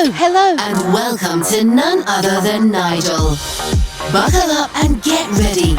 Hello, and welcome to None Other Than Nigel. Buckle up and get ready.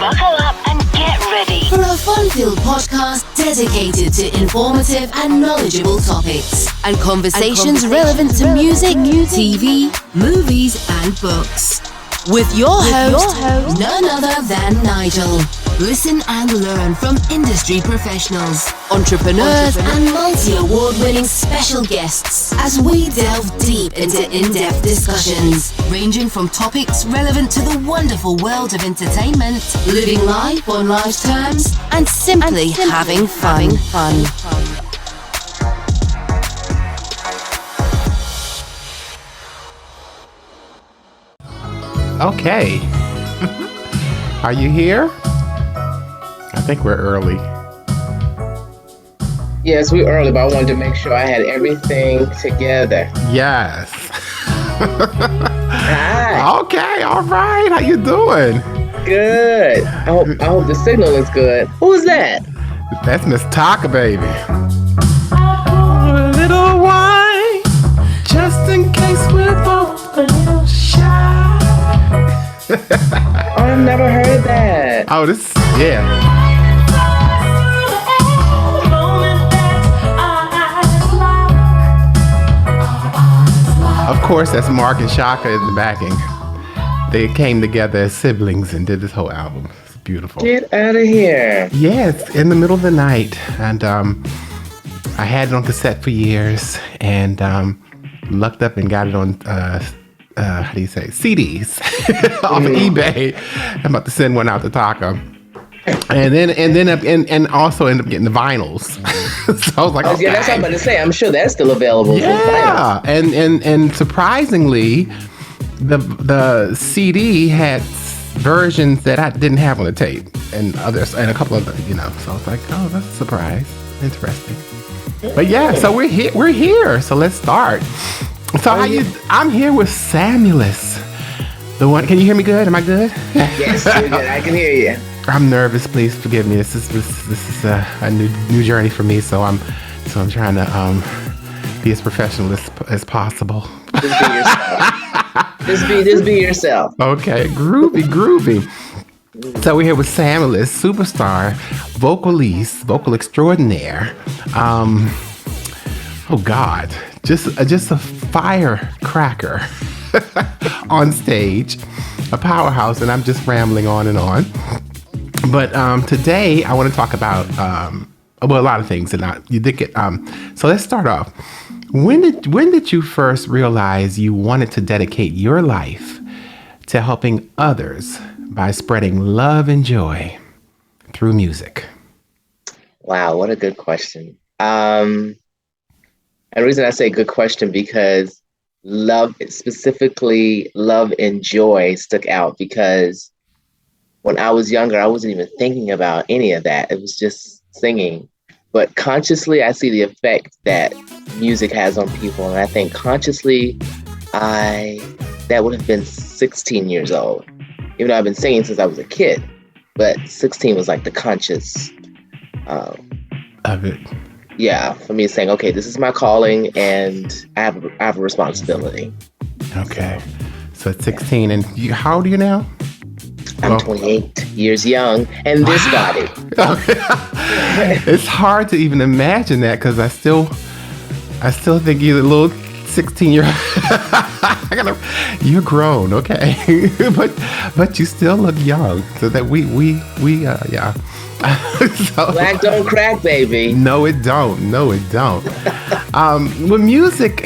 For a fun-filled podcast dedicated to informative and knowledgeable topics and conversations relevant to music, TV, movies, and books. With your host, none other than Nigel. Listen and learn from industry professionals, entrepreneurs, and multi-award-winning special guests as we delve deep into in-depth discussions, ranging from topics relevant to the wonderful world of entertainment, living life on life's terms, and simply having fun. Okay. Are you here? I think we're early. Yes, we're early, but I wanted to make sure I had everything together. Yes. Hi. Okay, all right. How you doing? Good. I hope the signal is good. Who's that? That's Miss Taka, baby. A little wine, just in case we're both a little shy. Oh, I've never heard that. Oh, yeah. Of course, that's Mark and Shaka in the backing. They came together as siblings and did this whole album. It's beautiful. Get out of here. Yes, in the middle of the night. And I had it on cassette for years and lucked up and got it on, how do you say, CDs off of eBay. I'm about to send one out to Taka. And also end up getting the vinyls. So I was like, okay. Yeah, that's what I'm about to say. I'm sure that's still available. Yeah, and surprisingly, the CD had versions that I didn't have on the tape, and others, and a couple of, So I was like, oh, that's a surprise. Interesting. But yeah, so we're here. So let's start. So I'm here with Sammulous. The one. Can you hear me good? Am I good? Yes, you're good. I can hear you. I'm nervous. Please forgive me. This is a new journey for me. So I'm trying to be as professional as possible. Just be yourself. Just be yourself. Okay, groovy. So we're here with Sammulous, superstar, vocal extraordinaire. Oh God, just a firecracker on stage, a powerhouse, and I'm just rambling on and on. But today I want to talk about a lot of things, and you did get. So let's start off. When did you first realize you wanted to dedicate your life to helping others by spreading love and joy through music? Wow, what a good question. And the reason I say good question because specifically love and joy stuck out because when I was younger, I wasn't even thinking about any of that. It was just singing. But consciously, I see the effect that music has on people. And I think consciously, that would have been 16 years old. Even though I've been singing since I was a kid. But 16 was like the conscious of it. Yeah, for me saying, okay, this is my calling and I have a responsibility. Okay. So at 16, and how old are you now? I'm 28 years young, and this body. It's hard to even imagine that because I still think you're a little 16-year-old. You're grown, okay, but you still look young. So that yeah. So, Black don't crack, baby. No, it don't. Well, music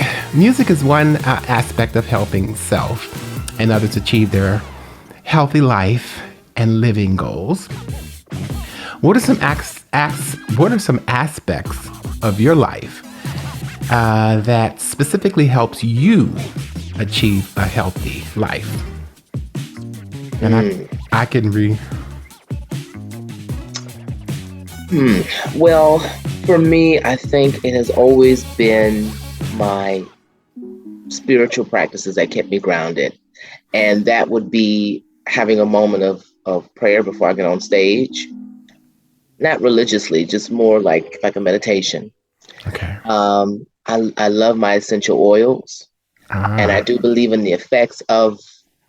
is one aspect of helping self and others achieve their healthy life and living goals. What are some aspects of your life that specifically helps you achieve a healthy life? And I can read. Well, for me, I think it has always been my spiritual practices that kept me grounded. And that would be having a moment of prayer before I get on stage. Not religiously, just more like a meditation. Okay. I love my essential oils. And I do believe in the effects of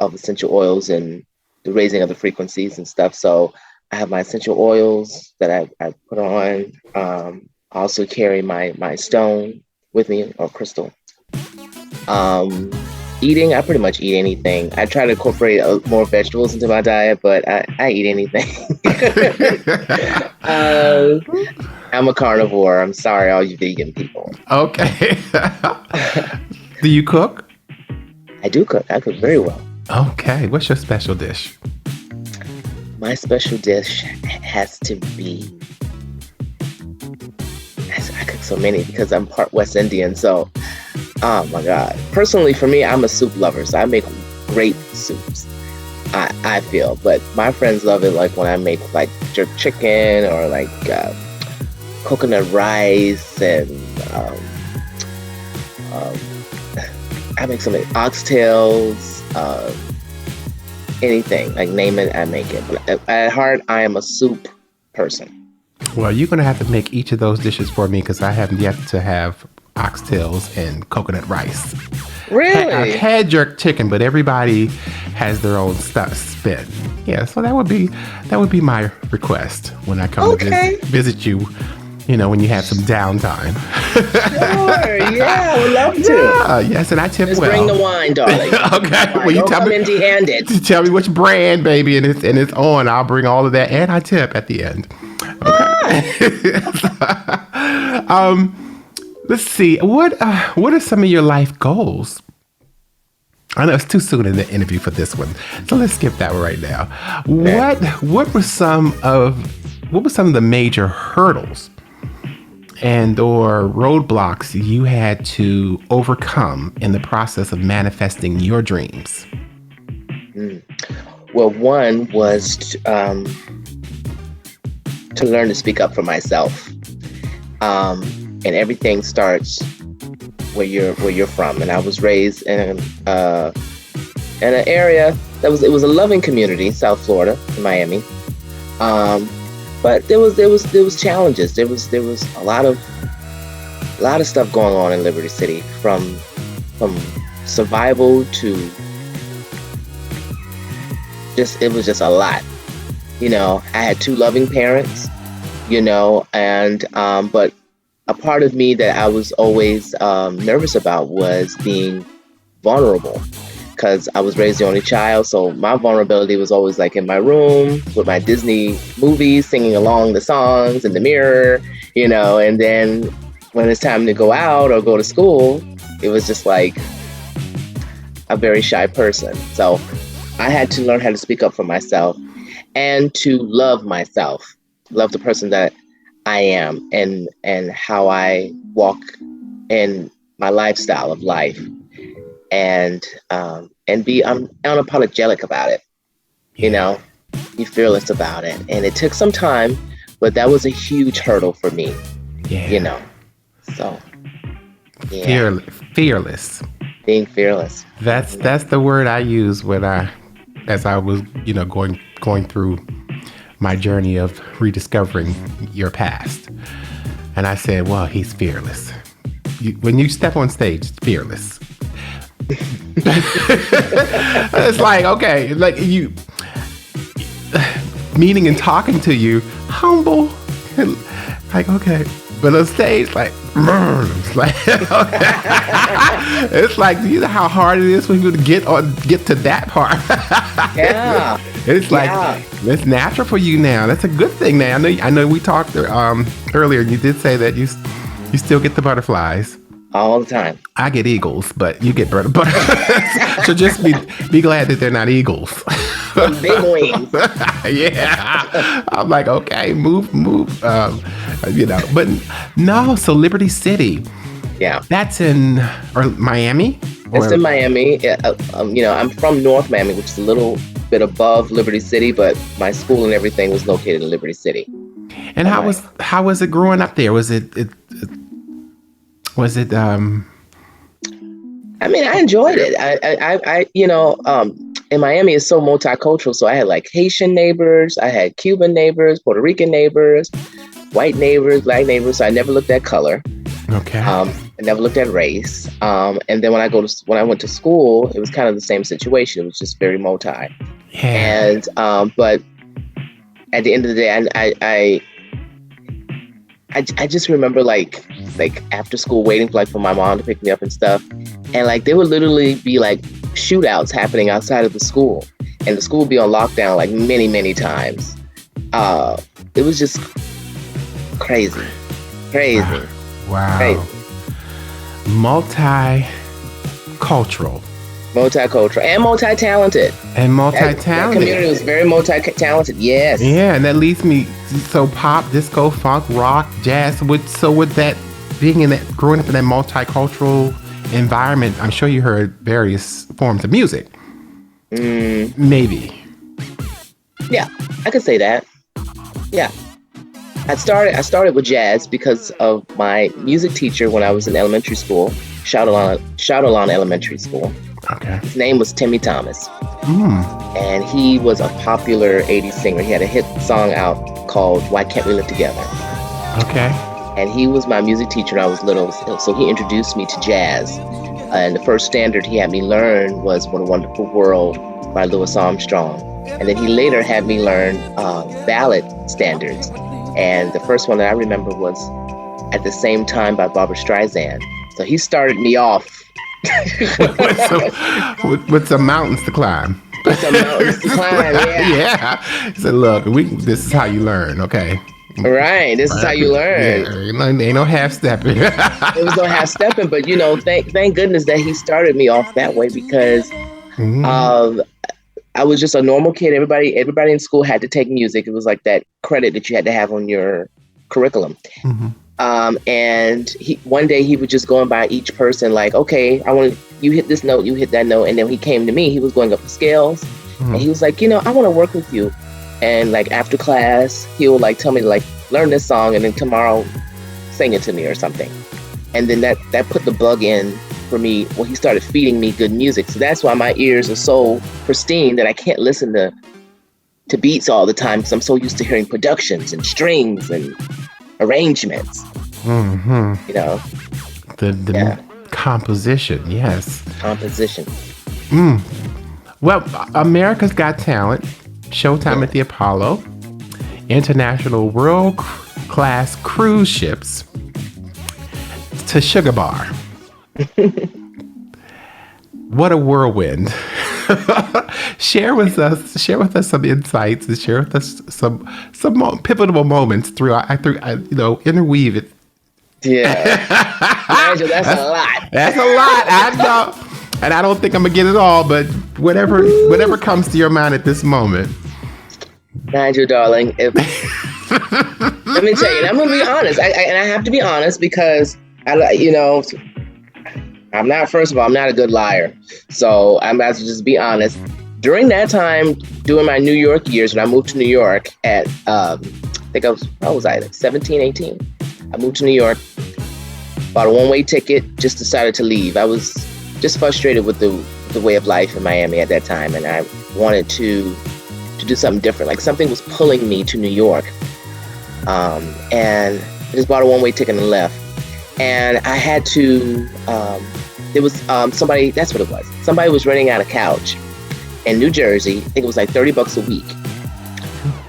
essential oils and the raising of the frequencies and stuff. So I have my essential oils that I put on. I also carry my stone with me, or crystal. Eating, I pretty much eat anything. I try to incorporate more vegetables into my diet, but I eat anything. I'm a carnivore. I'm sorry, all you vegan people. Okay. Do you cook? I do cook. I cook very well. Okay. What's your special dish? My special dish has to be... I cook so many because I'm part West Indian. So, oh my God. Personally, for me, I'm a soup lover. So I make great soups, I feel. But my friends love it like when I make like jerk chicken or like coconut rice and I make so many oxtails, anything, like name it, I make it. But at heart, I am a soup person. Well, you're going to have to make each of those dishes for me because I haven't yet to have oxtails and coconut rice. Really? I've had jerk chicken, but everybody has their own spin. Yeah, so that would be my request when I come to visit you. You know, when you have some downtime. Sure, yeah, I would love to. Yeah, yes, and I tip Just well. bring the wine, darling. Okay, well, you tell me empty-handed. Tell me which brand, baby, and it's on. I'll bring all of that, and I tip at the end. Okay. Let's see. What are some of your life goals? I know it's too soon in the interview for this one, so let's skip that one right now. Okay. What were some of the major hurdles and or roadblocks you had to overcome in the process of manifesting your dreams? Well, one was to learn to speak up for myself. And everything starts where you're from. And I was raised in an area it was a loving community, South Florida, in Miami. But there was challenges. There was a lot of stuff going on in Liberty City, from survival to it was just a lot. You know, I had two loving parents, you know, and but a part of me that I was always nervous about was being vulnerable, because I was raised the only child. So my vulnerability was always like in my room with my Disney movies, singing along the songs in the mirror, you know, and then when it's time to go out or go to school, it was just like a very shy person. So I had to learn how to speak up for myself and to love myself, love the person that I am and how I walk in my lifestyle of life. And be unapologetic about it, you know, be fearless about it. And it took some time, but that was a huge hurdle for me, you know. So, yeah. Fearless. Being fearless. That's the word I use as I was, you know, going through my journey of rediscovering your past. And I said, well, he's fearless. When you step on stage, it's fearless. It's like, okay, like you, meeting and talking to you, humble, like, okay, but on stage, like, it's like, it's like, you know how hard it is for you to get to that part. Yeah, it's like, it's natural for you now. That's a good thing now. I know we talked earlier, and you did say that you still get the butterflies. All the time. I get eagles, but you get butterflies. So just be glad that they're not eagles. Big wings. Yeah. I'm like, okay, move. You know, but no. So Liberty City. Yeah. That's in Miami. It's in Miami. You know, I'm from North Miami, which is a little bit above Liberty City, but my school and everything was located in Liberty City. And how was it growing up there? Was it? I mean, I enjoyed it. I you know, in Miami, it's so multicultural. So I had like Haitian neighbors, I had Cuban neighbors, Puerto Rican neighbors, white neighbors, black neighbors. So I never looked at color. Okay. I never looked at race. And then when I went to school, it was kind of the same situation. It was just very multi. Yeah. And but at the end of the day, I just remember like after school waiting for my mom to pick me up and stuff, and like there would literally be like shootouts happening outside of the school, and the school would be on lockdown like many times. It was just crazy. Wow. Crazy. Multicultural And multi-talented. That community was very multi-talented. Yes. Yeah, and that leads me, so pop, disco, funk, rock, jazz. With that, growing up in that multicultural environment, I'm sure you heard various forms of music. Maybe. Yeah, I could say that. Yeah. I started with jazz because of my music teacher when I was in elementary school, Shoutalon Elementary School. Okay. His name was Timmy Thomas. And he was a popular 80s singer. He had a hit song out called Why Can't We Live Together? Okay. And he was my music teacher when I was little. So he introduced me to jazz. And the first standard he had me learn was What a Wonderful World by Louis Armstrong. And then he later had me learn ballad standards. And the first one that I remember was At the Same Time by Barbra Streisand. So he started me off with some mountains to climb. Yeah. He said, look, this is how you learn, okay? Right, this is how you learn. Yeah, ain't no half-stepping. It was no half-stepping, but thank goodness that he started me off that way because I was just a normal kid. Everybody in school had to take music. It was like that credit that you had to have on your curriculum. And one day he was just going by each person like, okay, I want you hit this note, you hit that note. And then he came to me, he was going up the scales and he was like, I want to work with you. And like after class, he will like tell me to like learn this song and then tomorrow sing it to me or something. And then that put the bug in for me when he started feeding me good music. So that's why my ears are so pristine that I can't listen to beats all the time because I'm so used to hearing productions and strings and arrangements. The composition, yes. Composition. Well, America's Got Talent, Showtime at the Apollo, international world-class cruise ships to Sugar Bar. What a whirlwind. Share with us some insights and share with us some pivotal moments interweave it. Yeah. Nigel, that's a lot. That's a lot. I know. And I don't think I'm gonna get it all, but whatever comes to your mind at this moment. Nigel, darling, let me tell you, and I'm gonna be honest. I have to be honest because I'm not a good liar. So I'm about to just be honest. During that time, during my New York years, when I moved to New York at, I think I was, how was I, like 17, 18? I moved to New York, bought a one-way ticket, just decided to leave. I was just frustrated with the way of life in Miami at that time, and I wanted to do something different. Like something was pulling me to New York. And I just bought a one-way ticket and left. And I had to, there was somebody, that's what it was. Somebody was renting out a couch in New Jersey. I think it was like $30 a week.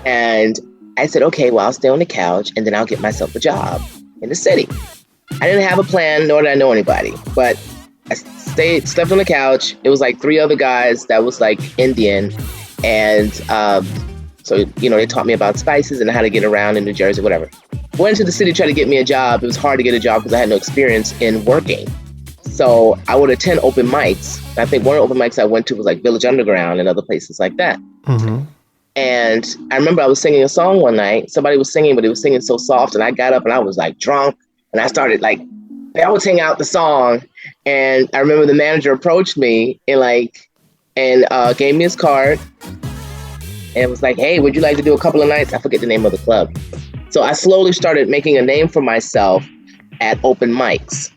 And I said, okay, well, I'll stay on the couch and then I'll get myself a job in the city. I didn't have a plan, nor did I know anybody, but I slept on the couch. It was like 3 other guys that was like Indian. And so, they taught me about spices and how to get around in New Jersey, whatever. Went into the city to try to get me a job. It was hard to get a job because I had no experience in working. So I would attend open mics. I think one of the open mics I went to was like Village Underground and other places like that. Mm-hmm. And I remember I was singing a song one night. Somebody was singing, but it was singing so soft. And I got up and I was like drunk. And I started like belting out the song. And I remember the manager approached me and gave me his card. And was like, hey, would you like to do a couple of nights? I forget the name of the club. So I slowly started making a name for myself at open mics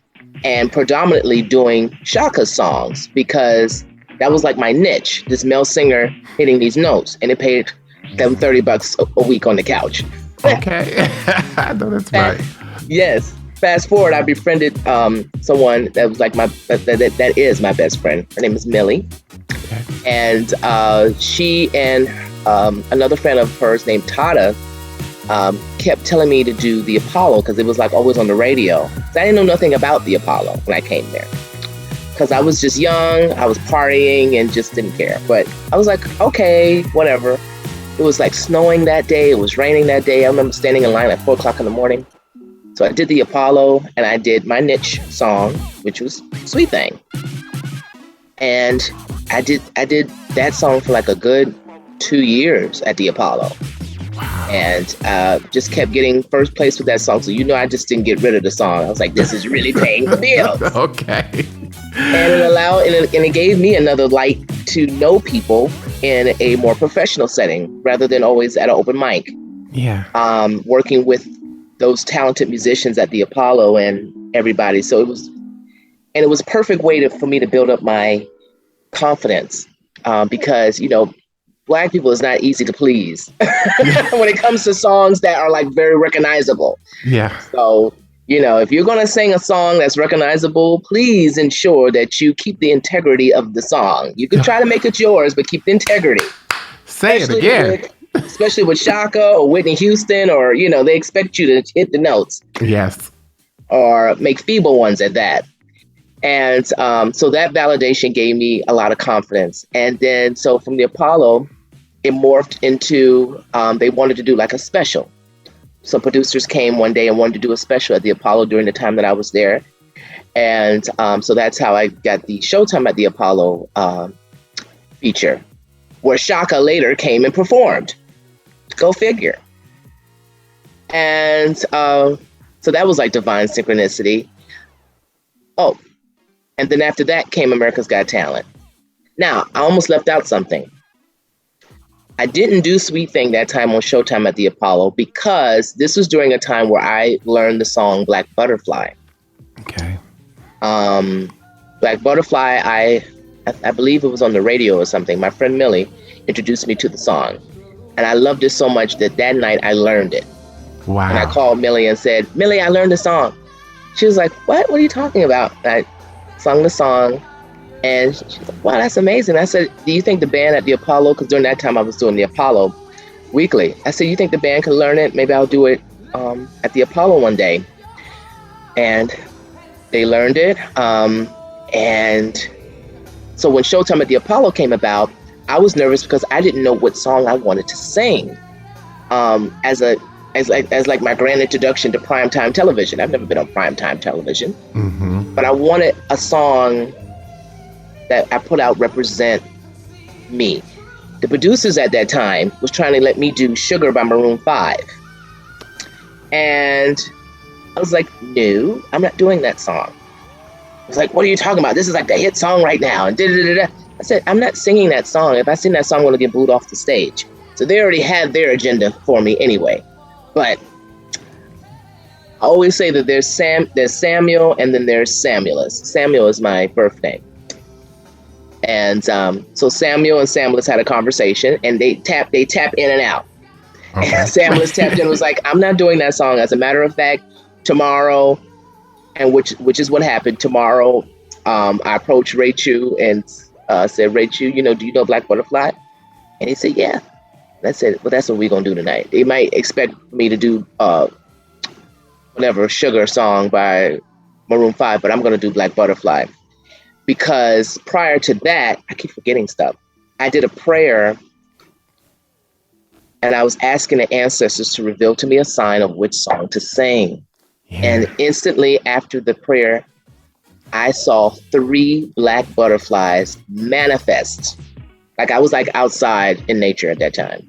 and predominantly doing Shaka songs because that was like my niche, this male singer hitting these notes, and it paid them $30 a week on the couch. Okay. I know that's right. Yes. fast forward, I befriended someone that was like that is my best friend. Her name is Millie. Okay. And she and another friend of hers named Tata kept telling me to do the Apollo because it was like always on the radio. So I didn't know nothing about the Apollo when I came there because I was just young, I was partying and just didn't care. But I was like, okay, whatever. It was like snowing that day. It was raining that day. I remember standing in line at 4 o'clock in the morning. So I did the Apollo and I did my niche song, which was Sweet Thing. And I did that song for like a good 2 years at the Apollo. Wow. And just kept getting first place with that song. So, I just didn't get rid of the song. I was like, this is really paying the bills. Okay. And it gave me another light to know people in a more professional setting rather than always at an open mic. Yeah. Working with those talented musicians at the Apollo and everybody. So it was a perfect way for me to build up my confidence because, Black people is not easy to please when it comes to songs that are like very recognizable. Yeah. So, if you're going to sing a song that's recognizable, please ensure that you keep the integrity of the song. You can try to make it yours, but keep the integrity. Say it again. Especially with Shaka or Whitney Houston, or, they expect you to hit the notes. Yes. Or make feeble ones at that. And so that validation gave me a lot of confidence. And then, so from the Apollo, it morphed into, they wanted to do like a special. Some producers came one day and wanted to do a special at the Apollo during the time that I was there. And so that's how I got the Showtime at the Apollo feature, where Shaka later came and performed. Go figure. And so that was like divine synchronicity. Oh, and then after that came America's Got Talent. Now, I almost left out something. I didn't do Sweet Thing that time on Showtime at the Apollo because this was during a time where I learned the song Black Butterfly. Okay. Black Butterfly, I believe it was on the radio or something. My friend Millie introduced me to the song. And I loved it so much that night I learned it. Wow. And I called Millie and said, Millie, I learned the song. She was like, what? What are you talking about? And I sung the song. And she's like, wow, that's amazing. I said, do you think the band at the Apollo, because during that time I was doing the Apollo weekly. I said, you think the band can learn it? Maybe I'll do it at the Apollo one day. And they learned it. And so when Showtime at the Apollo came about, I was nervous because I didn't know what song I wanted to sing as like my grand introduction to primetime television. I've never been on primetime television, but I wanted a song that I put out represent me. The producers at that time was trying to let me do Sugar by Maroon 5. And I was like, no, I'm not doing that song. I was like, what are you talking about? This is like the hit song right now. And I said, I'm not singing that song. If I sing that song, I'm going to get booed off the stage. So they already had their agenda for me anyway. But I always say that there's Samuel and then there's Sammulous. Samuel is my birth name. And so Samuel and Sammulous had a conversation and they tap in and out. Okay. And Sammulous tapped in and was like, I'm not doing that song. As a matter of fact, tomorrow, and which is what happened. Tomorrow, I approached Ray Chu and said, Ray Chu, do you know Black Butterfly? And he said, yeah. And I said, well, that's what we're going to do tonight. They might expect me to do whatever Sugar song by Maroon 5, but I'm going to do Black Butterfly. Because prior to that, I keep forgetting stuff. I did a prayer and I was asking the ancestors to reveal to me a sign of which song to sing. Yeah. And instantly after the prayer, I saw 3 black butterflies manifest. Like I was like outside in nature at that time.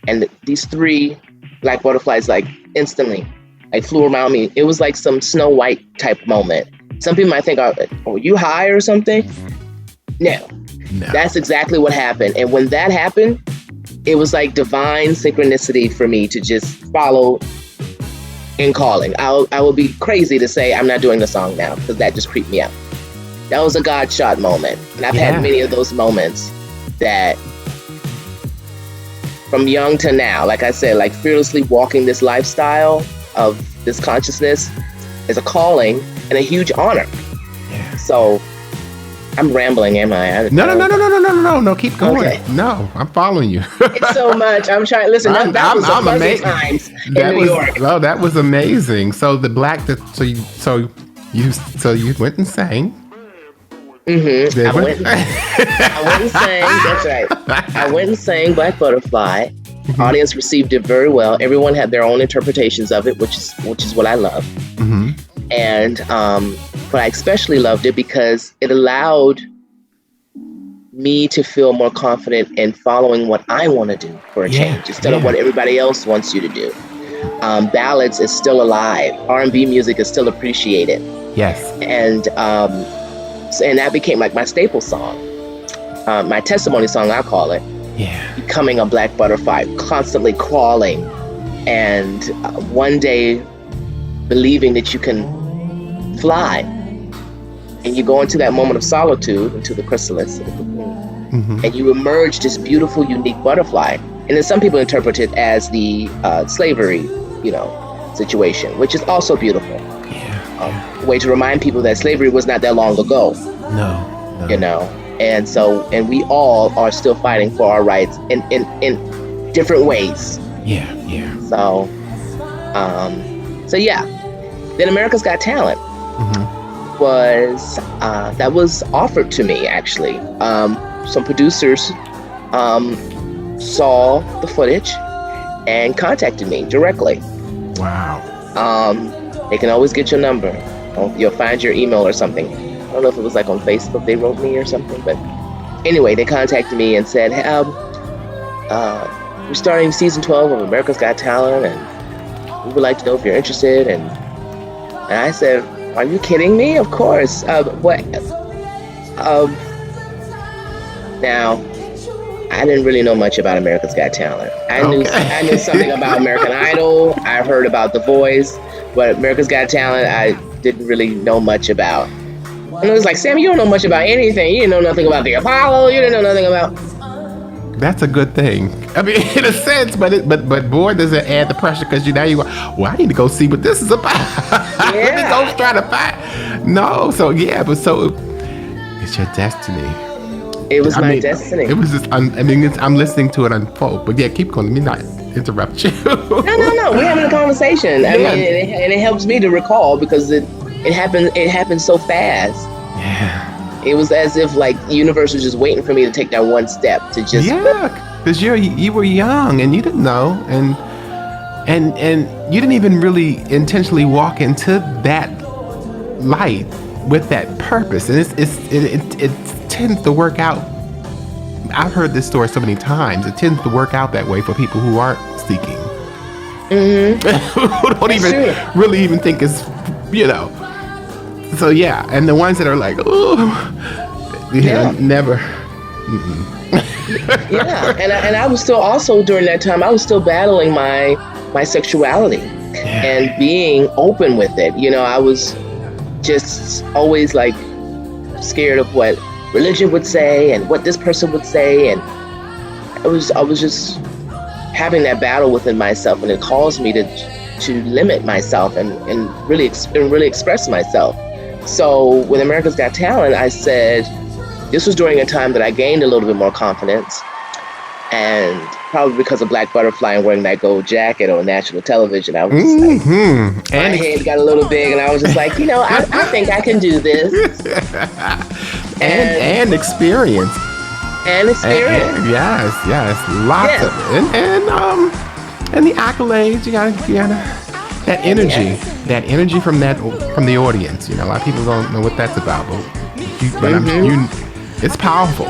And these 3 black butterflies like instantly like flew around me. It was like some Snow White type moment. Some people might think, oh, you high or something? No, that's exactly what happened. And when that happened, it was like divine synchronicity for me to just follow in calling. I will be crazy to say I'm not doing the song now because that just creeped me out. That was a God shot moment. And I've had many of those moments that from young to now, like I said, like fearlessly walking this lifestyle of this consciousness, is a calling and a huge honor. Yeah. So I'm rambling, am I? No. Keep going. Okay. No, I'm following you. It's so much. I'm trying. Listen, that was a pleasant times in New York. Oh, that was amazing. So you went and sang. Mm-hmm. I went and sang. That's right. I went and sang Black Butterfly. Mm-hmm. Audience received it very well. Everyone had their own interpretations of it, which is what I love. Mm-hmm. And but I especially loved it because it allowed me to feel more confident in following what I want to do for a change instead of what everybody else wants you to do. Ballads is still alive. R&B music is still appreciated. Yes. And that became like my staple song, my testimony song, I call it. Yeah. Becoming a black butterfly, constantly crawling, and one day believing that you can fly. And you go into that moment of solitude, into the chrysalis, mm-hmm. and you emerge this beautiful, unique butterfly. And then some people interpret it as the slavery, situation, which is also beautiful. A way to remind people that slavery was not that long ago. No. And we all are still fighting for our rights in different ways. Yeah. So yeah. Then America's Got Talent. Mm-hmm. That was offered to me, actually. Some producers saw the footage and contacted me directly. Wow. They can always get your number. You'll find your email or something. I don't know if it was like on Facebook they wrote me or something, but anyway, they contacted me and said, hey, we're starting season 12 of America's Got Talent, and we would like to know if you're interested. And I said, are you kidding me? Of course. Now, I didn't really know much about America's Got Talent. I knew something about American Idol. I've heard about The Voice, but America's Got Talent, I didn't really know much about. And it was like, Sam, you don't know much about anything. You didn't know nothing about the Apollo. You didn't know nothing about. That's a good thing. I mean, in a sense, but boy, does it add the pressure because you go, well, I need to go see what this is about. Yeah. Let me go try to find. No, so it's your destiny. It was my destiny. It was just. I'm listening to it unfold. But yeah, keep going. Let me not interrupt you. No. We're having a conversation. I mean, and it helps me to recall because it happened so fast. Yeah. It was as if like the universe was just waiting for me to take that one step to just. Yeah, because you were young and you didn't know, and you didn't even really intentionally walk into that light with that purpose, and it tends to work out. I've heard this story so many times. It tends to work out that way for people who aren't seeking. Mm-hmm. Who don't really even think it's, So yeah, and the ones that are like, never. Yeah, and I was still also during that time I was still battling my sexuality and being open with it. I was just always like scared of what religion would say and what this person would say, and I was just having that battle within myself, and it caused me to limit myself and really express myself. So with America's Got Talent, I said this was during a time that I gained a little bit more confidence, and probably because of Black Butterfly and wearing that gold jacket on national television, I was just like, my head got a little big, and I was just like, I think I can do this. and experience. And experience. Yes, lots of it, and the accolades. You gotta that energy. That energy from the audience. A lot of people don't know what that's about, but it's powerful.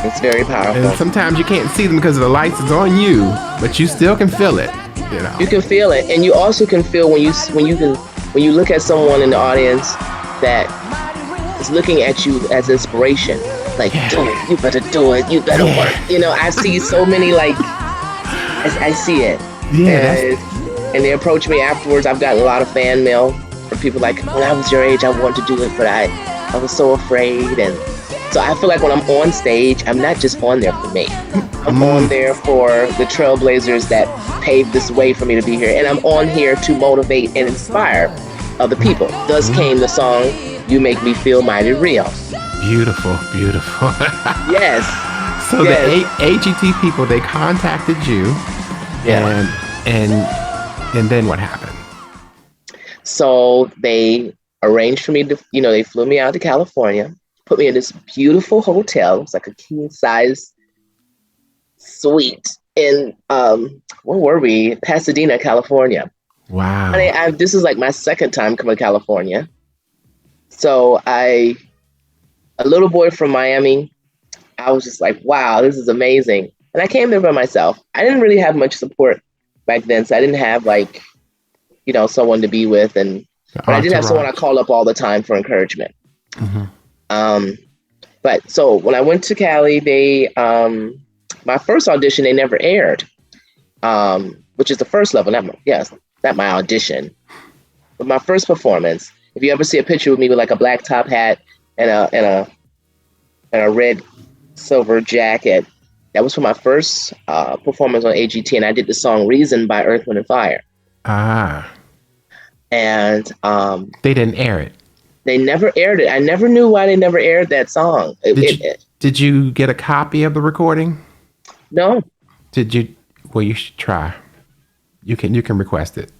It's very powerful. And sometimes you can't see them because the lights is on you, but you still can feel it. You can feel it, and you also can feel when you look at someone in the audience that is looking at you as inspiration. Like, do it. You better do it. You better work. I see so many I see it. Yeah. And they approach me afterwards. I've gotten a lot of fan mail from people like, when I was your age, I wanted to do it, but I was so afraid. And so I feel like when I'm on stage, I'm not just on there for me. I'm on there for the trailblazers that paved this way for me to be here. And I'm on here to motivate and inspire. of the people. Thus came the song, You Make Me Feel Mighty Real. Beautiful, beautiful. Yes. So yes. the AGT people, they contacted you, and then what happened? So they arranged for me to, they flew me out to California, put me in this beautiful hotel. It was like a king size suite in, where were we? Pasadena, California. Wow. This is like my second time coming to California. So a little boy from Miami, I was just like, wow, this is amazing. And I came there by myself. I didn't really have much support back then. So I didn't have someone to be with. But I did have someone I call up all the time for encouragement. Mm-hmm. But so when I went to Cali, my first audition, they never aired, which is the first level. Not my audition, but my first performance. If you ever see a picture with me with like a black top hat and a red silver jacket, that was for my first performance on AGT, and I did the song "Reason" by Earth, Wind and Fire. And they didn't air it. They never aired it. I never knew why they never aired that song. Did you get a copy of the recording? No. Did you? Well, you should try. You can request it.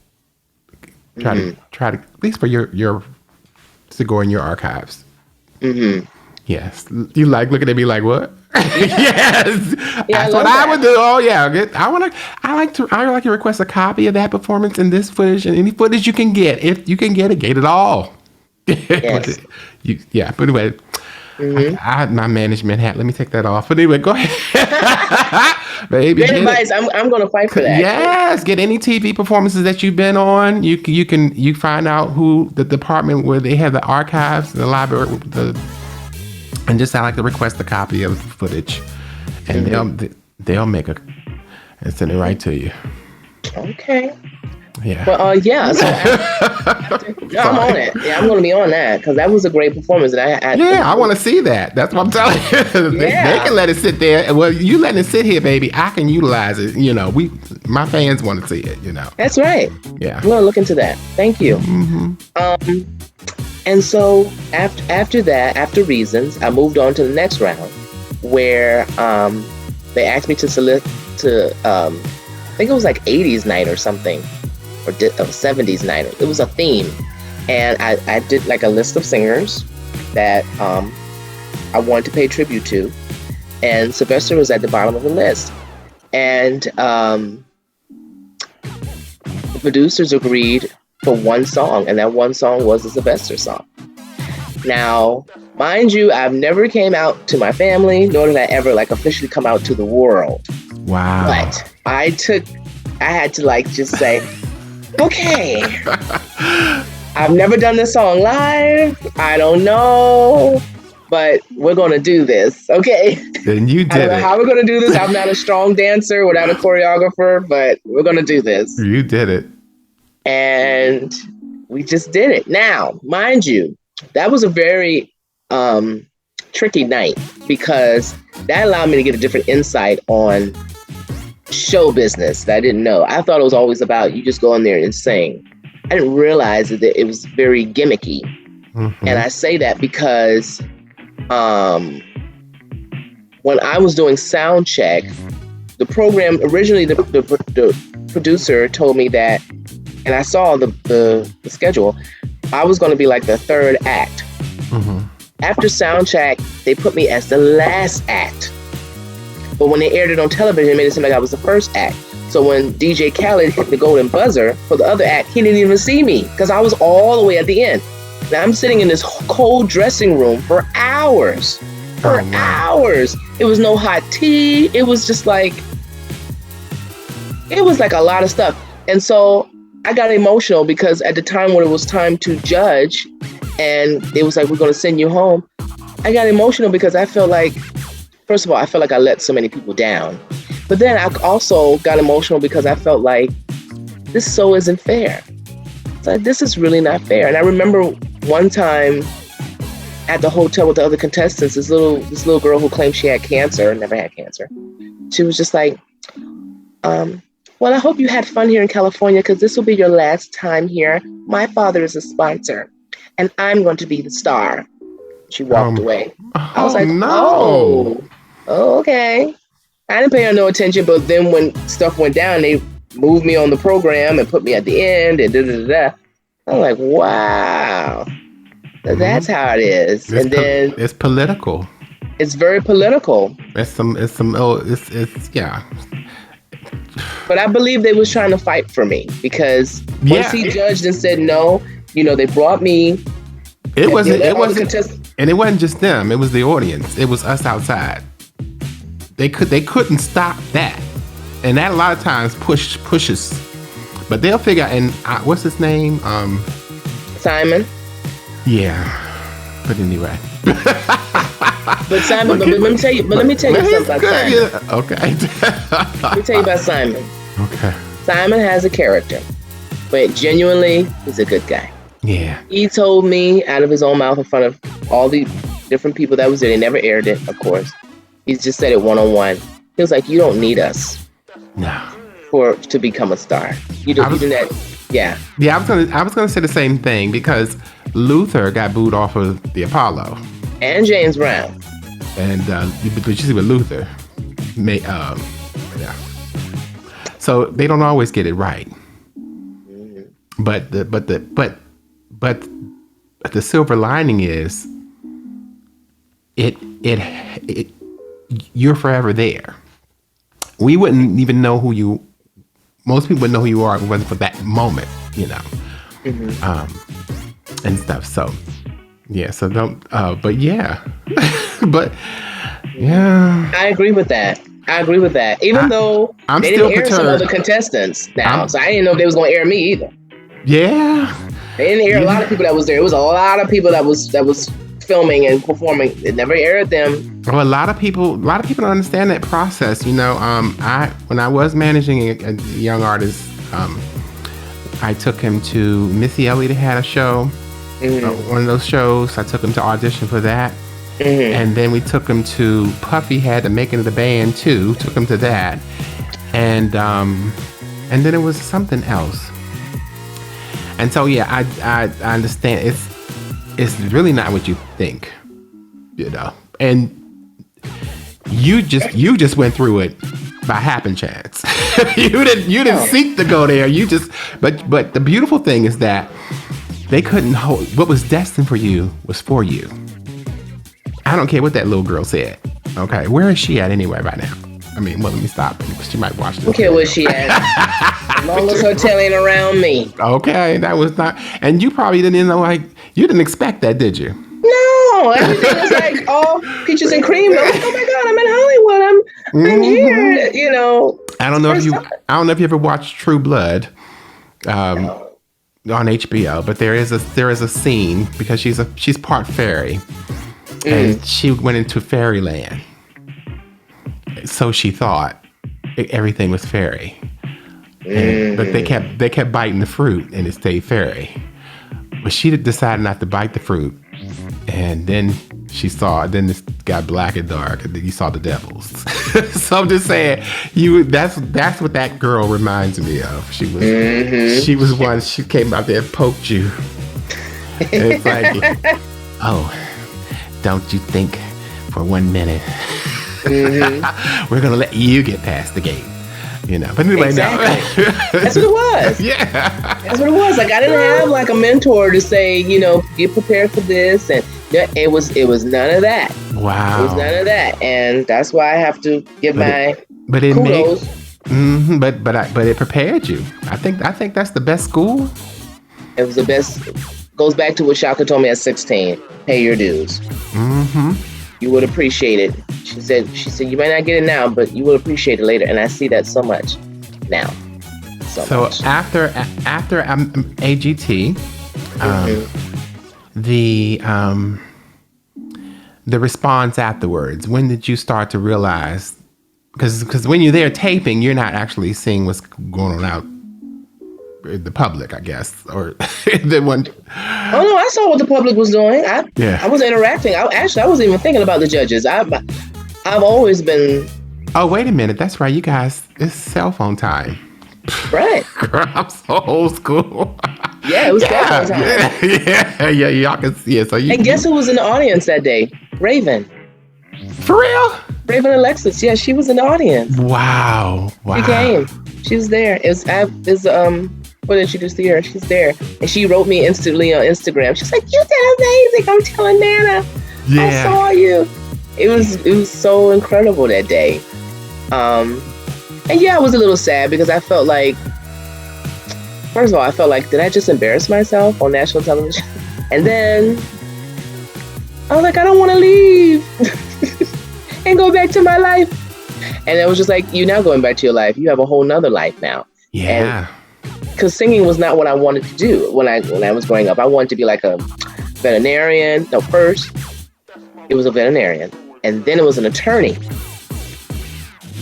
Try to at least for your to go in your archives. Mm-hmm. Yes. You like looking at me like what? Yes. Yeah, that's what I would do. Oh yeah. I like to request a copy of that performance and this footage and any footage you can get. If you can get it all. Yes. But anyway, I had my management hat. Let me take that off. But anyway, go ahead. Baby, great advice. I'm going to fight for that. Yes, get any TV performances that you've been on. You find out who the department where they have the archives, the library, and just I like to request a copy of the footage, and they'll make and send it right to you. Okay. Yeah. Well, yeah. So I'm on it. Yeah, I'm going to be on that because that was a great performance. And I want to see that. That's what I'm telling you. They can let it sit there. Well, you letting it sit here, baby. I can utilize it. My fans want to see it. That's right. Yeah. I'm going to look into that. Thank you. Mm-hmm. And so after that, after Reasons, I moved on to the next round where they asked me to select I think it was like 80s night or something. Or 70s night. It was a theme. And I did like a list of singers that I wanted to pay tribute to. And Sylvester was at the bottom of the list. And the producers agreed for one song. And that one song was the Sylvester song. Now, mind you, I've never came out to my family, nor did I ever officially come out to the world. Wow. But I had to just say, okay, I've never done this song live. I don't know, but we're going to do this. Okay. Then you did it. I don't know how we're going to do this. I'm not a strong dancer without a choreographer, but we're going to do this. You did it. And we just did it. Now, mind you, that was a very tricky night because that allowed me to get a different insight on show business that I didn't know. I thought it was always about you just go in there and sing. I didn't realize that it was very gimmicky. Mm-hmm. And I say that because when I was doing sound check, the program originally the producer told me that, and I saw the schedule, I was going to be like the third act. Mm-hmm. After sound check, they put me as the last act. But when they aired it on television, it made it seem like I was the first act. So when DJ Khaled hit the golden buzzer for the other act, he didn't even see me because I was all the way at the end. Now I'm sitting in this cold dressing room for hours. Hours. It was no hot tea. It was just like a lot of stuff. And so I got emotional because at the time when it was time to judge and it was like, we're going to send you home, I got emotional because I felt like, first of all, I felt like I let so many people down. But then I also got emotional because I felt like this so isn't fair. It's like, this is really not fair. And I remember one time at the hotel with the other contestants, this little girl who claimed she had cancer, never had cancer. She was just like, Well, I hope you had fun here in California because this will be your last time here. My father is a sponsor and I'm going to be the star. She walked away. I was like, no. oh, okay. I didn't pay her no attention, but then when stuff went down, they moved me on the program and put me at the end and da-da-da-da. I'm like, wow. That's how it is. And then it's political. It's very political. It's yeah. But I believe they was trying to fight for me because once he judged and said no, they brought me. It wasn't, and it wasn't just them. It was the audience. It was us outside. They couldn't stop that, and that a lot of times pushes. But they'll figure out. And what's his name? Simon. Yeah, but anyway. But Simon, but let me tell you something about Simon. Yeah. Okay. Let me tell you about Simon. Okay. Simon has a character, but genuinely, he's a good guy. Yeah. He told me out of his own mouth in front of all the different people that was there. They never aired it, of course. He's just said it one-on-one. He was like, "You don't need us, to become a star. You don't need that." Yeah. Yeah, I was gonna say the same thing because Luther got booed off of the Apollo. And James Brown. And but you see with Luther, yeah. So they don't always get it right. Mm-hmm. But the silver lining is it you're forever there. We wouldn't even know who you. Most people wouldn't know who you are if it wasn't for that moment, Mm-hmm. And stuff. So. Yeah, so don't, but yeah, but yeah. I agree with that. Even though I'm they still didn't air some other contestants now, so I didn't know if they was going to air me either. Yeah. They didn't air a lot of people that was there. It was a lot of people that was filming and performing. They never aired them. Well, a lot of people don't understand that process. When I was managing a young artist, I took him to Missy Elliott had a show. Mm-hmm. One of those shows, I took him to audition for that. Mm-hmm. And then we took him to Puffy had the Making of the Band too. Took him to that, and then it was something else. And so yeah, I understand. It's really not what you think, And you just went through it by happen chance. you didn't seek to go there. You just but the beautiful thing is that. They couldn't hold what was destined for you was for you. I don't care what that little girl said. Okay, where is she at anyway right now? I mean, well, let me stop. She might watch this. I don't care where she at. As long as her tail ain't around me. Okay, that was not. And you probably didn't know. You didn't expect that, did you? No, everything was like all peaches and cream. I'm like, oh my God, I'm in Hollywood. I'm here. I don't know if you ever watched True Blood. No. On HBO, but there is a scene because she's part fairy, and she went into fairyland. So she thought everything was fairy, but they kept biting the fruit and it stayed fairy. But she decided not to bite the fruit, and then then this got black and dark, and then you saw the devils. So I'm just saying, that's what that girl reminds me of. She was one. She came out there and poked you. And it's like, oh, don't you think for 1 minute we're gonna let you get past the gate? But anyway, exactly. No. That's what it was. Yeah. That's what it was. Like I didn't have like a mentor to say, get prepared for this, and it was none of that. Wow. It was none of that, and that's why I have to give kudos. But it prepared you. I think that's the best school. It was the best. Goes back to what Shaka told me at 16. Pay your dues. Mm-hmm. You would appreciate it. She said you might not get it now, but you will appreciate it later. And I see that so much now. So much. after AGT, the response afterwards. When did you start to realize? Because when you're there taping, you're not actually seeing what's going on out in the public, I guess, or the one. Oh no, I saw what the public was doing. I was interacting. I wasn't even thinking about the judges. I've always been. Oh, wait a minute. That's right. You guys, it's cell phone time. Right. Girl, I'm so old school. Yeah, it was definitely time. Yeah, y'all can see it. So And guess who was in the audience that day? Raven. For real? Raven Alexis. Yeah, she was in the audience. Wow. She came. She was there. What introduced her? She's there. And she wrote me instantly on Instagram. She's like, "You did amazing. I'm telling Nana. I saw you." It was so incredible that day. And yeah, I was a little sad because I felt like, first of all, did I just embarrass myself on national television? And then I was like, I don't want to leave and go back to my life. And it was just like, you're now going back to your life. You have a whole nother life now. Yeah. Because singing was not what I wanted to do when I was growing up. I wanted to be like a veterinarian. No, first it was a veterinarian, and then it was an attorney.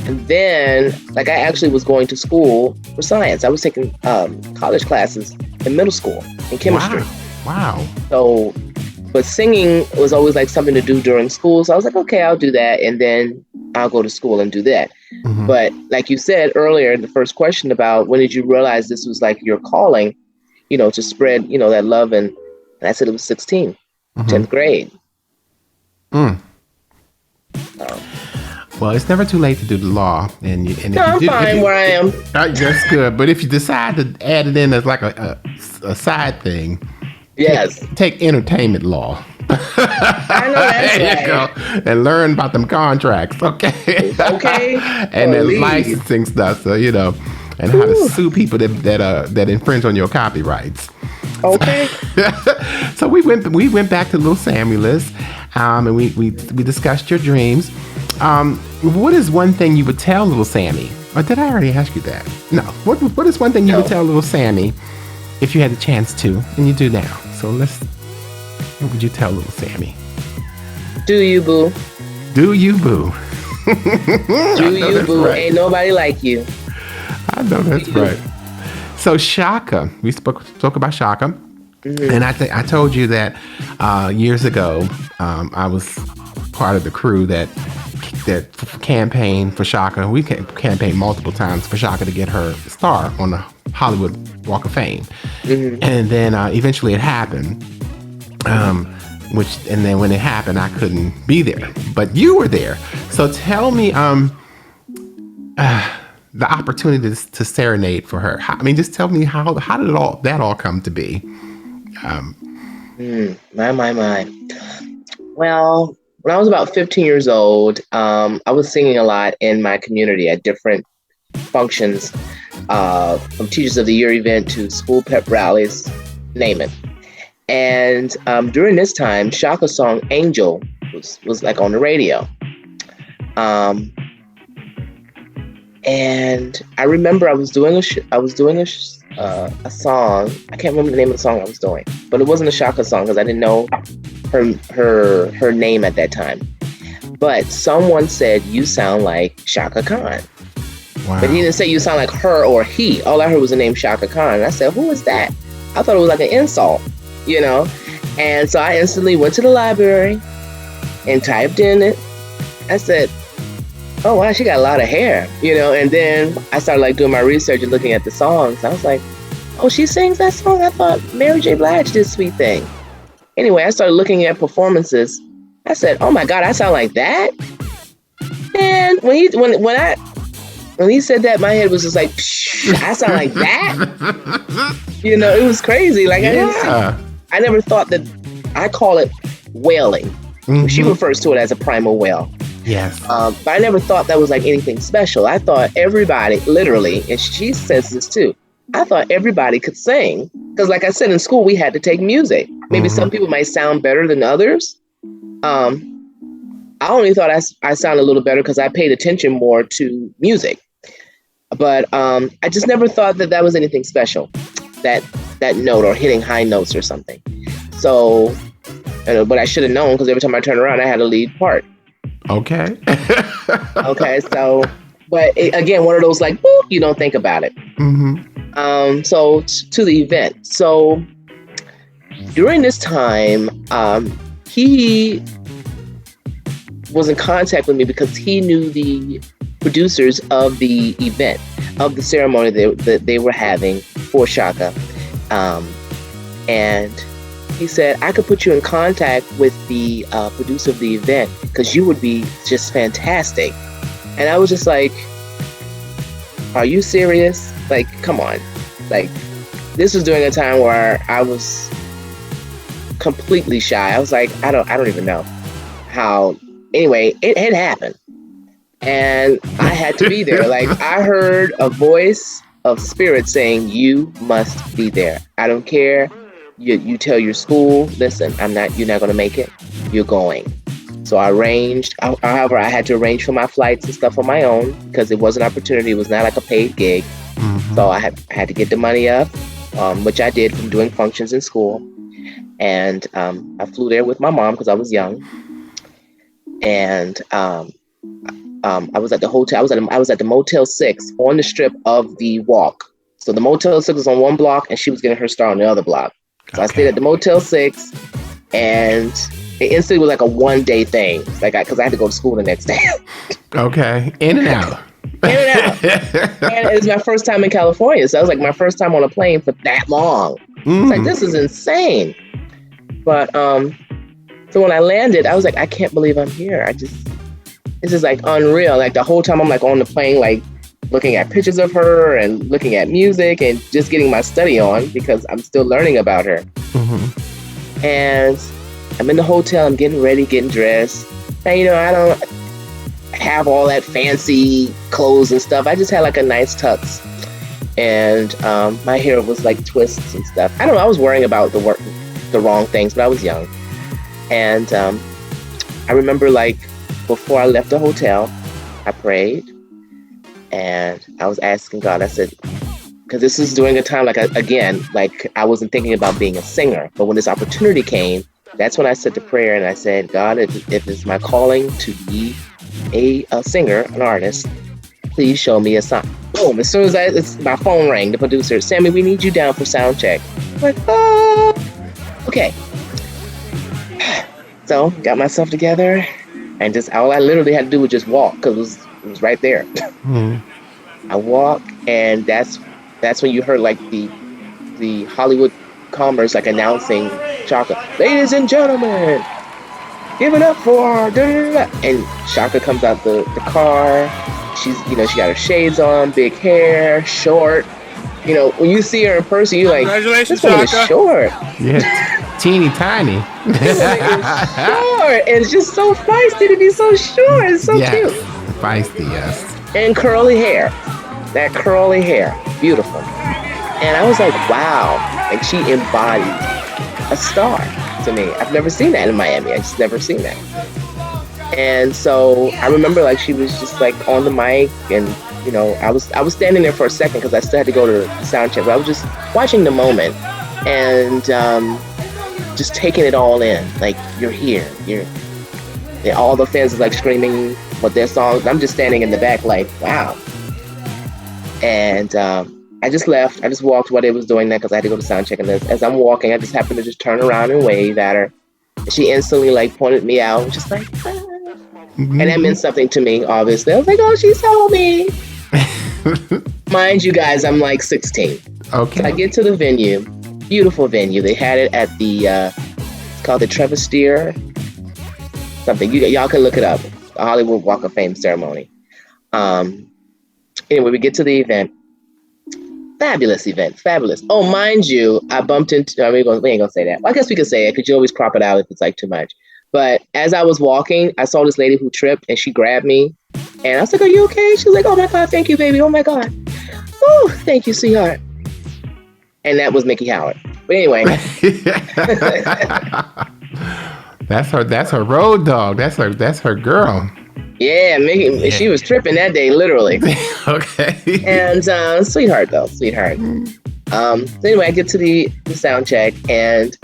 And then, like, I actually was going to school for science. I was taking college classes in middle school in chemistry. Wow. So, but singing was always like something to do during school. So I was like, okay, I'll do that. And then I'll go to school and do that. Mm-hmm. But like you said earlier, the first question about when did you realize this was like your calling, to spread, that love. And I said it was 16, 10th grade. Well, it's never too late to do the law. And I'm fine where I am. That's good. But if you decide to add it in as like a side thing, yes, take entertainment law. I know that's there right. you go. And learn about them contracts, okay? Okay. And then licensing stuff, so and how to sue people that infringe on your copyrights. Okay. So we went back to little Sammulous, and we discussed your dreams. What is one thing you would tell little Sammy? Or did I already ask you that? No. What is one thing you would tell little Sammy if you had the chance to, and you do now? So what would you tell little Sammy? Do you, boo? Do you, boo? Do you, boo? Right. Ain't nobody like you. I know that's right. So Shaka, we spoke about Shaka, and I told you that years ago I was part of the crew that campaigned for Shaka. We campaigned multiple times for Shaka to get her star on the Hollywood Walk of Fame, and then eventually it happened. And then when it happened, I couldn't be there, but you were there. So tell me, the opportunity to serenade for her. Just tell me how did that all come to be? My. Well, when I was about 15 years old, I was singing a lot in my community at different functions, from Teachers of the Year event to school pep rallies, name it. And during this time, Shaka's song "Angel" was like on the radio. And I remember I was doing a song. I can't remember the name of the song I was doing, but it wasn't a Shaka song because I didn't know her name at that time. But someone said, "You sound like Shaka Khan." Wow. But he didn't say you sound like her or he. All I heard was the name Shaka Khan. And I said, "Who is that?" I thought it was like an insult, And so I instantly went to the library and typed in it. I said, "Oh wow, she got a lot of hair," And then I started doing my research and looking at the songs. I was like, "Oh, she sings that song? I thought Mary J. Blige did Sweet Thing." Anyway, I started looking at performances. I said, "Oh my God, I sound like that." And when he said that, my head was just like, I sound like that. It was crazy. I never thought that. I call it wailing. Mm-hmm. She refers to it as a primal wail. Yes. But I never thought that was like anything special. I thought everybody, literally, and she says this too, I thought everybody could sing. Because like I said, in school, we had to take music. Maybe some people might sound better than others. I only thought I sounded a little better because I paid attention more to music. But I just never thought that was anything special, that note or hitting high notes or something. So, but I should have known because every time I turned around, I had a lead part. Okay. Okay, so, but again, one of those like, boop, you don't think about it. Mm-hmm. So to the event. So during this time, he was in contact with me because he knew the producers of the event. of the ceremony that they were having for Shaka. And he said, I could put you in contact with the producer of the event because you would be just fantastic. And I was just like, are you serious? Like, come on. Like, this was during a time where I was completely shy. I was like, I don't even know how. Anyway, it had happened. And I had to be there. Like, I heard a voice of spirit saying, you must be there. I don't care. You tell your school, listen, you're not going to make it. You're going. So I arranged. However, I had to arrange for my flights and stuff on my own because it was an opportunity. It was not like a paid gig. Mm-hmm. So I had to get the money up, which I did from doing functions in school. And I flew there with my mom because I was young. And I was at the hotel. I was at the Motel 6 on the strip of the walk. So the Motel 6 was on one block, and she was getting her start on the other block. So I stayed at the Motel 6, and it instantly was like a one-day thing, like because I had to go to school the next day. Okay, in and out. In and out. And it was my first time in California, so that was like my first time on a plane for that long. It's like, this is insane. But so when I landed, I was like, I can't believe I'm here. This is like unreal. Like the whole time I'm like on the plane, like looking at pictures of her and looking at music and just getting my study on because I'm still learning about her. Mm-hmm. And I'm in the hotel, I'm getting ready, getting dressed. And I don't have all that fancy clothes and stuff. I just had like a nice tux. And my hair was like twists and stuff. I don't know, I was worrying about the wrong things, but I was young. And I remember like before I left the hotel, I prayed. And I was asking God, I said, because this is during a time, like, again, like I wasn't thinking about being a singer. But when this opportunity came, that's when I said the prayer and I said, God, if it's my calling to be a singer, an artist, please show me a sign. Boom. As soon as my phone rang, the producer, Sammy, we need you down for sound check. I'm like, oh, okay. So got myself together and just all I literally had to do was just walk because it was right there. Mm-hmm. I walked, and that's when you heard like the Hollywood Commerce like announcing Shaka, ladies and gentlemen, give it up for da-da-da-da. And Shaka comes out the car. She's she got her shades on, big hair, short. When you see her in person, you're like, congratulations, this woman is short. Yeah, teeny tiny. Short, and it's just so feisty to be so short. It's so cute. Feisty, yes. And curly hair. That curly hair. Beautiful. And I was like, wow. Like, she embodied a star to me. I've never seen that in Miami. I just never seen that. And so I remember, like, she was just, like, on the mic. And, I was standing there for a second because I still had to go to the sound check. But I was just watching the moment and just taking it all in. Like, you're here. All the fans are, like, screaming what their songs. I'm just standing in the back like, wow. And I just left. I just walked while they was doing that because I had to go to sound check. And as I'm walking, I just happened to just turn around and wave at her. And she instantly like pointed me out, just like, ah. Mm-hmm. And that meant something to me, obviously. I was like, oh, she saw me. Mind you guys, I'm like 16. Okay. So I get to the venue, beautiful venue. They had it at the, it's called the Trevestier. Something. Y'all can look it up. The Hollywood Walk of Fame ceremony. Anyway, we get to the event. Fabulous event. Fabulous. Oh, mind you, I bumped into, we ain't gonna say that. Well, I guess we could say it because you always crop it out if it's like too much. But as I was walking, I saw this lady who tripped and she grabbed me. And I was like, are you okay? She was like, oh my God, thank you, baby. Oh my God. Oh, thank you, sweetheart. And that was Mickey Howard. But anyway. That's her road dog. That's her girl. Yeah, Mickey, she was tripping that day, literally. Okay. And sweetheart. So anyway, I get to the sound check and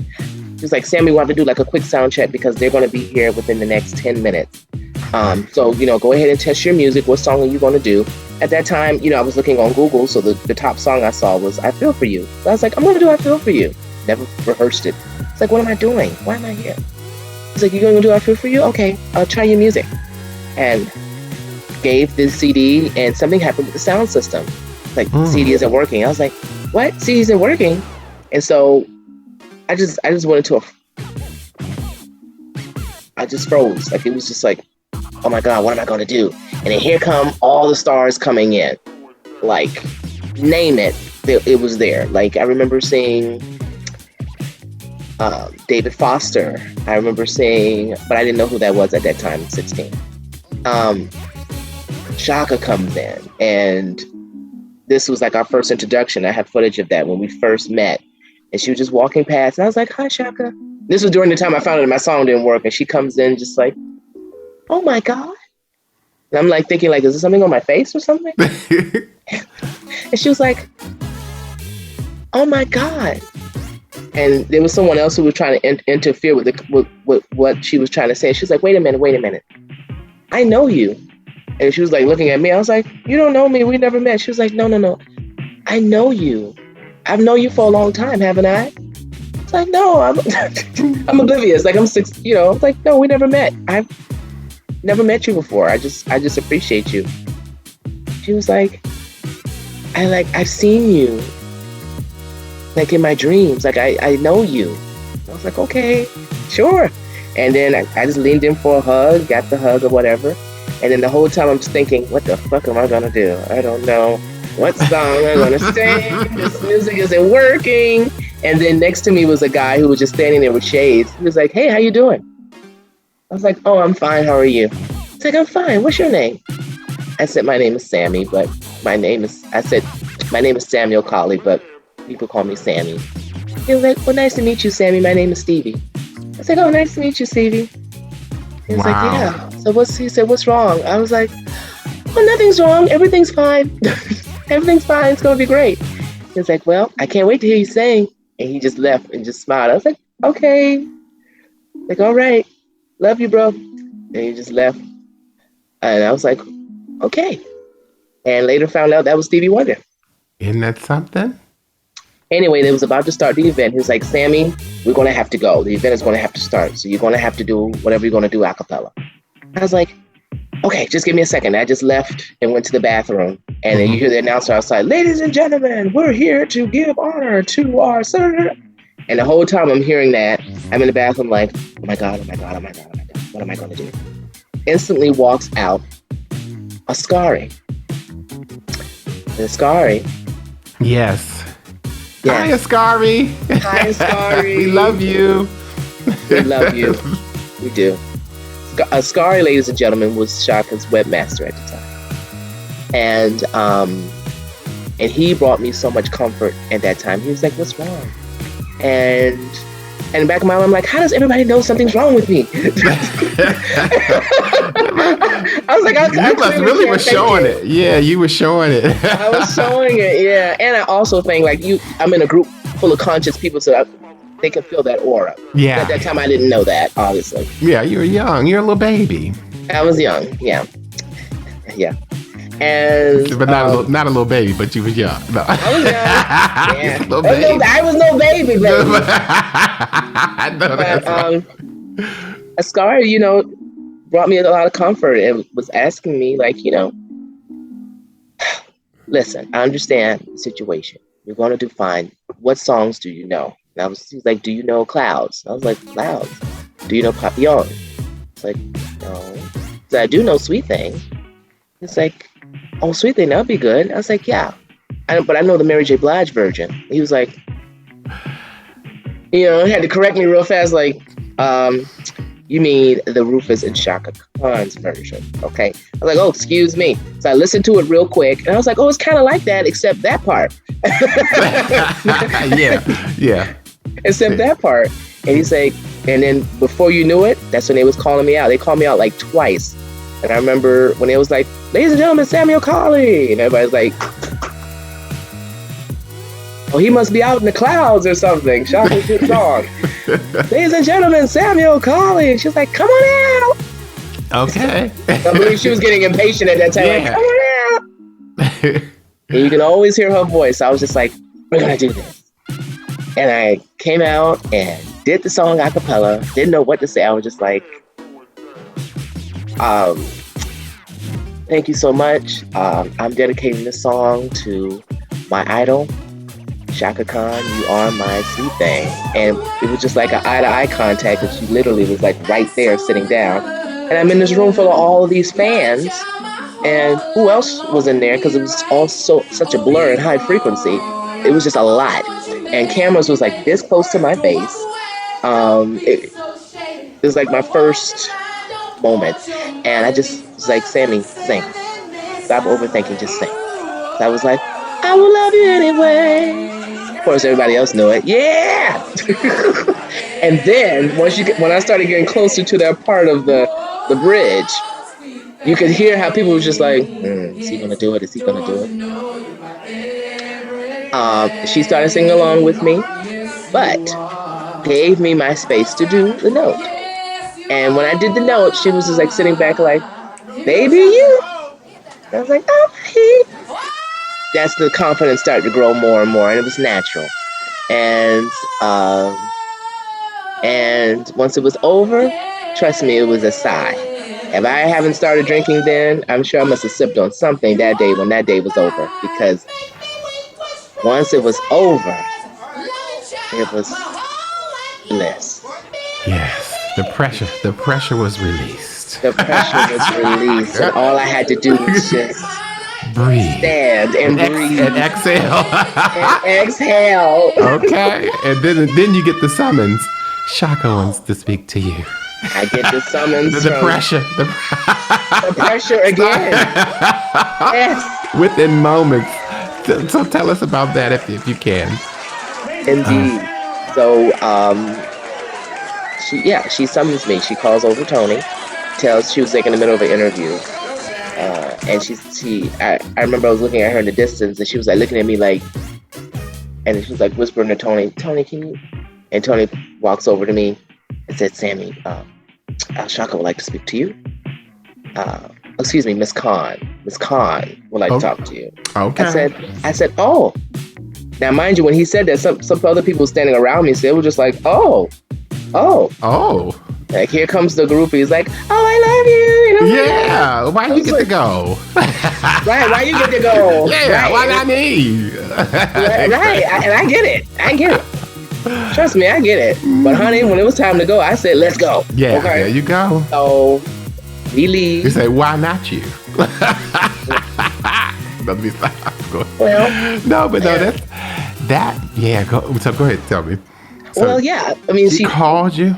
she's like, Sammy, we want to do like a quick sound check because they're going to be here within the next 10 minutes. So, go ahead and test your music. What song are you going to do? At that time, I was looking on Google. So the top song I saw was I Feel For You. So I was like, I'm going to do I Feel For You. Never rehearsed it. It's like, what am I doing? Why am I here? He's like, you're going to do I Feel For You? Okay, I'll try your music. And gave the CD and something happened with the sound system. like, CD isn't working. I was like, what? CD isn't working? And so I just went into I just froze. Like, it was just like, oh my God, what am I going to do? And then here come all the stars coming in. Like, name it, it was there. Like, I remember seeing David Foster. I remember seeing, but I didn't know who that was at that time, 16. Shaka comes in, and this was like our first introduction. I had footage of that when we first met. And she was just walking past, and I was like, hi, Shaka. This was during the time I found out my song didn't work, and she comes in just like, oh my God. And I'm like thinking, like, is there something on my face or something? And she was like, oh my God. And there was someone else who was trying to interfere with what she was trying to say. She was like, wait a minute. I know you. And she was like looking at me. I was like, you don't know me. We never met. She was like, no. I know you. I've known you for a long time, haven't I? It's like, no, I'm oblivious. Like, I'm 6, I was like, no, we never met. I've never met you before. I just appreciate you. She was like, I've seen you. Like, in my dreams. Like, I know you. I was like, okay, sure. And then I just leaned in for a hug, got the hug or whatever. And then the whole time I'm just thinking, what the fuck am I gonna do? I don't know what song I'm gonna sing. This music isn't working. And then next to me was a guy who was just standing there with shades. He was like, hey, how you doing? I was like, oh, I'm fine. How are you? He's like, I'm fine. What's your name? I said, my name is Sammy, but my name is Samuel Colley, but people call me Sammy. He was like, well, nice to meet you, Sammy. My name is Stevie. I was like, oh, nice to meet you, Stevie. He was like, yeah. So he said, what's wrong? I was like, oh, nothing's wrong. Everything's fine. Everything's fine. It's going to be great. He was like, well, I can't wait to hear you sing. And he just left and just smiled. I was like, okay. Like, all right. Love you, bro. And he just left. And I was like, okay. And later found out that was Stevie Wonder. Isn't that something? Anyway, they was about to start the event. He was like, Sammy, we're going to have to go. The event is going to have to start. So you're going to have to do whatever you're going to do a cappella. I was like, okay, just give me a second. I just left and went to the bathroom. And then you hear the announcer outside, ladies and gentlemen, we're here to give honor to our senator. And the whole time I'm hearing that, I'm in the bathroom like, oh my God. What am I going to do? Instantly walks out Ascari. Ascari. Yes. Hi, Ascari. Hi, Ascari. We love you. We love you. We do. Ascari, ladies and gentlemen, was Shaka's webmaster at the time. And he brought me so much comfort at that time. He was like, what's wrong? And in the back of my mind, I'm like, how does everybody know something's wrong with me? I was like, you must really were showing it. Yeah, you were showing it. I was showing it, yeah. And I also think, like, I'm in a group full of conscious people, so they can feel that aura. Yeah. At that time, I didn't know that, obviously. Yeah, you were young. You're a little baby. I was young, yeah. Yeah. And but not a little baby, but you was young. No. I was young. Yeah. I was no baby. I know that. Ascari, brought me a lot of comfort and was asking me, like, listen, I understand the situation. You're going to do fine. What songs do you know? And he's like, do you know Clouds? I was like, Clouds. Do you know Papillon? It's like, no. So I do know Sweet Thing. It's like, oh, Sweet Thing, that'll be good. I was like, yeah. But I know the Mary J. Blige version. He was like, he had to correct me real fast, like, you mean the Rufus and Shaka Khan's version, okay? I was like, oh, excuse me. So I listened to it real quick, and I was like, oh, it's kind of like that, except that part. Yeah. Except that part. And he's like, and then before you knew it, that's when they was calling me out. They called me out like twice. And I remember when it was like, ladies and gentlemen, Samuel Colley. And everybody's like, oh, he must be out in the clouds or something. Shocking good song. Ladies and gentlemen, Samuel Colley. And she was like, come on out. Okay. I believe she was getting impatient at that time. Yeah. Like, come on out. And you can always hear her voice. I was just like, we're going to do this. And I came out and did the song a cappella. Didn't know what to say. I was just like, thank you so much. I'm dedicating this song to my idol, Shaka Khan, you are my sweet thing. And it was just like an eye-to-eye contact, and she literally was like right there sitting down. And I'm in this room full of all of these fans. And who else was in there? Because it was all such a blur and high frequency. It was just a lot. And cameras was like this close to my face. It was like my first moment. And I just was like, Sammy, sing. Stop overthinking, just sing. So I was like, I will love you anyway. Of course, everybody else knew it. Yeah! And then when I started getting closer to that part of the bridge, you could hear how people were just like, is he gonna do it? Is he gonna do it? She started singing along with me, but gave me my space to do the note. And when I did the note, she was just like sitting back like, baby, you. And I was like, oh, he. That's the confidence started to grow more and more, and it was natural. And once it was over, trust me, it was a sigh. If I haven't started drinking then, I'm sure I must have sipped on something that day when that day was over. Because once it was over, it was bliss. Yes, the pressure was released. The pressure was released, and all I had to do was just breathe, stand and breathe and exhale, and exhale. Okay, and then you get the summons. Shaka wants to speak to you. I get the summons. The pressure. The pressure again. Yes. Within moments. So tell us about that if you can. Indeed. So she summons me. She calls over Tony. She was like in the middle of an interview. And I remember I was looking at her in the distance, and she was like looking at me like, and she was like whispering to Tony, can you? And Tony walks over to me and said, Sammy, Shaka would like to speak to you. Excuse me, Miss Khan. Miss Khan would like to talk to you. Okay. I said, oh. Now, mind you, when he said that, some other people standing around me, so they were just like, oh. Like, here comes the groupies, like, oh, I love you. Yeah, why you get to go? Right, why you get to go? Yeah, right. Why not me? Right, and I get it. Trust me, I get it. But honey, when it was time to go, I said, let's go. Yeah, okay. There you go. So we leave. You say, why not you? Well, So go ahead, tell me. So, well, yeah. I mean, she called you.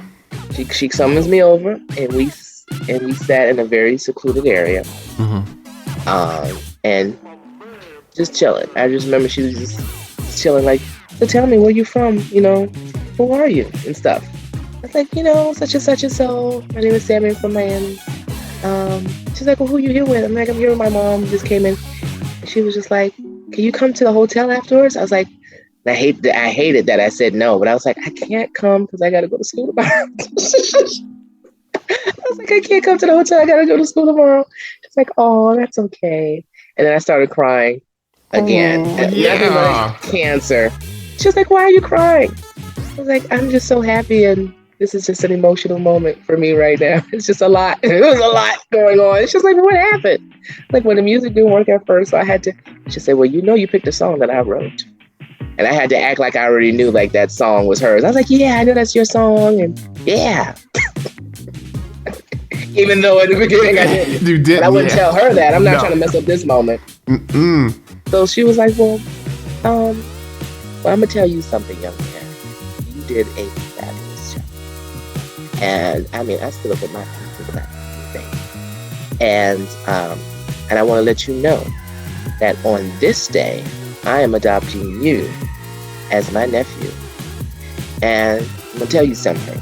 She summons me over, and we sat in a very secluded area, and just chilling. I just remember she was just chilling, like, so tell me where you from, who are you and stuff. I was like, such and such and so. My name is Sammy from Miami. She's like, well, who you here with? I'm like, I'm here with my mom. Just came in. And she was just like, can you come to the hotel afterwards? I was like, I hated that I said no, but I was like, I can't come because I got to go to school tomorrow. I was like, I can't come to the hotel. I got to go to school tomorrow. She's like, oh, that's okay. And then I started crying again. Nothing like cancer. She was like, why are you crying? I was like, I'm just so happy, and this is just an emotional moment for me right now. It's just a lot. It was a lot going on. She's like, what happened? Like, when the music didn't work at first, so I had to, she said, well, you picked a song that I wrote. And I had to act like I already knew like that song was hers. I was like, yeah, I know that's your song. And yeah. Even though at the beginning I didn't. You did. But I wouldn't tell her that. I'm not trying to mess up this moment. So she was like, well, I'm going to tell you something, young man. You did a fabulous job. And I mean, I stood up with my feet and clapped. And I want to let you know that on this day, I am adopting you as my nephew. And I'm going to tell you something.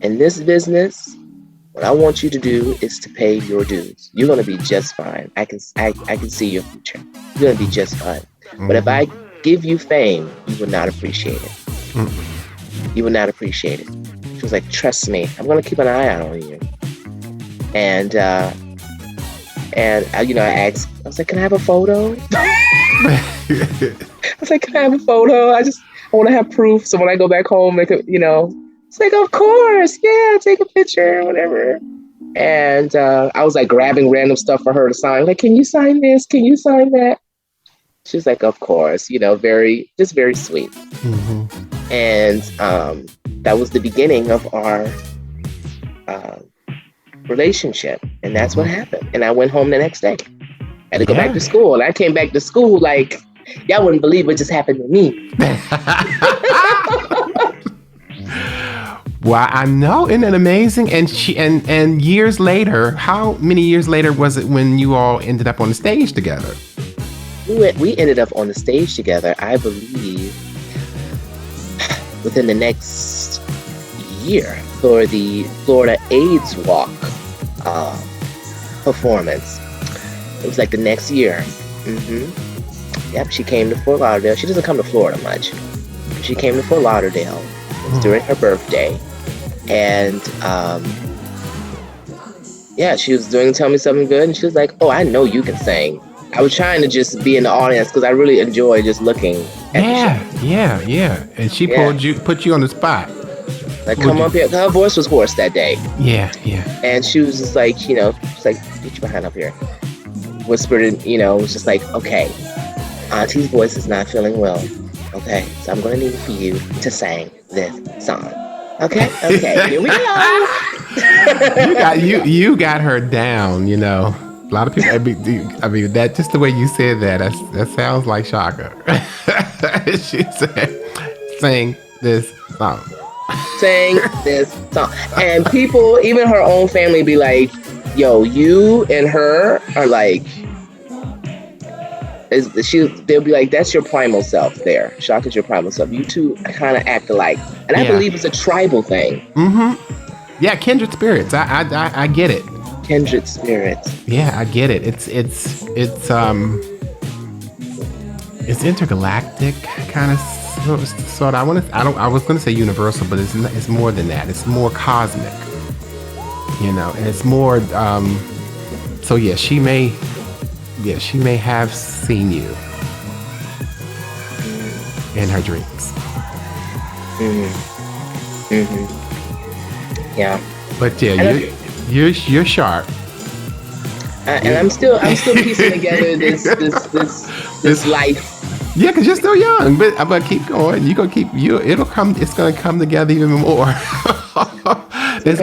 In this business, what I want you to do is to pay your dues. You're going to be just fine. I can see your future. You're going to be just fine. But if I give you fame, you will not appreciate it. You will not appreciate it. She was like, trust me, I'm going to keep an eye out on you. And I asked, I was like, can I have a photo? I was like, can I have a photo? I want to have proof. So when I go back home, it's like, of course, yeah, take a picture, whatever. And I was like grabbing random stuff for her to sign. Like, can you sign this? Can you sign that? She was like, of course, just very sweet. Mm-hmm. And that was the beginning of our relationship. And that's what happened. And I went home the next day. I had to go back to school. And I came back to school like, y'all wouldn't believe what just happened to me. Wow, I know, isn't it amazing? And years later, how many years later was it when you all ended up on the stage together? We ended up on the stage together, I believe, within the next year for the Florida AIDS Walk performance. It was like the next year. Mm-hmm. Yep, she came to Fort Lauderdale. She doesn't come to Florida much. She came to Fort Lauderdale. It was during her birthday. And she was doing Tell Me Something Good. And she was like, oh, I know you can sing. I was trying to just be in the audience because I really enjoy just looking at the show. Yeah. And she put you on the spot. Like, come up here. Her voice was hoarse that day. Yeah. And she was just like, she's like, get your behind up here. Whispered, and, it was just like, okay, Auntie's voice is not feeling well. Okay, so I'm going to need for you to sing this song. Okay, here we go. you got her down, A lot of people, I mean, that just the way you said that sounds like Shaka. She said, sing this song. Sing this song. And people, even her own family, be like, yo, you and her are like, they'll be like, that's your primal self there. Shaka's your primal self. You two kind of act alike. And I believe it's a tribal thing. Mm-hmm. Yeah, kindred spirits. I get it. Kindred spirits. Yeah, I get it. It's intergalactic kind of sort of. I was gonna say universal, but it's more than that. It's more cosmic. And it's more so she may have seen you in her dreams. Yeah. But you're sharp. And I'm still piecing together this life. Yeah, because you're still young, but keep going. It's gonna come together even more. There's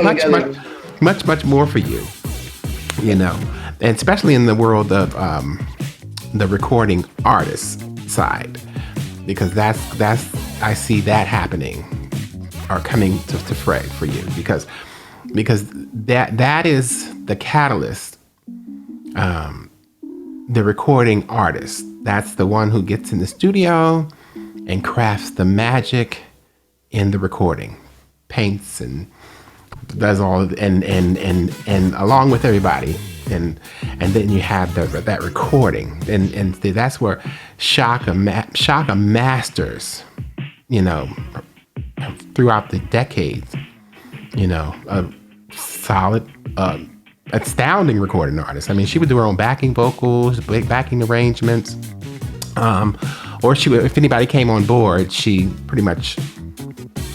much more for you. And especially in the world of the recording artist side, because that's I see that happening or coming to fray for you because that is the catalyst. The recording artist, that's the one who gets in the studio and crafts the magic in the recording, paints and does all and along with everybody. And then you have that recording, and that's where Shaka masters, throughout the decades, a solid, astounding recording artist. I mean, she would do her own backing vocals, backing arrangements, or she would, if anybody came on board, she pretty much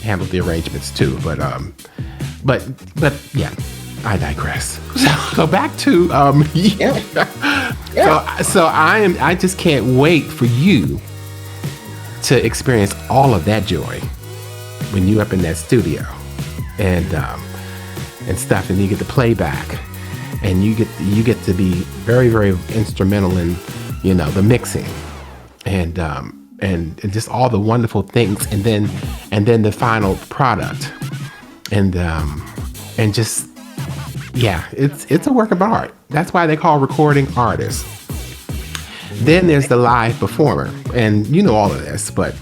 handled the arrangements too. But yeah. I digress. So back to So I just can't wait for you to experience all of that joy when you up in that studio and stuff, and you get the playback, and you get to be very, very instrumental in the mixing and just all the wonderful things, and then the final product, and just. Yeah, it's a work of art. That's why they call recording artists. Then there's the live performer, and all of this, but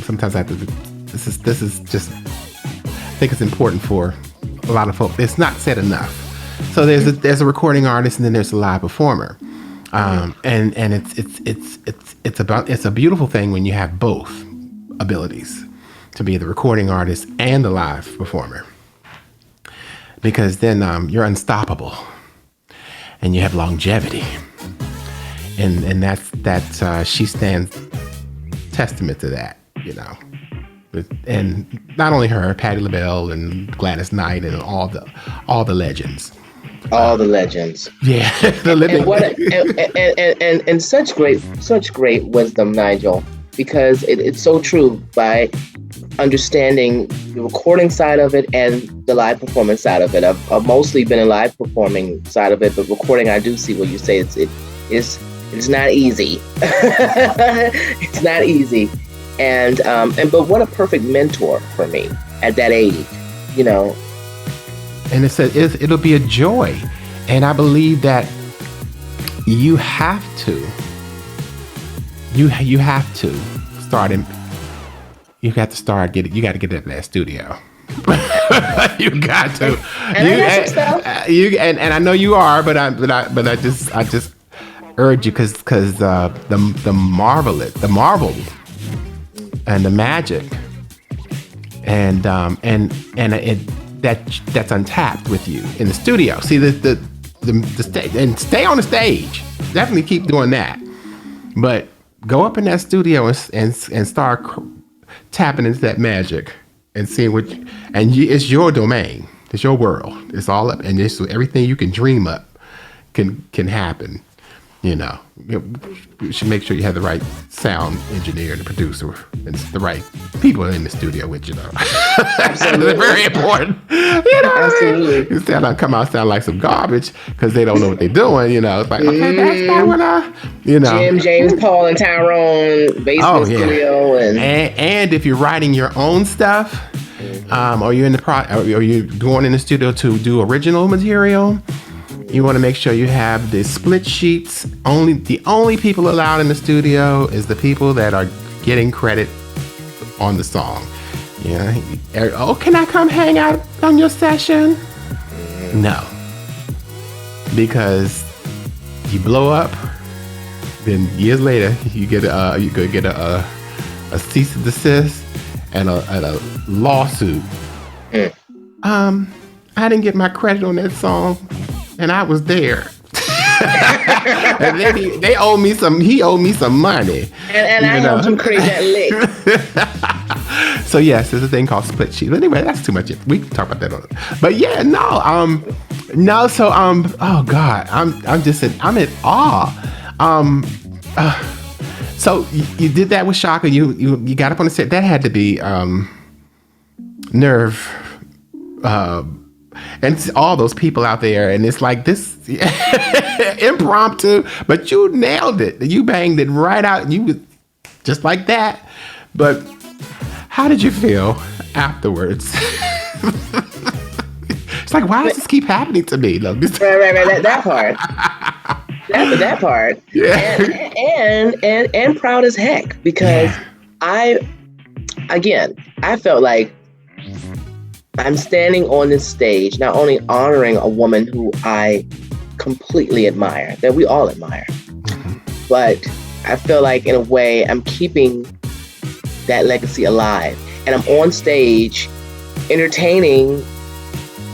sometimes I have to. This is just. I think it's important for a lot of folks. It's not said enough. So there's a recording artist, and then there's a live performer, and it's a beautiful thing when you have both abilities to be the recording artist and the live performer. Because then you're unstoppable, and you have longevity, and that's she stands testament to that, And not only her, Patti LaBelle and Gladys Knight and all the legends. All the legends. Yeah, the living. And such great wisdom, Nigel, because it's so true. By understanding the recording side of it and the live performance side of it, I've mostly been in live performing side of it, but recording, I do see what you say. It's not easy. It's not easy, and but what a perfect mentor for me at that age, you know. And it said it'll be a joy. And I believe that you have to start you got to get into that studio. You got to. And I know you are, but I just urge you because the marvel and the magic and that's untapped with you in the studio. See the stage, and stay on the stage. Definitely keep doing that. But go up in that studio and start tapping into that magic and seeing it's your domain. It's your world. It's all up, and everything you can dream up can happen. You know, you should make sure you have the right sound engineer and producer and the right people in the studio with you, though. Absolutely. It's very important. You know, absolutely. You come out sound like some garbage because they don't know what they're doing. You know, it's like, okay, that's not what you know. Jim, James, Paul, and Tyrone, basement studio, and if you're writing your own stuff, or you're or you're going in the studio to do original material. You want to make sure you have the split sheets. The only people allowed in the studio is the people that are getting credit on the song. You know, can I come hang out on your session? No, because you blow up. Then years later, you get a cease and desist and a lawsuit. I didn't get my credit on that song. And I was there. And then he owed me some money. And I helped him create that lick. So yes, there's a thing called split sheet. But anyway, that's too much. We can talk about that on it. But yeah, so oh God, I'm in awe. So you did that with Shaka. You got up on the set. That had to be nerve. And it's all those people out there, and it's like this impromptu, but you nailed it. You banged it right out. You was just like that. But how did you feel afterwards? It's like, why does this keep happening to me? Like, right. That part. That part. Yeah. And proud as heck because I felt like I'm standing on this stage, not only honoring a woman who I completely admire, that we all admire, but I feel like in a way I'm keeping that legacy alive. And I'm on stage entertaining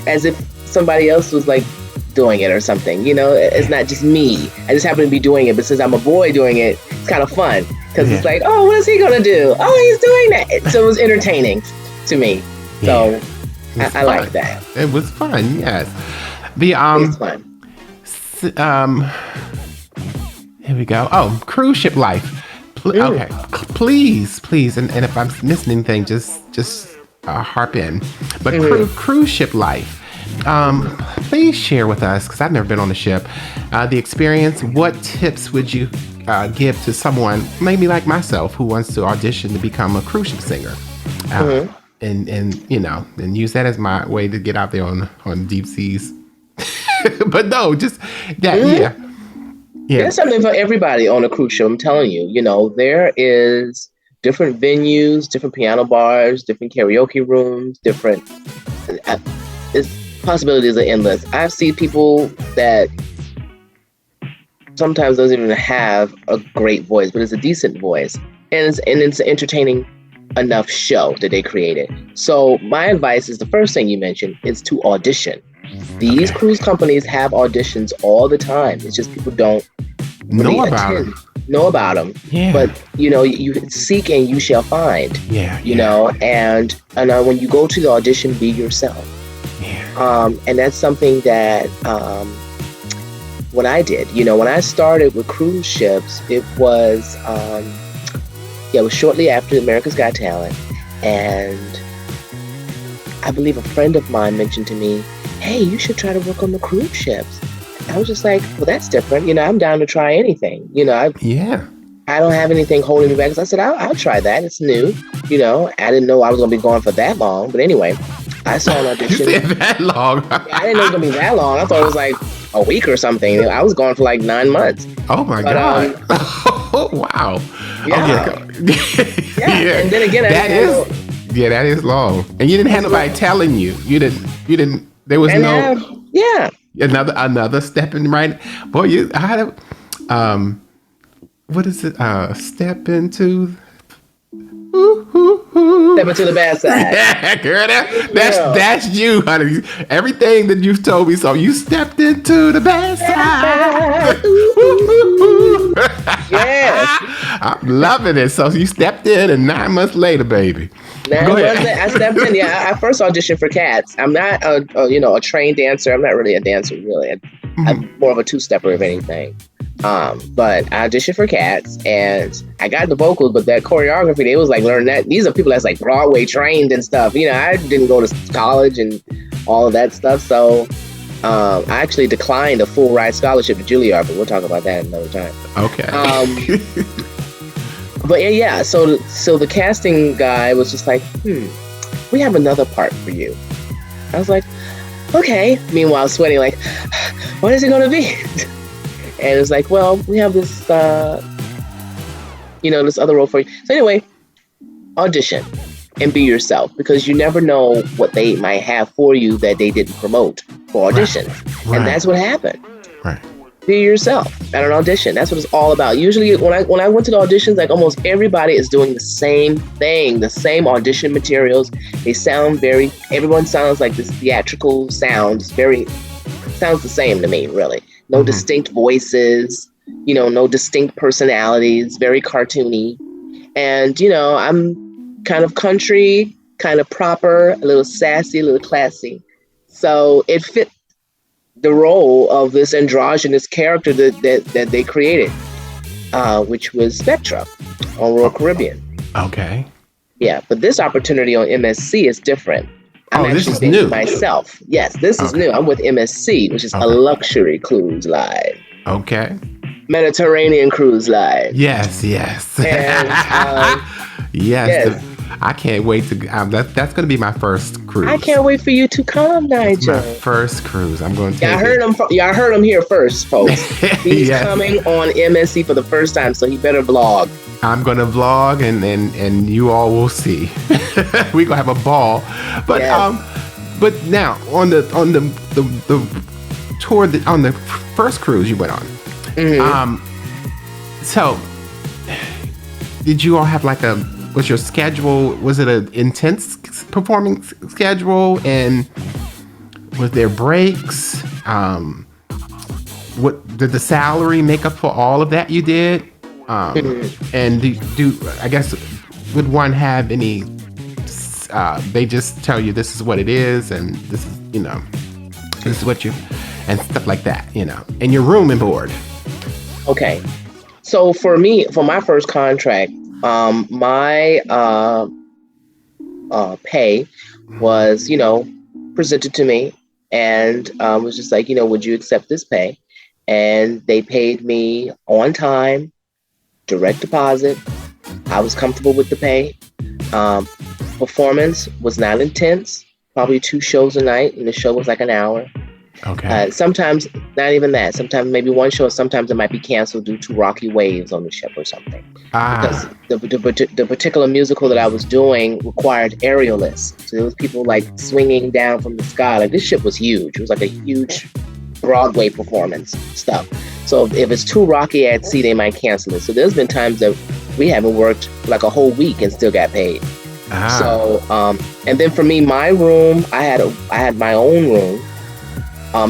as if somebody else was like doing it or something. You know, it's not just me. I just happen to be doing it, but since I'm a boy doing it, it's kind of fun because it's like, oh, what is he gonna do? Oh, he's doing that. So it was entertaining to me. So I like that. It was fun, yes. It's fun. Here we go. Oh, cruise ship life. Okay, please, and if I'm missing anything, just harp in. But cruise ship life. Please share with us, because I've never been on a ship, the experience. What tips would you give to someone, maybe like myself, who wants to audition to become a cruise ship singer? And you know, and use that as my way to get out there on deep seas. But no, just that, yeah. There's something for everybody on a cruise ship. I'm telling you, you know, there is different venues, different piano bars, different karaoke rooms, different. Possibilities are endless. I've seen people that sometimes doesn't even have a great voice, but it's a decent voice, and it's an entertaining enough show that they created. So my advice is the first thing you mentioned is to audition. These cruise companies have auditions all the time. It's just people don't really know about them. Yeah. But you know, you seek and you shall find. Yeah. You know, and when you go to the audition, be yourself. Yeah. And that's something that when I did, when I started with cruise ships, it was shortly after America's Got Talent. And I believe a friend of mine mentioned to me, hey, you should try to work on the cruise ships. I was just like, well, that's different. I'm down to try anything. I don't have anything holding me back. So I said, I'll try that. It's new. I didn't know I was going to be gone for that long. But anyway, I saw an audition. You said that long? I didn't know it was going to be that long. I thought it was like a week or something. I was gone for like 9 months. Oh, my God. Oh, wow. Yeah. Okay. Yeah. And then again, that is long. And you didn't have nobody telling you. You didn't, there was another step in right. Boy, I had a, what is it? Step into the bad side. Yeah, girl, that's you, honey. Everything that you've told me, so you stepped into the bad side. Yes. I'm loving it. So you stepped in, and 9 months later, baby. 9 months later, I stepped in. Yeah, I first auditioned for Cats. I'm not a trained dancer. I'm not really a dancer, really. I'm more of a two-stepper, if anything. But I auditioned for Cats, and I got the vocals, but that choreography, they was like learning that. These are people that's like Broadway trained and stuff. I didn't go to college and all of that stuff. So I actually declined a full ride scholarship to Juilliard, but we'll talk about that another time. Okay. But yeah. So the casting guy was just like, we have another part for you. I was like, okay. Meanwhile, sweating like, what is it going to be? And it's like, well, we have this, this other role for you. So anyway, audition and be yourself, because you never know what they might have for you that they didn't promote for auditions. Right. And that's what happened. Right. Be yourself at an audition. That's what it's all about. Usually when I went to the auditions, like almost everybody is doing the same thing, the same audition materials. They sound everyone sounds like this theatrical sounds the same to me, really. No distinct voices, no distinct personalities, very cartoony. And, I'm kind of country, kind of proper, a little sassy, a little classy. So it fit the role of this androgynous character that they created, which was Spectra on Royal Caribbean. Okay. Yeah, but this opportunity on MSC is different. This is new. Myself. Yes, this is new. I'm with MSC, which is a luxury cruise line. Okay. Mediterranean cruise line. Yes. And, yes. I can't wait to. That's going to be my first cruise. I can't wait for you to come, Nigel. My first cruise. I'm going to take I heard him here first, folks. He's coming on MSC for the first time, so he better vlog. I'm going to vlog, and you all will see. We're going to have a ball. But but now on the tour on the first cruise you went on. So did you all have like was your schedule, was it an intense performing schedule, and was there breaks? What did the salary make up for all of that you did? And do I guess, would one have any, they just tell you this is what it is, and this is, this is what you, and stuff like that, and your room and board. Okay. So for me, for my first contract, my pay was, presented to me, and was just like, would you accept this pay? And they paid me on time, direct deposit. I was comfortable with the pay. Performance was not intense, probably 2 shows a night, and the show was like an hour. Okay. Sometimes not even that. Sometimes maybe 1 show. Sometimes it might be canceled due to rocky waves on the ship or something. Because the particular musical that I was doing required aerialists. So there was people like swinging down from the sky. Like, this ship was huge. It was like a huge Broadway performance stuff. So if it's too rocky at sea, they might cancel it. So there's been times that we haven't worked like a whole week and still got paid. So and then for me, my room, I had my own room.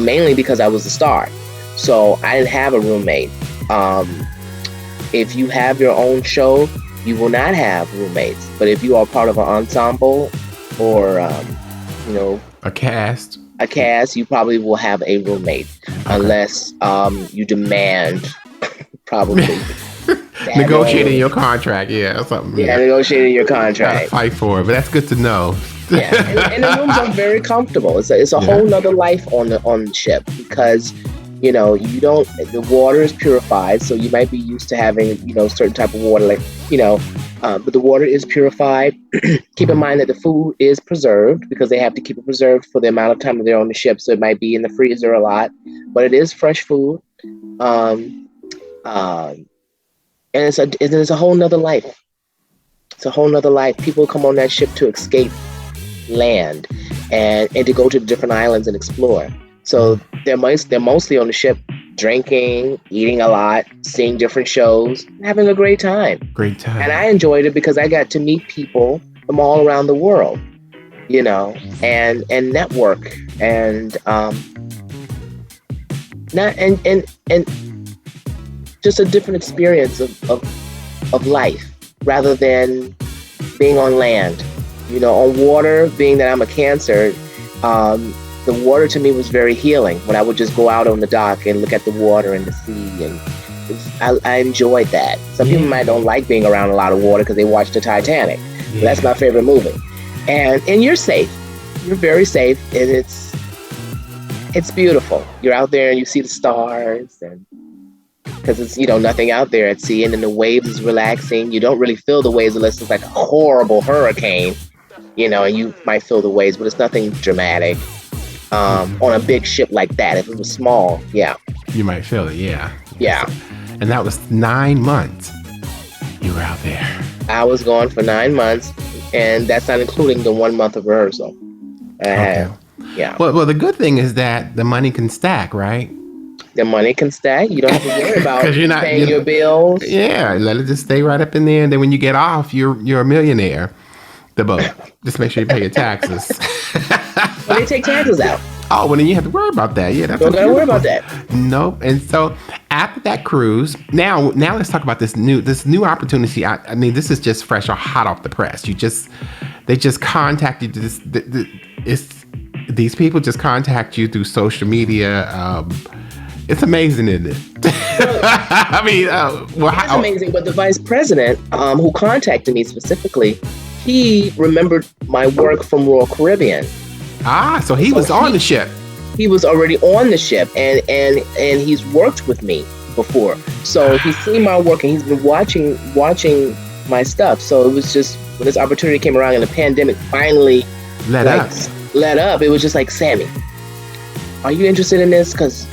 Mainly because I was a star. So I didn't have a roommate. If you have your own show, you will not have roommates. But if you are part of an ensemble or, a cast. a cast, you probably will have a roommate, unless you demand probably negotiating your contract, or something. Yeah, negotiating your contract. Fight for it, but that's good to know. And the rooms are very comfortable. It's a whole nother life on the ship, because you don't, the water is purified, so you might be used to having certain type of water, like but the water is purified. Keep in mind that the food is preserved, because they have to keep it preserved for the amount of time that they're on the ship, so it might be in the freezer a lot, but it is fresh food. And it's a whole nother life. It's a whole nother life. People come on that ship to escape land and to go to the different islands and explore. So they're mostly on the ship, drinking, eating a lot, seeing different shows, having a great time. And I enjoyed it because I got to meet people from all around the world, and network and just a different experience of life, rather than being on land. On water, being that I'm a Cancer, the water to me was very healing. When I would just go out on the dock and look at the water and the sea, and I enjoyed that. Some people might don't like being around a lot of water because they watched the Titanic. Yeah. That's my favorite movie. And you're safe. You're very safe, and it's beautiful. You're out there and you see the stars, and because it's nothing out there at sea, and then the waves is relaxing. You don't really feel the waves unless it's like a horrible hurricane, and you might feel the waves, but it's nothing dramatic. On a big ship like that, if it was small, you might feel it. Yeah. And that was 9 months you were out there. I was gone for 9 months, and that's not including the 1 month of rehearsal I had. Yeah. Well, the good thing is that the money can stack, right? The money can stack. You don't have to worry about paying your bills. Yeah, let it just stay right up in there, and then when you get off, you're a millionaire. The boat. Just make sure you pay your taxes. Well, they take taxes out. Oh, well, then you have to worry about that. Yeah, that's don't gotta worry about that. Nope. And so after that cruise, now let's talk about this new opportunity. I mean, this is just fresh or hot off the press. They just contacted these people just contact you through social media. It's amazing, isn't it? I mean, it's amazing. But the vice president, who contacted me specifically, he remembered my work from Royal Caribbean. So he was on the ship. He was already on the ship, and he's worked with me before. So he's seen my work, and he's been watching my stuff. So it was just, when this opportunity came around and the pandemic finally let up, it was just like, Sammy, are you interested in this? Because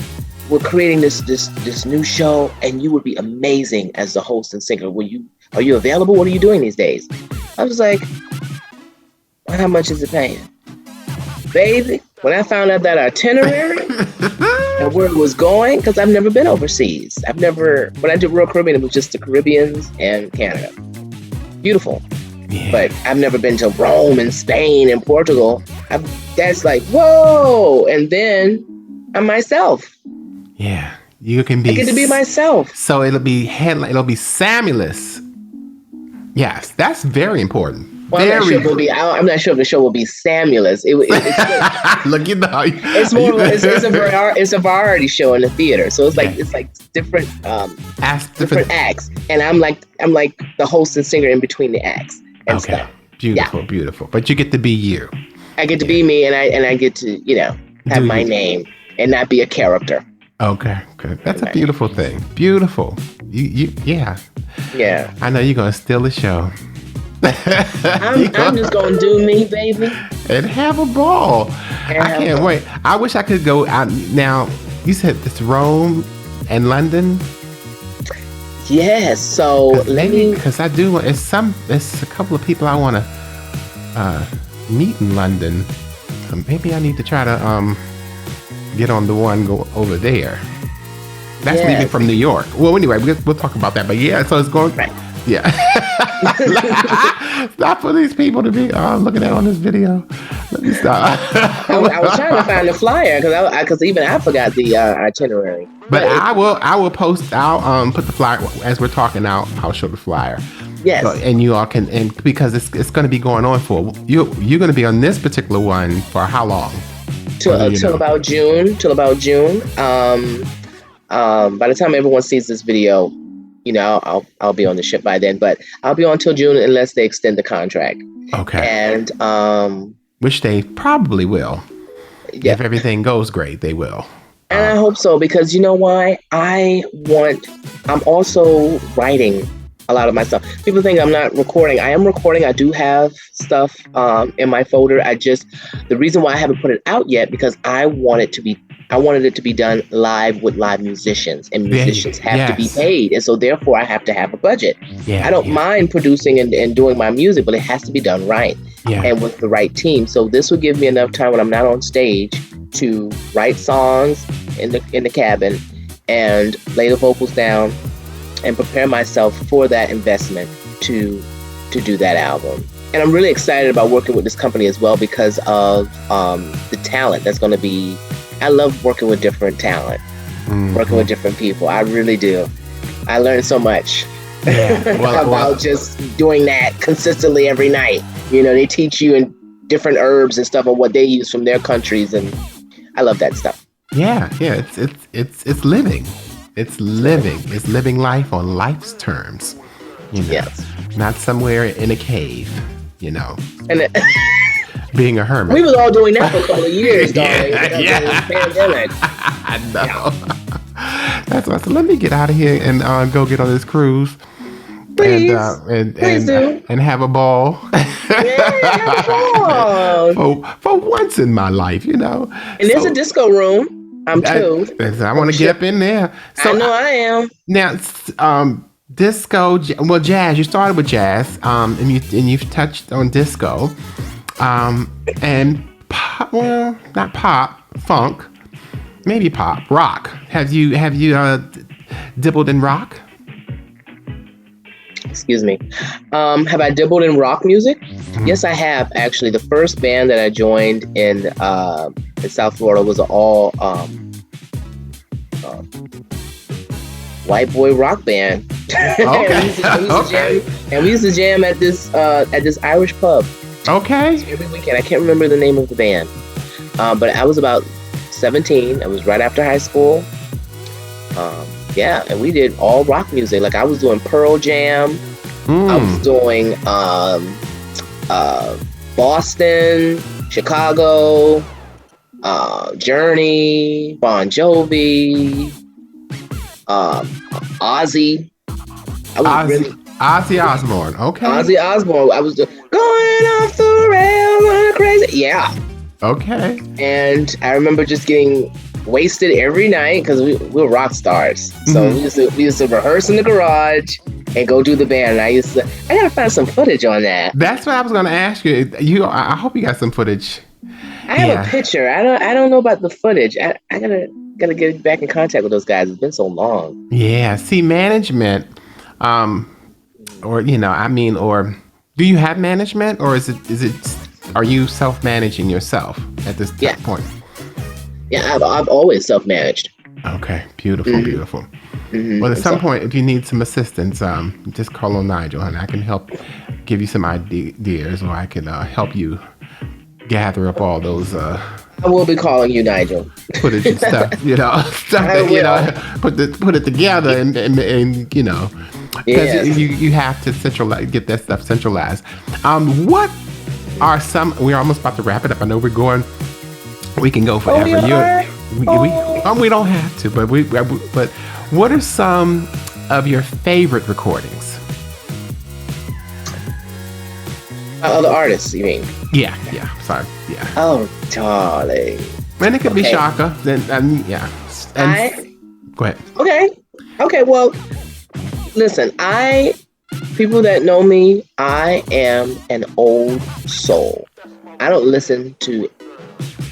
we're creating this new show, and you would be amazing as the host and singer. Are you available? What are you doing these days? I was like, how much is it paying? Baby, when I found out that itinerary and where it was going, because I've never been overseas. When I did Royal Caribbean, it was just the Caribbeans and Canada. Beautiful. Yeah. But I've never been to Rome and Spain and Portugal. That's like, whoa. And then I'm myself. Yeah. You can be. I get to be myself. So it'll be Sammulous. Yes, that's very important. Well, I'm not sure if the show will be Sammulous. Look, it's a variety show in the theater, so it's like different different acts, and I'm like the host and singer in between the acts and stuff. Beautiful. But you get to be you. I get to be me, and I get to have my name and not be a character. Okay, good. That's a beautiful thing. Beautiful. Yeah. I know you're gonna steal the show. I'm just gonna do me, baby, and have a ball. I can't wait. I wish I could go out now. You said it's Rome and London. Yes. So because I do. It's a couple of people I want to meet in London. Maybe I need to try to get on the one go over there. That's leaving from New York. Well, anyway, we'll talk about that. But so it's going. Right. Yeah. Stop for these people to be looking at on this video. Let me stop. I was trying to find the flyer because even I forgot the itinerary. But I will post. I'll put the flyer as we're talking out. I'll show the flyer. Yes. And you all can, and because it's going to be going on for you're going to be on this particular one for how long? till about June. By the time everyone sees this video, I'll be on the ship by then. But I'll be on till June unless they extend the contract. Okay. And which they probably will. Yeah. If everything goes great, they will. And I hope so, because you know why? I'm also writing a lot of my stuff. People think I'm not recording. I am recording. I do have stuff in my folder. The reason why I haven't put it out yet, because I wanted it to be done live with live musicians, and musicians have to be paid. And so therefore I have to have a budget. I don't mind producing and doing my music, but it has to be done right and with the right team. So this will give me enough time when I'm not on stage to write songs in the cabin and lay the vocals down and prepare myself for that investment to do that album. And I'm really excited about working with this company as well because of the talent that's going to be. I love working with different talent, working with different people. I really do. I learned so much about just doing that consistently every night. They teach you in different herbs and stuff and what they use from their countries, and I love that stuff. Yeah, it's living. It's living. It's living life on life's terms. Yes. Not somewhere in a cave. And being a hermit. We was all doing that for a couple of years, darling. Pandemic. I know. That's why I said, let me get out of here and go get on this cruise. Please. Please do. And have a ball. Have a ball. For once in my life, And there's a disco room. I'm too. I want to get up in there. So I know I am. Now, disco, jazz. You started with jazz, and you've touched on disco, and pop. Well, not pop, funk, maybe pop, rock. Have you dibbled in rock? Excuse me. Have I dibbled in rock music? Mm-hmm. Yes, I have. Actually, the first band that I joined in South Florida was all white boy rock band. Okay. And we used to jam at this Irish pub. Okay. Every weekend. I can't remember the name of the band, but I was about 17. I was right after high school. And we did all rock music. Like I was doing Pearl Jam. I was doing Boston, Chicago, Journey, Bon Jovi, Ozzy. Ozzy Osbourne. Okay. Ozzy Osbourne. I was going off the rails, going crazy. Yeah. Okay. And I remember just getting wasted every night because we were rock stars. So we used to rehearse in the garage and go do the band. And I gotta find some footage on that. That's what I was gonna ask you. I hope you got some footage. I have a picture. I don't know about the footage. I gotta get back in contact with those guys. It's been so long. Yeah. See, management, or do you have management, or are you self-managing yourself at this point? Yeah, I've always self-managed. Okay, beautiful. Well, at some point, if you need some assistance, just call on Nigel, and I can help give you some ideas, or I can help you gather up all those. I will be calling you Nigel. Footage and stuff, put it together, and because you have to get that stuff centralized. What are some? We're almost about to wrap it up. I know we're going. We can go forever. We don't have to, but what are some of your favorite recordings? Other artists, you mean? Yeah. Sorry, yeah. Oh, darling. And it could be Shaka. Then, go ahead. Okay. Well, listen. People that know me, I am an old soul. I don't listen to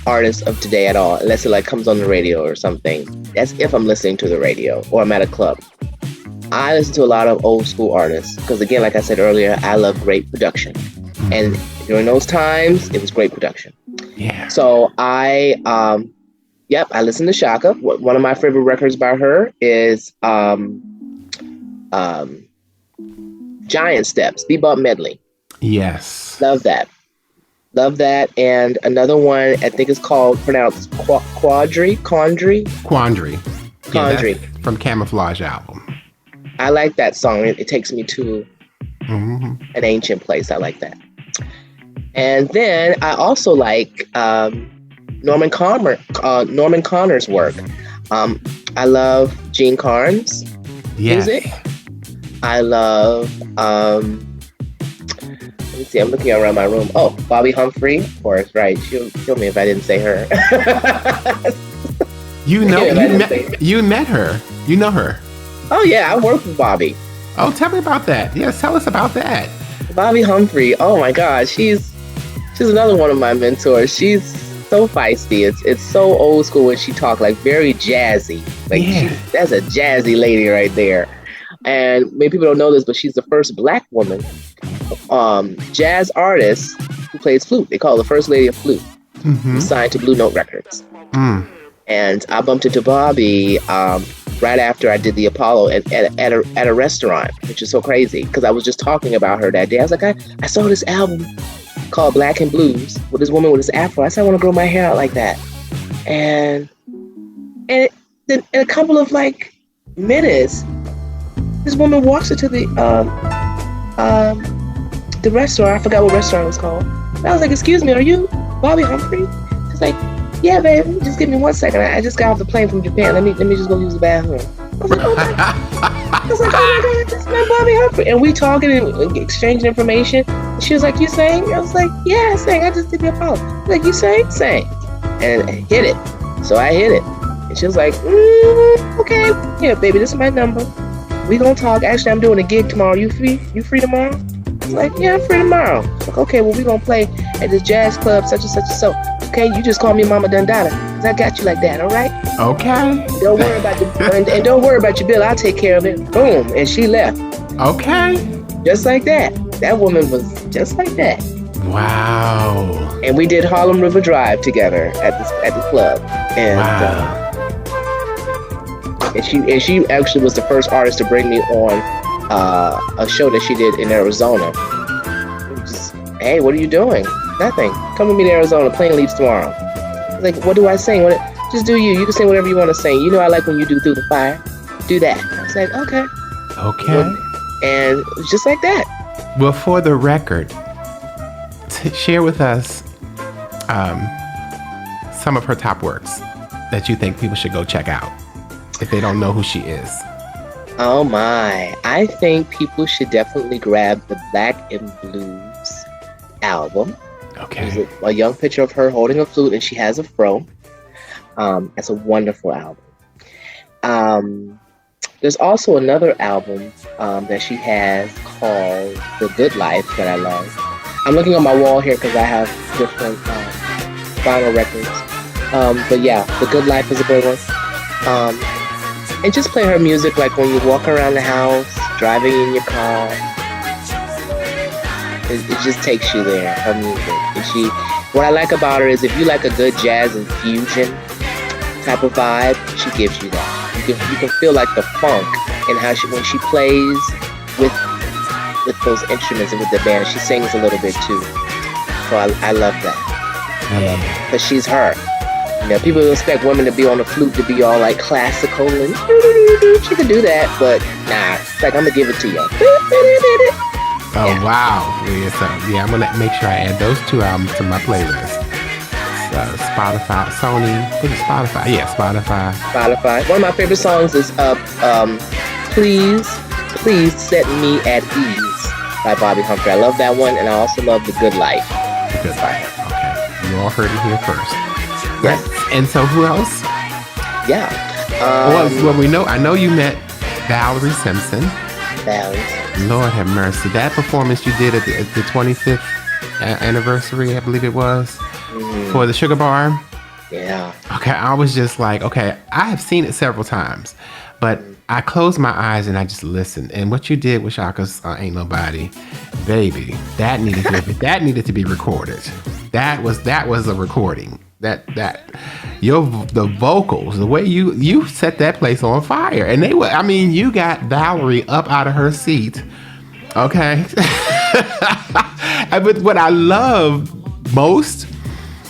artists of today at all, unless it comes on the radio or something. That's if I'm listening to the radio or I'm at a club. I listen to a lot of old school artists because, again, like I said earlier, I love great production. And during those times, it was great production. Yeah. So I listen to Shaka. One of my favorite records by her is Giant Steps, Bebop Medley. Yes. Love that. Love that. And another one, I think it's pronounced Quandary. Quandary. Yeah, Quandary. that's from Camouflage album. I like that song. It takes me to an ancient place. I like that. And then I also like Norman Connor's work. I love Gene Carnes' music. I love, let me see, I'm looking around my room. Oh, Bobby Humphrey, of course, right. She'll kill me if I didn't say her. You met her. You know her. Oh, yeah, I worked with Bobby. Oh, tell me about that. Yes, tell us about that. Bobby Humphrey, oh my God, she's another one of my mentors. She's so feisty. It's so old school when she talks, like very jazzy. Like that's a jazzy lady right there. And maybe people don't know this, but she's the first Black woman jazz artist who plays flute. They call her the First Lady of Flute. Signed to Blue Note Records. And I bumped into Bobby right after I did the Apollo at a restaurant, which is so crazy because I was just talking about her that day. I was like, I saw this album called Black and Blues with this woman with this afro. I said, I want to grow my hair out like that. And then in a couple of like minutes, this woman walks into the restaurant. I forgot what restaurant it was called. And I was like, excuse me, are you Bobby Humphrey? She's like, yeah, baby, just give me 1 second. I just got off the plane from Japan. Let me just go use the bathroom. I was like, oh my God, this is my Bobby Humphrey. And we talking and exchanging information. And she was like, you sang? I was like, yeah, I sang. I just did the Apollo. She's like, you sang? Sang. And I hit it. So I hit it. And she was like, okay. Yeah, baby, this is my number. We gonna talk. Actually, I'm doing a gig tomorrow. You free? You free tomorrow? I was like, yeah, I'm free tomorrow. Like, okay, well, we gonna play at this jazz club, such and such and so. Okay, you just call me Mama Dundada, because I got you like that, all right? Okay. Don't worry about and don't worry about your bill. I'll take care of it. Boom. And she left. Okay. Just like that. That woman was just like that. Wow. And we did Harlem River Drive together at the club. And wow. And she actually was the first artist to bring me on a show that she did in Arizona. Just, hey, what are you doing? Nothing. Come with me to Arizona. Plane leaves tomorrow. Like, what do I sing? Just do you. You can sing whatever you want to sing. You know I like when you do Through the Fire. Do that. I was like, okay. Okay. And it was just like that. Well, for the record, share with us some of her top works that you think people should go check out if they don't know who she is. Oh my. I think people should definitely grab the Black and Blues album. Okay. There's a young picture of her holding a flute and she has a fro. It's a wonderful album. There's also another album that she has called The Good Life that I love. I'm looking on my wall here because I have different vinyl records. But yeah, The Good Life is a great one. And just play her music like when you walk around the house, driving in your car. It just takes you there, her music. And what I like about her is if you like a good jazz and fusion type of vibe, she gives you that. You can feel like the funk and how when she plays with those instruments and with the band, she sings a little bit too. So I love that. I love it. Because she's her. You know, people expect women to be on the flute to be all like classical and she can do that, but nah, it's like I'm gonna give it to you. Oh yeah. Wow. Yeah, so, I'm gonna make sure I add those two albums to my playlist. Spotify, Sony, what is Spotify? Yeah, Spotify. One of my favorite songs is Please Set Me at Ease by Bobby Humphrey. I love that one, and I also love The Good Life. The Good Life. Okay. You all heard it here first. Yes. And so who else? Yeah. I know you met Valerie Simpson. Valerie. Lord have mercy. That performance you did at the 25th anniversary, I believe it was, for the Sugar Bar. Yeah. Okay, I was just like, okay, I have seen it several times, but I closed my eyes and I just listened. And what you did with Shaka's Ain't Nobody, baby, that needed to be recorded. That was a recording. The vocals, the way you set that place on fire, and you got Valerie up out of her seat, okay. But what I love most,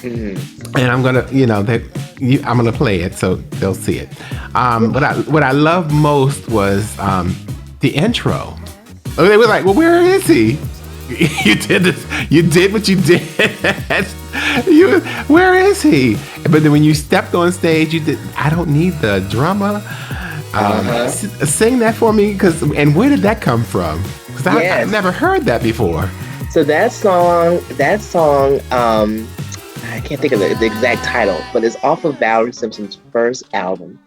and I'm gonna, I'm gonna play it so they'll see it. What I loved most was the intro. They were like, "Well, where is he? You did this. You did what you did. Where is he?" But then when you stepped on stage, you did. I don't need the drummer. Sing that for me, and where did that come from? Because I've never heard that before. So that song, I can't think of the exact title, but it's off of Valerie Simpson's first album.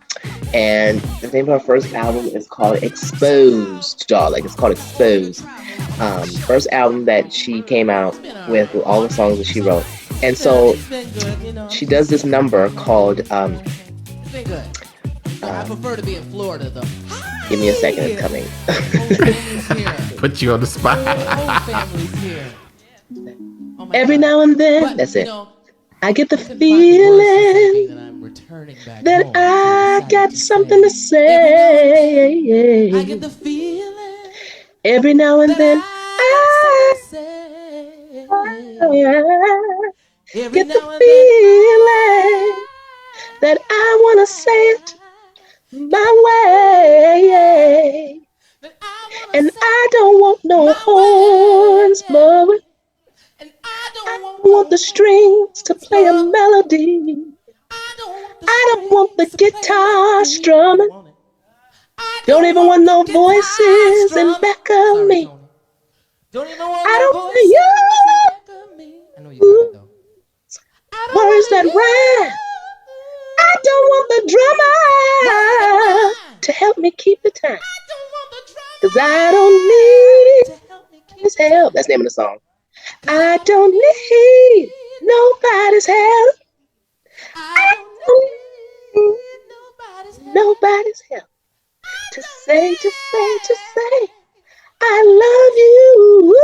And the name of her first album is called Exposed, darling. It's called Exposed. First album that she came out with all the songs that she wrote. And so she does this number called I prefer to be in Florida, though. Give me a second, it's coming. Put you on the spot. Every now and then, that's it. I get the feeling that I got something to say. I get the feeling every now and then. I get the feeling that I want to say it my way. And I don't want no horns blowing. I don't want the strings to play a melody. I don't want the guitar strumming. Don't even want no voices in back of me. I don't want you. Words that rhyme. I don't want the drummer to help me keep the time. Cause I don't need his help. That's the name of the song. I don't need nobody's help. I don't need nobody's help. To say, I love you.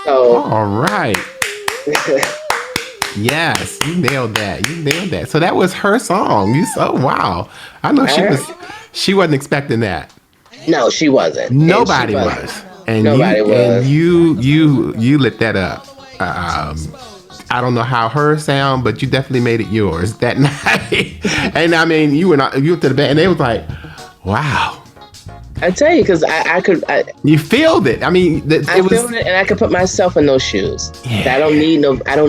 So, all right. Yes, you nailed that. So that was her song. Wow. I know she wasn't expecting that. No, she wasn't. Nobody was. And nobody was. And you lit that up. I don't know how hers sound, but you definitely made it yours that night. And I mean, you went to the band, and they was like, "Wow." I tell you, because I could. You felt it. I mean, I felt it, and I could put myself in those shoes. Yeah. I don't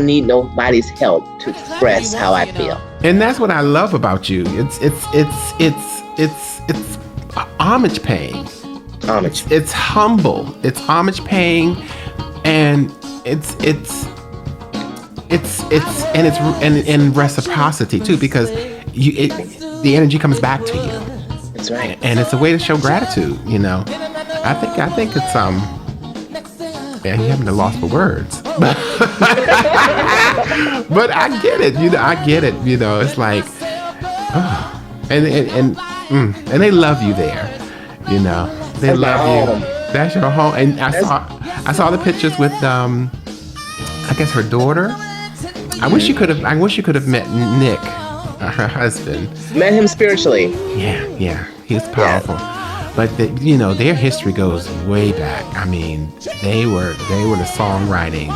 need nobody's help to express how I feel. And that's what I love about you. It's homage paying. Homage. It's humble. It's homage paying, and it's reciprocity too, because the energy comes back to you. That's right. And it's a way to show gratitude. I think it's yeah, you haven't lost for words, but I get it. I get it. It's like, oh, and they love you there. They love you. That's your home. And I saw the pictures with I guess her daughter. I wish you could have met Nick, her husband. Met him spiritually. Yeah, he was powerful. Yeah. But their history goes way back. I mean, they were the songwriting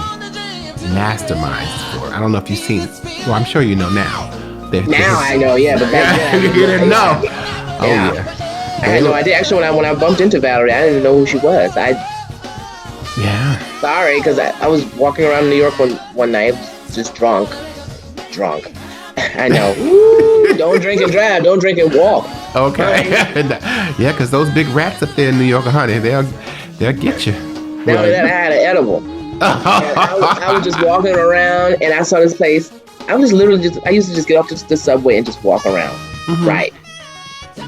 masterminds for. I don't know if you've seen. Well, I'm sure you know now. I know, yeah, but back then you didn't know. Yeah. Oh yeah. I had no idea. Actually, when I bumped into Valerie, I didn't know who she was. Sorry, because I was walking around New York one night, just drunk. I know. Ooh, don't drink and drive. Don't drink and walk. Okay. Yeah, because those big rats up there in New York, honey, they'll get you. Not only that, I had an edible. I was just walking around, and I saw this place. I used to just get off the subway and just walk around. Mm-hmm. Right.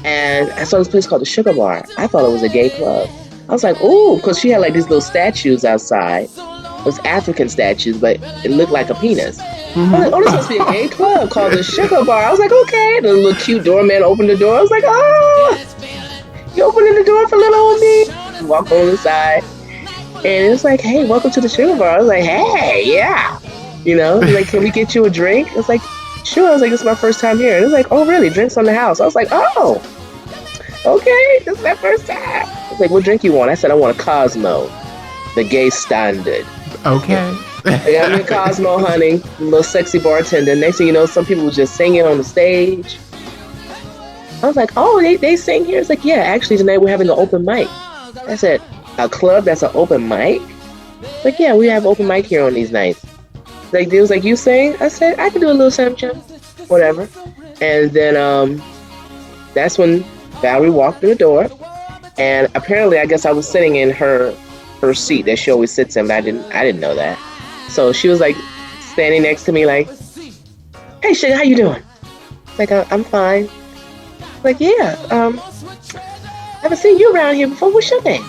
And I saw this place called the Sugar Bar. I thought it was a gay club. I was like, ooh, because she had like these little statues outside. It was African statues, but it looked like a penis. Mm-hmm. I was like, oh, this must be a gay club called the Sugar Bar. I was like, okay. The little cute doorman opened the door. I was like, oh, you opening the door for little old me? Walk on the side. And it was like, hey, welcome to the Sugar Bar. I was like, hey, yeah. Like, can we get you a drink? I was like, sure. I was like, this is my first time here. And it was like, oh, really? Drinks on the house. I was like, oh, okay. This is my first time. I was like, what drink you want? I said, I want a Cosmo, the gay standard. Okay. They got me a Cosmo, honey, a little sexy bartender. Next thing you know, some people were just singing on the stage. I was like, oh, they sing here? It's like, yeah, actually tonight we're having an open mic. I said, a club that's an open mic? Like, yeah, we have open mic here on these nights. Like, they was like, you sing? I said, I can do a little something, whatever. And then that's when Valerie walked through the door. And apparently, I guess I was sitting in her seat that she always sits in, but I didn't know that. So she was like standing next to me like, hey, Sugar, how you doing? Like, I'm fine. Like, yeah, I haven't seen you around here before. What's your name?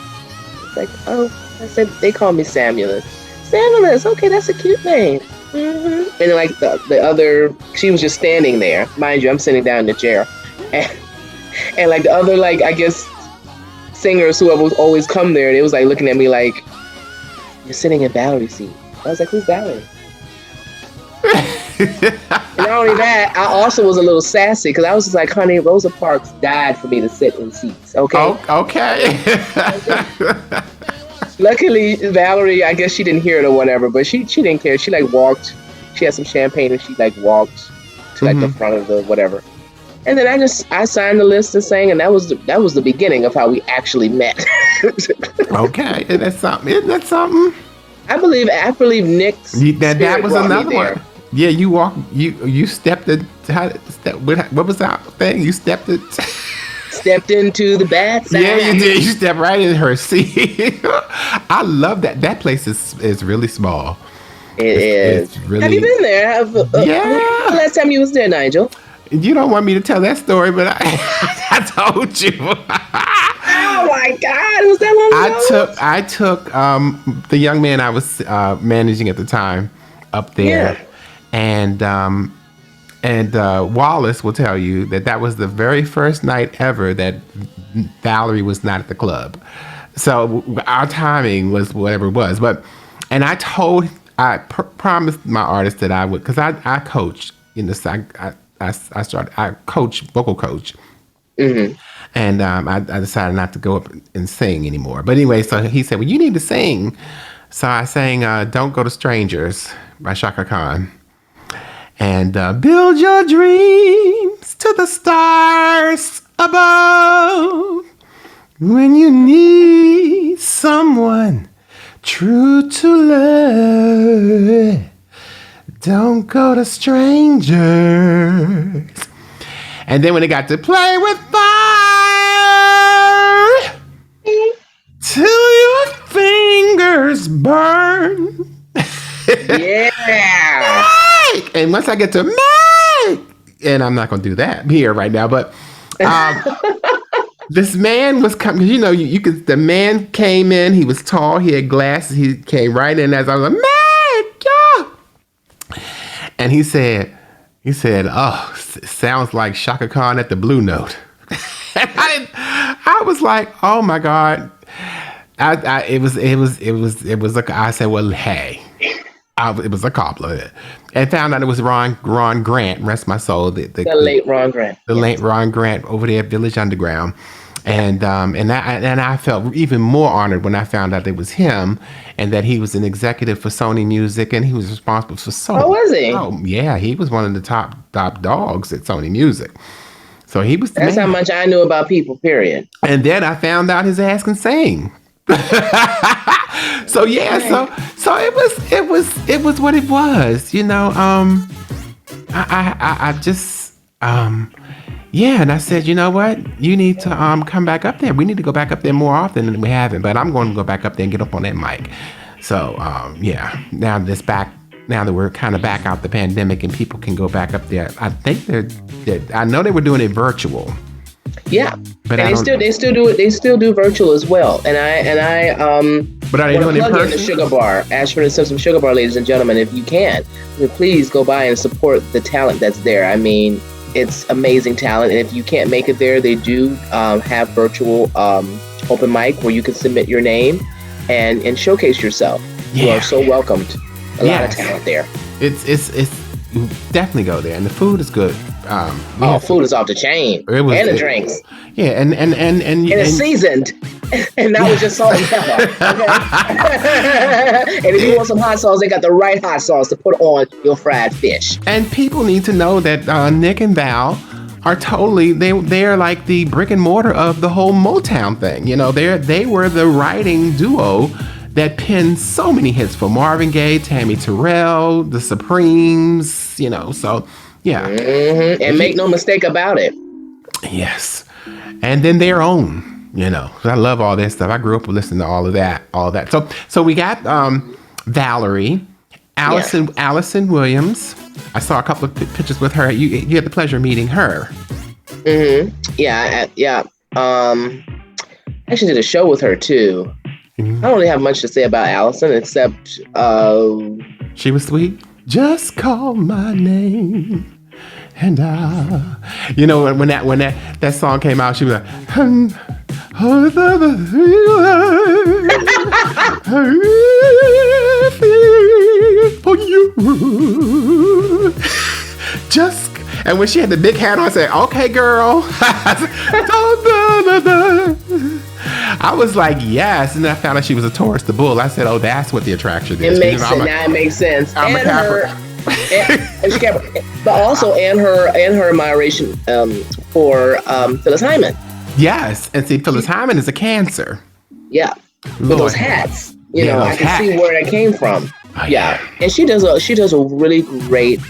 It's like, oh, I said, they call me Sammulous. Sammulous, okay, that's a cute name. And then like the other, she was just standing there. Mind you, I'm sitting down in the chair. And like the other, like, I guess, singers who have always come there, they was like looking at me like, you're sitting in Valerie's seat. I was like, who's Valerie? And not only that, I also was a little sassy because I was just like, honey, Rosa Parks died for me to sit in seats, okay? Oh, okay. Luckily, Valerie, I guess she didn't hear it or whatever, but she didn't care. She like walked, she had some champagne and she like walked to like the front of the whatever. And then I signed the list and sang, and that was the beginning of how we actually met. Okay, isn't that something? I believe Nick's that was another one. Yeah, you stepped in. What was that thing? You stepped into the bad side. Yeah, you did. You stepped right in her seat. I love that. That place is really small. It's really. Have you been there? Yeah. When was the last time you was there, Nigel? You don't want me to tell that story, but I told you. Oh my God! Was that long ago? I took the young man I was managing at the time up there, and Wallace will tell you that was the very first night ever that Valerie was not at the club. So our timing was whatever it was, and I promised my artist that I would, because I coach in the I coach, vocal coach. Mm-hmm. And I decided not to go up and sing anymore. But anyway, so he said, well, you need to sing. So I sang Don't Go to Strangers by Shaka Khan. And build your dreams to the stars above. When you need someone true to love, don't go to strangers. And then when it got to play with fire, till your fingers burn. Yeah. Make. And once I get to make, and I'm not going to do that here right now, but this man was coming, you know, you could, the man came in, he was tall, he had glasses, he came right in as I was like, make, yeah. And he said, oh, it sounds like Shaka Khan at the Blue Note. And I was like, oh my God. It was I said, well, hey, it was a compliment. And found out it was Ron Grant, rest my soul. The late Ron Grant. The late Ron Grant over there at Village Underground. And I felt even more honored when I found out it was him, and that he was an executive for Sony Music, and he was responsible for Sony. Oh, was he? Oh, yeah, he was one of the top dogs at Sony Music. So he was. That's how much I knew about people. Period. And then I found out his ass can sing. So yeah, so it was what it was, you know. I just yeah, and I said, you know what? You need to come back up there. We need to go back up there more often than we haven't. But I'm going to go back up there and get up on that mic. So yeah, now that we're kind of back out the pandemic and people can go back up there, I think I know they were doing it virtual. Yeah, but they still do it. They still do virtual as well. And I but are they doing it in person? The Sugar Bar, Ashford and Simpson Sugar Bar, ladies and gentlemen, if you can, please go by and support the talent that's there. I mean, it's amazing talent, and if you can't make it there, they do have virtual open mic where you can submit your name and showcase yourself. Yeah. You are so welcomed. A lot of talent there. It's definitely go there, and the food is good. Food is off the chain. And the drinks. Yeah, and it's seasoned. And now it's just salt and pepper. Okay? And if you want some hot sauce, they got the right hot sauce to put on your fried fish. And people need to know that Nick and Val are totally, they're like the brick and mortar of the whole Motown thing. You know, they were the writing duo that penned so many hits for Marvin Gaye, Tammy Terrell, the Supremes, you know, so yeah. Mm-hmm. And make no mistake about it. Yes. And then their own. You know, I love all this stuff. I grew up listening to all of that. So we got Valerie, Allison Williams. I saw a couple of pictures with her. You had the pleasure of meeting her. Mm-hmm. Yeah. I actually did a show with her too. Mm-hmm. I don't really have much to say about Allison except she was sweet. Just call my name. And you know, when that song came out, she was like, just, and when she had the big hat on, I said, okay, girl. I was like, yes. And then I found out she was a Taurus, the bull. I said, oh, that's what the attraction is. It makes sense. I'm a Capricorn. But also her admiration for Phyllis Hyman. Yes, and see, Phyllis Hyman is a Cancer. Yeah, with those hats, you know, I can see where that came from. Oh, yeah, and she does a really great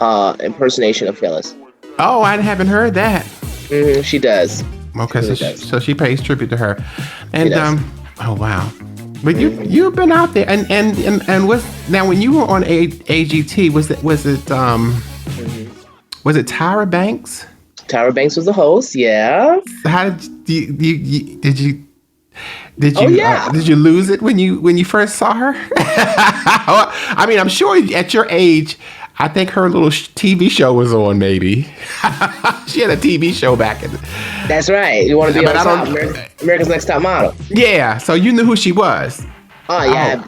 impersonation of Phyllis. Oh, I haven't heard that. Mm-hmm, she does. Okay, so she pays tribute to her, and oh wow. But you've been out there, and what's now when you were on AGT, was it Tyra Banks? Tyra Banks was the host. Yeah. How did you lose it when you first saw her? I mean, I'm sure at your age, I think her little TV show was on. Maybe she had a TV show back in. That's right. You want to be on top, America's Next Top Model. Yeah. So you knew who she was. Oh yeah,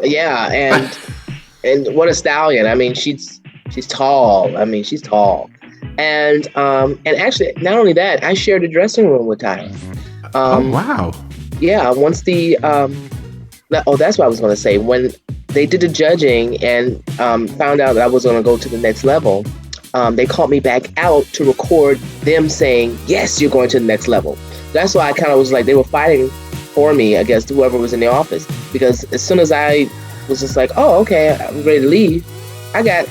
and what a stallion. I mean, she's tall. She's tall. And actually, not only that, I shared a dressing room with Tyra. Oh wow. Yeah. Once that's what I was going to say. When they did the judging and found out that I was going to go to the next level, they called me back out to record them saying, yes, you're going to the next level. That's why I kind of was like, they were fighting for me against whoever was in the office. Because as soon as I was just like, oh, okay, I'm ready to leave, I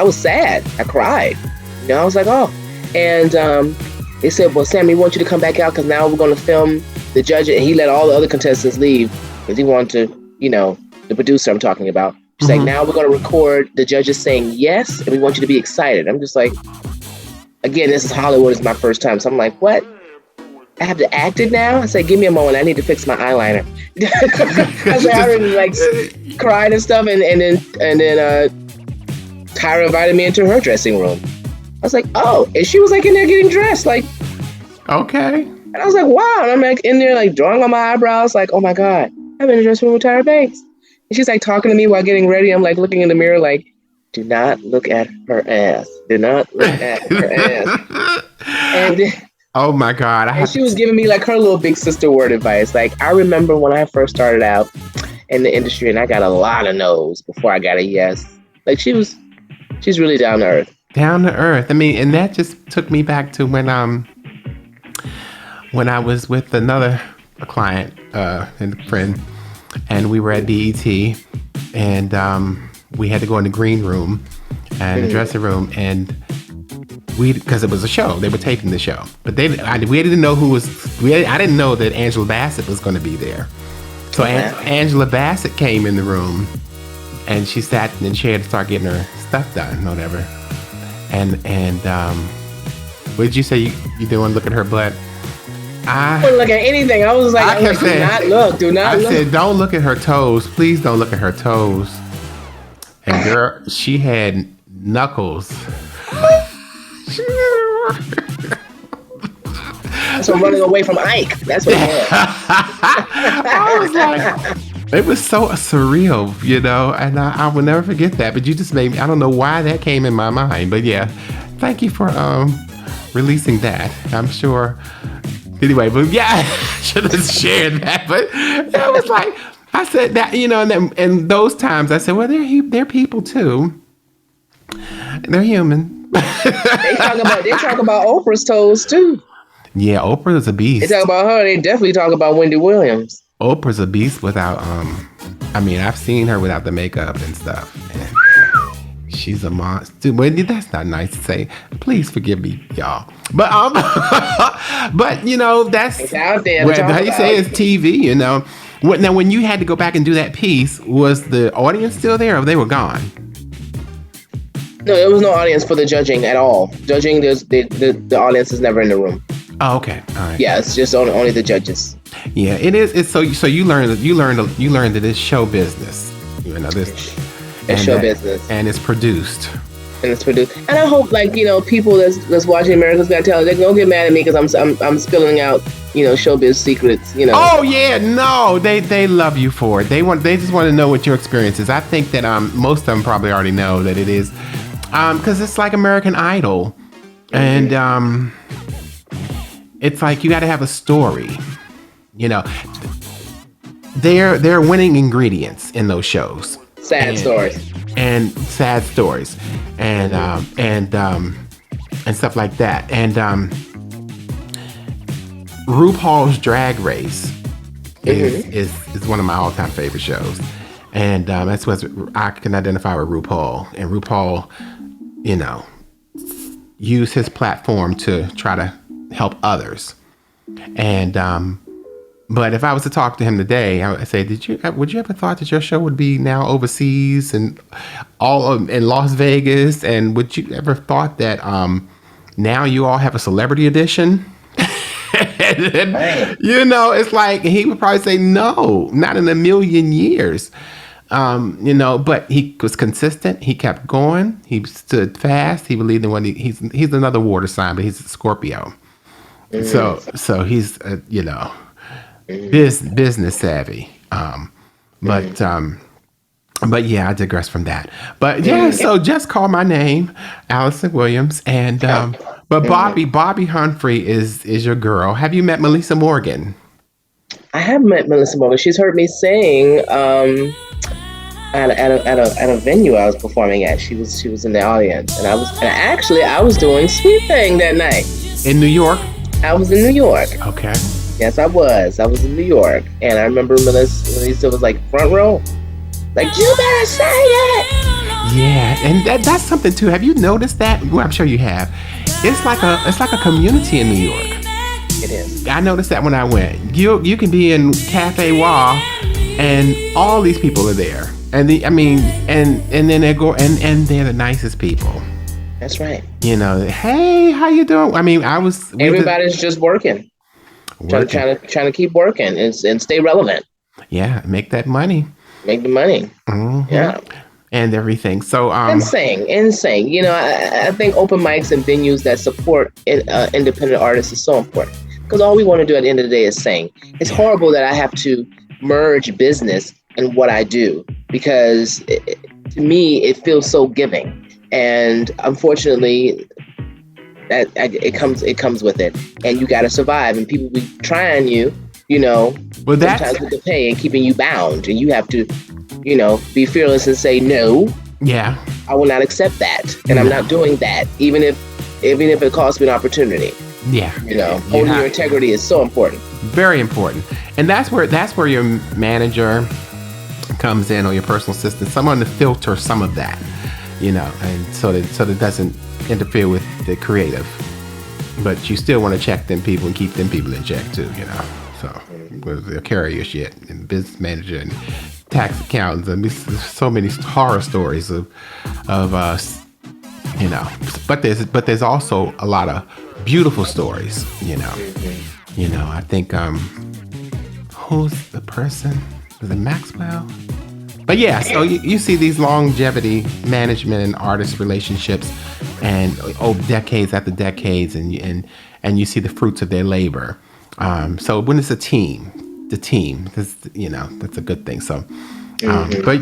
was sad. I cried. You know, I was like, oh. And they said, well, Sam, we want you to come back out because now we're going to film the judge. And he let all the other contestants leave because he wanted to, you know, the producer I'm talking about. She's like, now we're going to record the judges saying yes, and we want you to be excited. I'm just like, again, this is Hollywood. It's my first time. So I'm like, what? I have to act it now? I said, give me a moment. I need to fix my eyeliner. I already like cried and stuff. And then Tyra invited me into her dressing room. I was like, oh, and she was like in there getting dressed. Like, okay. And I was like, wow. And I'm like in there like drawing on my eyebrows. Like, oh my God, I'm in the dressing room with Tyra Banks. And she's like talking to me while getting ready. I'm like looking in the mirror like, do not look at her ass. Do not look at her ass. And oh my God. And she was giving me like her little big sister word advice. Like, I remember when I first started out in the industry and I got a lot of no's before I got a yes. Like she's really down to earth. Down to earth. I mean, and that just took me back to when I was with a client and a friend, and we were at BET, and we had to go in the green room and the dressing room, and because it was a show, they were taping the show, but we didn't know I didn't know that Angela Bassett was going to be there. So Angela Bassett came in the room, and she sat in the chair to start getting her stuff done, whatever. And what did you say you didn't want to look at her butt? I wouldn't look at anything. I was like, do not look. I said, don't look at her toes. Please don't look at her toes. And girl, she had knuckles. So running away from Ike. That's what it was. I was like, it was so surreal, you know, and I will never forget that. But you just made me, I don't know why that came in my mind. But yeah, thank you for releasing that. I'm sure. Anyway, but yeah, I should have shared that. But it was like, I said that, and those times I said, well, they're people too. They're human. They talk about Oprah's toes too. Yeah, Oprah is a beast. They talk about her. They definitely talk about Wendy Williams. Oprah's a beast without, I've seen her without the makeup and stuff. And she's a monster. Wendy, that's not nice to say. Please forgive me, y'all. But, that's it's out there. How you say it's TV, Now, when you had to go back and do that piece, was the audience still there or they were gone? No, there was no audience for the judging at all. Judging, the audience is never in the room. Oh, okay. All right. Yeah, it's just only the judges. Yeah, it is. It's so you learned that it's show business. It's show business, and it's produced. And I hope, people that's watching America's Got Talent, they don't get mad at me because I'm spilling out, showbiz secrets. Oh yeah, no, they love you for it. They just want to know what your experience is. I think that most of them probably already know that it is, because it's like American Idol, and it's like you got to have a story. They're winning ingredients in those shows. Sad stories. And sad stories, and stuff like that. And RuPaul's Drag Race is one of my all-time favorite shows, and that's what I can identify with RuPaul. And RuPaul, use his platform to try to help others. And but if I was to talk to him today, I would say, would you ever thought that your show would be now overseas and in Las Vegas? And would you ever thought that now you all have a celebrity edition? It's like he would probably say, no, not in a million years. But he was consistent. He kept going. He stood fast. He believed in what he's another water sign, but he's a Scorpio. So he's business savvy. But yeah, I digress from that. But yeah, so just call my name, Allison Williams, and but Bobby Humphrey is your girl. Have you met Melissa Morgan? I have met Melissa Morgan. She's heard me sing at a venue I was performing at. She was in the audience, and I was doing Sweet Thing that night in New York. I was in New York. Okay. Yes, I was. I was in New York, and I remember Melissa was like front row, like, you better say it. Yeah, and that's something too. Have you noticed that? Well, I'm sure you have. It's like a community in New York. It is. I noticed that when I went. You can be in Cafe Wah, and all these people are there, and then they go and they're the nicest people. That's right. Hey, how you doing? Everybody's just working. Trying to keep working and stay relevant. Yeah, make that money. Make the money. Mm-hmm. Yeah. And everything. So insane. I think open mics and venues that support independent artists is so important, because all we want to do at the end of the day is sing. It's horrible that I have to merge business and what I do, because to me it feels so giving. And unfortunately, it comes with it, and you got to survive. And people be trying you, sometimes with the pay and keeping you bound, and you have to, be fearless and say no. Yeah, I will not accept that, and I'm not doing that, even if it costs me an opportunity. Yeah, holding your integrity is so important. Very important, and that's where your manager comes in, or your personal assistant, someone to filter some of that. And so that it doesn't interfere with the creative, but you still want to check them people and keep them people in check too, So they'll carry your shit, and business manager and tax accountants, and there's so many horror stories of us, But there's also a lot of beautiful stories, I think who's the person? Was it Maxwell? But yeah, so you see these longevity management and artist relationships, and decades after decades, and you see the fruits of their labor. So when it's a team, that's a good thing. So, but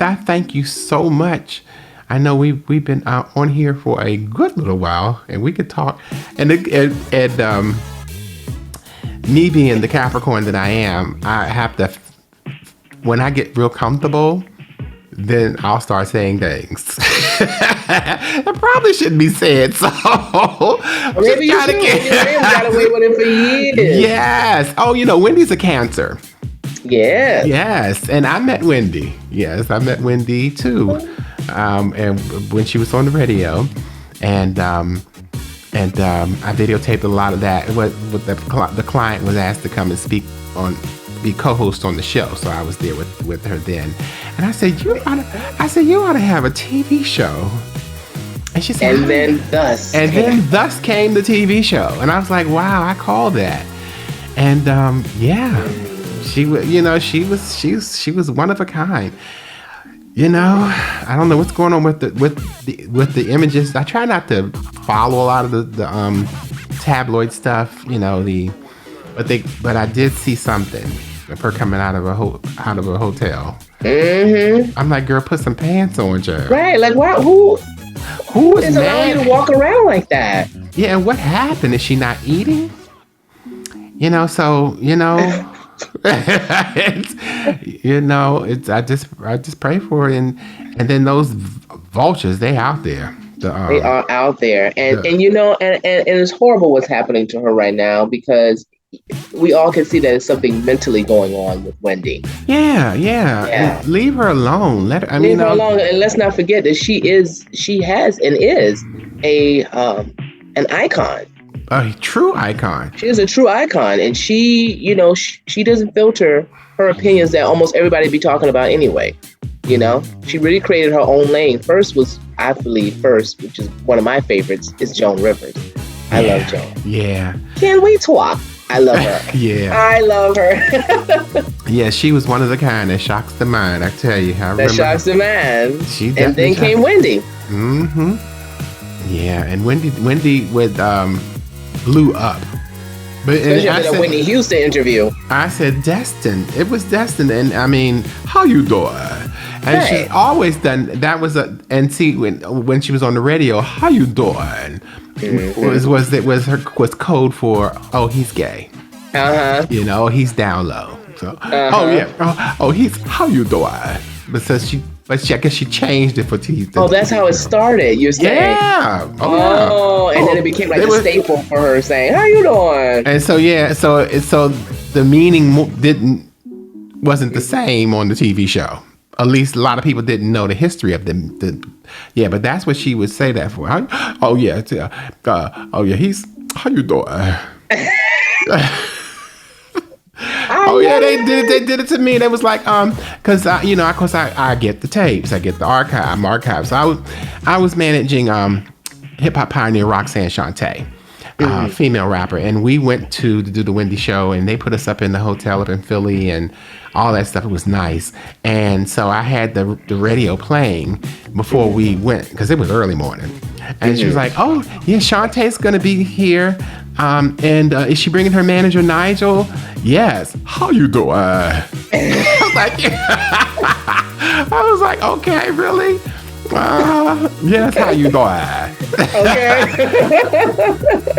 I thank you so much. I know we've been on here for a good little while, and we could talk. And me being the Capricorn that I am, I have to, when I get real comfortable, then I'll start saying things. It probably shouldn't be said, so maybe you should. You got away with it for years. Yes. Oh, Wendy's a Cancer. Yeah. Yes, and I met Wendy. Yes, I met Wendy too, and when she was on the radio, and I videotaped a lot of that. What the client was asked to come and be co-host on the show, so I was there with her then. And I said, you ought to have a TV show. And she said, then thus came the TV show. And I was like, wow, I called that. And she was one of a kind. I don't know what's going on with the images. I try not to follow a lot of the tabloid stuff, but I did see something of her coming out of a hotel. Mm-hmm. I'm like, girl, put some pants on, Joe. Right? Like, wow, who is allowing you to walk around like that? Yeah, and what happened? Is she not eating? I just pray for it, and then those vultures, they out there. They are out there, and it's horrible what's happening to her right now, because we all can see that there's something mentally going on with Wendy. Yeah. And leave her alone. Leave her alone, and let's not forget that she is an icon. A true icon. She is a true icon, and she doesn't filter her opinions that almost everybody be talking about anyway. She really created her own lane. First, which is one of my favorites, is Joan Rivers. I love Joan. Yeah. Can we talk? I love her. Yeah. I love her. Yeah, she was one of the kind that shocks the mind. I tell you, that shocks the mind. And then came Wendy. Mm-hmm. Yeah, and Wendy with blew up. But especially after the Whitney Houston interview. I said destined. It was destined, and I mean, how you doing? And she's always done that. And see, when she was on the radio, how you doing? Mm-hmm. was code for, oh, he's gay. He's down low. So he's how you doing? But I guess she changed it for TV. Oh, that's how it started. You're saying? Yeah. And then it became like a staple for her, saying, "How you doing?" And so so the meaning wasn't the same on the TV show. At least a lot of people didn't know the history of them. But that's what she would say that for. He's how you doing? They did it to me. They was like, because of course I get the tapes, I get the archives. So I was managing hip hop pioneer Roxanne Shante, female rapper, and we went to do the Wendy show, and they put us up in the hotel up in Philly and all that stuff. It was nice, and so I had the radio playing before we went because it was early morning, and she was like, "Oh yeah, Shantae's gonna be here." And is she bringing her manager Nigel? Yes. How you doing? I was like, okay, really? Yes. How you doing? Okay.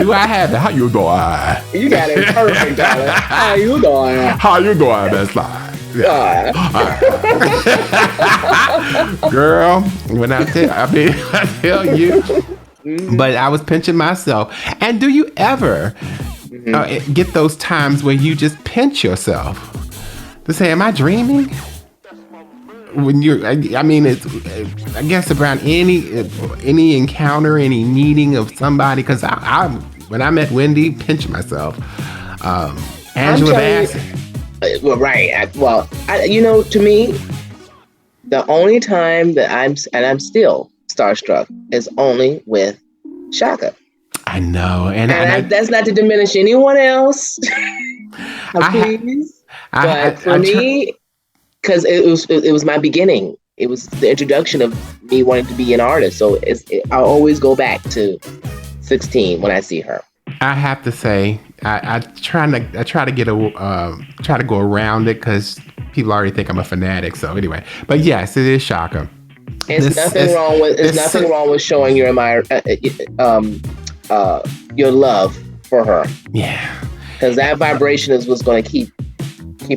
Do I have it? How you doing? You got it perfect, darling. How you doing? How you doing, best life? Yeah. Girl, when I tell you. But I was pinching myself. And do you ever get those times where you just pinch yourself to say, am I dreaming? When I guess around any encounter, any meeting of somebody, because when I met Wendy, pinch myself. Angela Bassett. Well, right. To me, the only time that I'm still starstruck is only with Shaka. I know, and that's not to diminish anyone else. Please, but for me, because it was my beginning. It was the introduction of me wanting to be an artist. So I always go back to 16 when I see her. I have to say, I try to go around it because people already think I'm a fanatic. So anyway, but yes, it is Shaka. There's nothing wrong with showing your your love for her. Yeah. Because that vibration is what's going to keep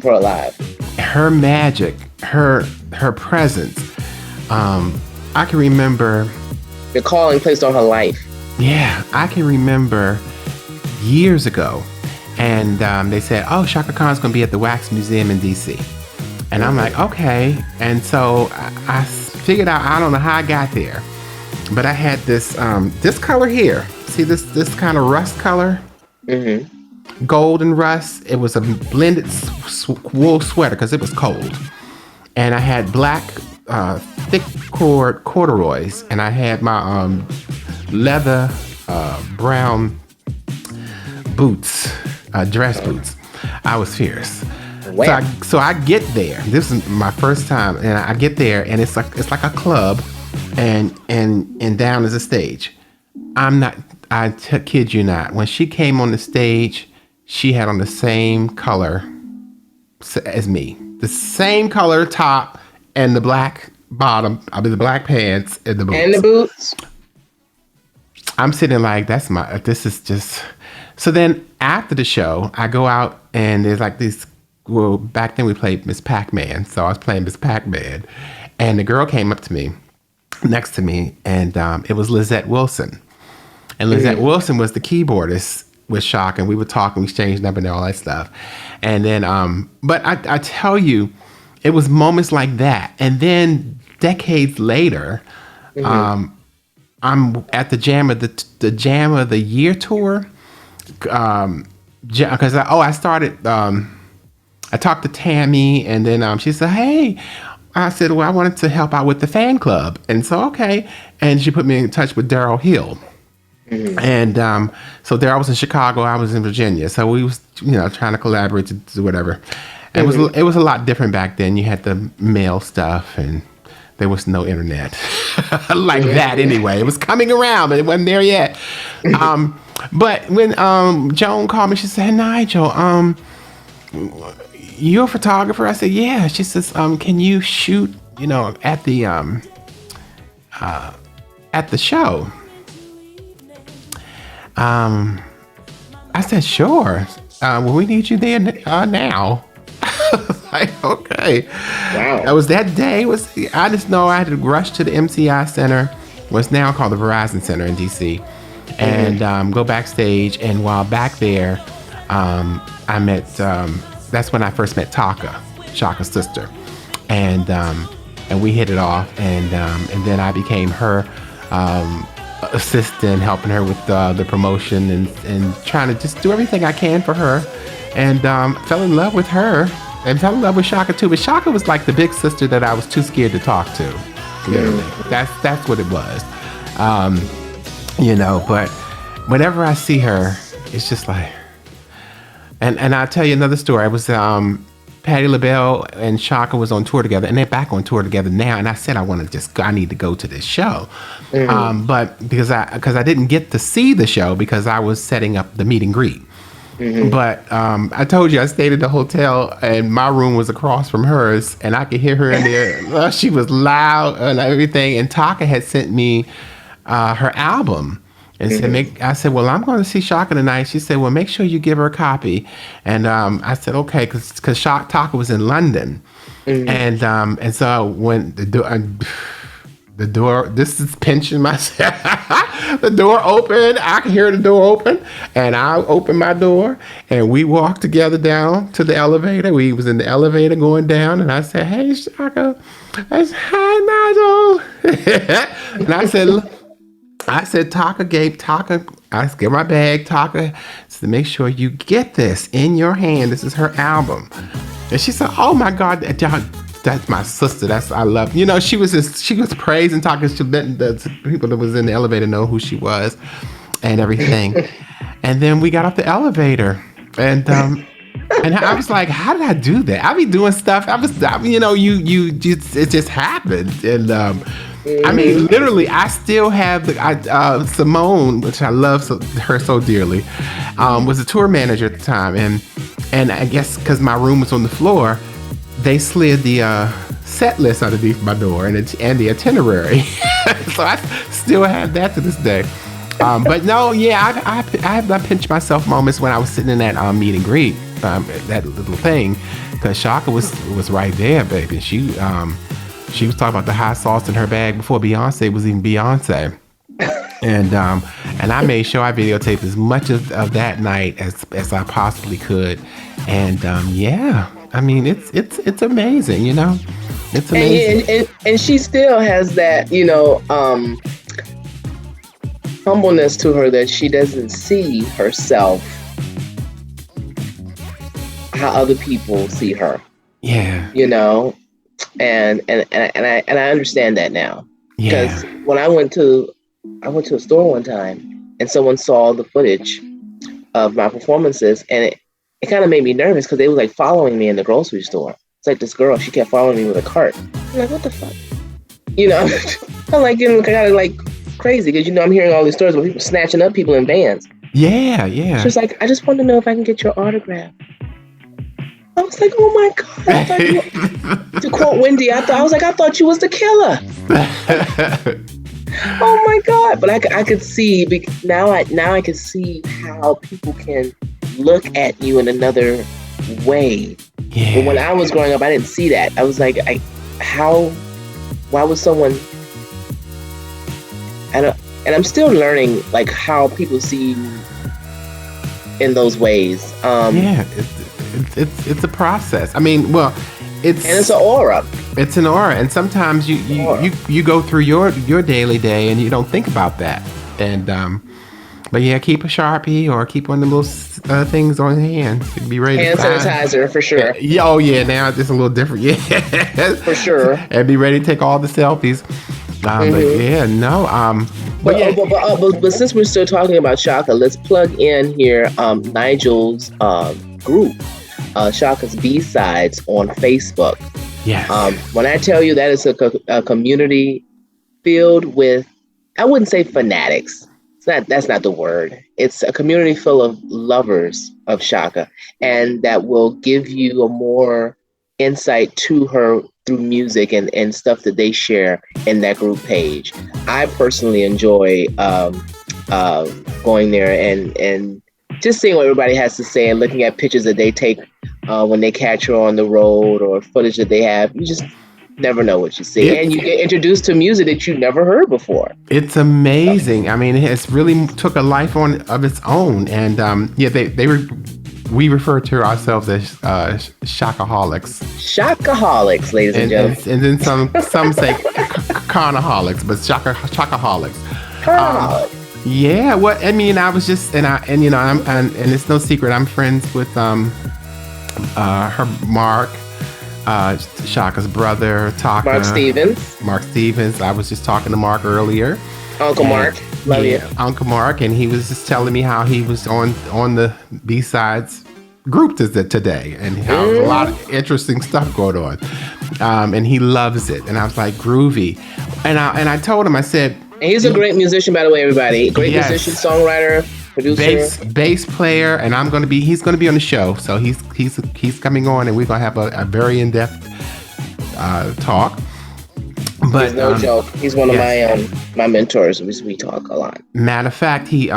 her alive. Her magic, her presence. I can remember The calling placed on her life. Yeah, I can remember years ago, and they said, "Oh, Chaka Khan's going to be at the Wax Museum in D.C." And I'm like, okay. And so I figured out, I don't know how I got there, but I had this color here. See this kind of rust color? Mm-hmm. Gold and rust. It was a blended wool sweater because it was cold. And I had black thick corduroys, and I had my leather brown boots, dress boots. I was fierce. So I get there. This is my first time, and I get there, and it's like a club, and down is a stage. I kid you not. When she came on the stage, she had on the same color as me, the same color top and the black bottom. The black pants and the boots. And the boots. I'm sitting like, this is just. So then after the show, I go out and there's like these. Well, back then we played Miss Pac-Man, so I was playing Miss Pac-Man, and the girl came up to me, next to me, and it was Lizette Wilson, and Lizette Wilson was the keyboardist with Shock, and we would talk and we exchanged number and all that stuff, and then, but I tell you, it was moments like that, and then decades later, I'm at the Jam of the Year tour, because I started. I talked to Tammy, and then she said, "Hey," I said, "Well, I wanted to help out with the fan club," and so okay, and she put me in touch with Daryl Hill, and so Daryl was in Chicago, I was in Virginia, so we was trying to collaborate to do whatever. And it was a lot different back then. You had the mail stuff, and there was no internet like that anyway. It was coming around, but it wasn't there yet. But when Joan called me, she said, "Hey, Nigel, you're a photographer?" I said, "Yeah." She says, "Can you shoot, at the show?" I said, "Sure. Well, we need you there now." I was like, okay. Wow. That was that day. I just know I had to rush to the MCI Center, what's now called the Verizon Center in DC, and go backstage. And while back there, I met. That's when I first met Taka, Shaka's sister, and we hit it off. And then I became her assistant, helping her with the promotion and trying to just do everything I can for her. And fell in love with her and fell in love with Shaka too. But Shaka was like the big sister that I was too scared to talk to. Literally, that's what it was. But whenever I see her, it's just like. And I'll tell you another story. I was Patti LaBelle and Shaka was on tour together, and they're back on tour together now. And I said I need to go to this show, but because I didn't get to see the show because I was setting up the meet and greet. But I told you I stayed at the hotel, and my room was across from hers, and I could hear her in there. She was loud and everything. And Taka had sent me her album. And I said, well, I'm going to see Shaka tonight. She said, well, make sure you give her a copy. And I said, okay, because Taka was in London. And so when the door, this is pinching myself. The door opened. I could hear the door open. And I opened my door. And we walked together down to the elevator. We was in the elevator going down. And I said, hey, Shaka. I said, hi, Nigel. And I said, Taka, I gave my bag. Taka said, make sure you get this in your hand. This is her album. And she said, oh my God, that's my sister. I love. She was praising Taka. She let the people that was in the elevator know who she was and everything. And then we got off the elevator, and I was like, how did I do that? I be doing stuff. It just happened. And I mean, literally, I still have Simone, which I love her so dearly, was a tour manager at the time, and I guess because my room was on the floor, they slid the set list underneath my door and the itinerary. So I still have that to this day. But no, yeah, I have my pinch myself moments when I was sitting in that meet and greet, that little thing, because Shaka was right there, baby. She was talking about the hot sauce in her bag before Beyonce was even Beyonce. And I made sure I videotaped as much of that night as I possibly could. And yeah, I mean, it's amazing, you know. It's amazing. And she still has that, humbleness to her that she doesn't see herself how other people see her. Yeah. And I understand that now. Yeah. Because when I went to a store one time and someone saw the footage of my performances, and it kind of made me nervous because they were like following me in the grocery store. It's like this girl, she kept following me with a cart. I'm like, what the fuck? I'm like getting kind of like crazy because I'm hearing all these stories about people snatching up people in vans. Yeah. She was like, I just want to know if I can get your autograph. I was like, oh my God. I thought to quote Wendy, I thought you was the killer. Oh my God. But I could see, now I can see how people can look at you in another way. Yeah. But when I was growing up, I didn't see that. I was like, why would someone, and I'm still learning like how people see you in those ways. Yeah, it's a process. I mean, well, it's an aura. It's an aura, and sometimes you go through your daily day and you don't think about that. And but yeah, keep a Sharpie or keep one of them little things on hand. So be ready. Hand sanitizer for sure. Yeah, oh yeah, now it's just a little different. Yeah, for sure. And be ready to take all the selfies. But yeah, no. But since we're still talking about Shaka, let's plug in here Nigel's group, Shaka's B-Sides on Facebook. Yes. When I tell you that it's a community filled with, I wouldn't say fanatics. That's not the word. It's a community full of lovers of Shaka, and that will give you a more insight to her through music and stuff that they share in that group page. I personally enjoy going there and just seeing what everybody has to say and looking at pictures that they take when they catch her on the road or footage that they have. You just never know what you see. And you get introduced to music that you never heard before. It's amazing. I mean, it's really took a life of its own. And we refer to ourselves as Shakaholics. Shakaholics, ladies and gentlemen. And then some say Carnaholics, but Shakaholics. Yeah, well, I mean, I was just, and it's no secret, I'm friends with her Mark, Shaka's brother, Taka. Mark Stevens. I was just talking to Mark earlier. Uncle Mark. Love you. Uncle Mark, and he was just telling me how he was on the B-Sides group today, and how there's a lot of interesting stuff going on. And he loves it. And I was like, groovy. And I told him, I said, and he's a great musician, by the way, everybody. Great musician, songwriter, producer, bass player, and he's gonna be on the show. So he's coming on, and we're gonna have a very in-depth talk. But he's no joke. He's one of my mentors. We talk a lot. Matter of fact, he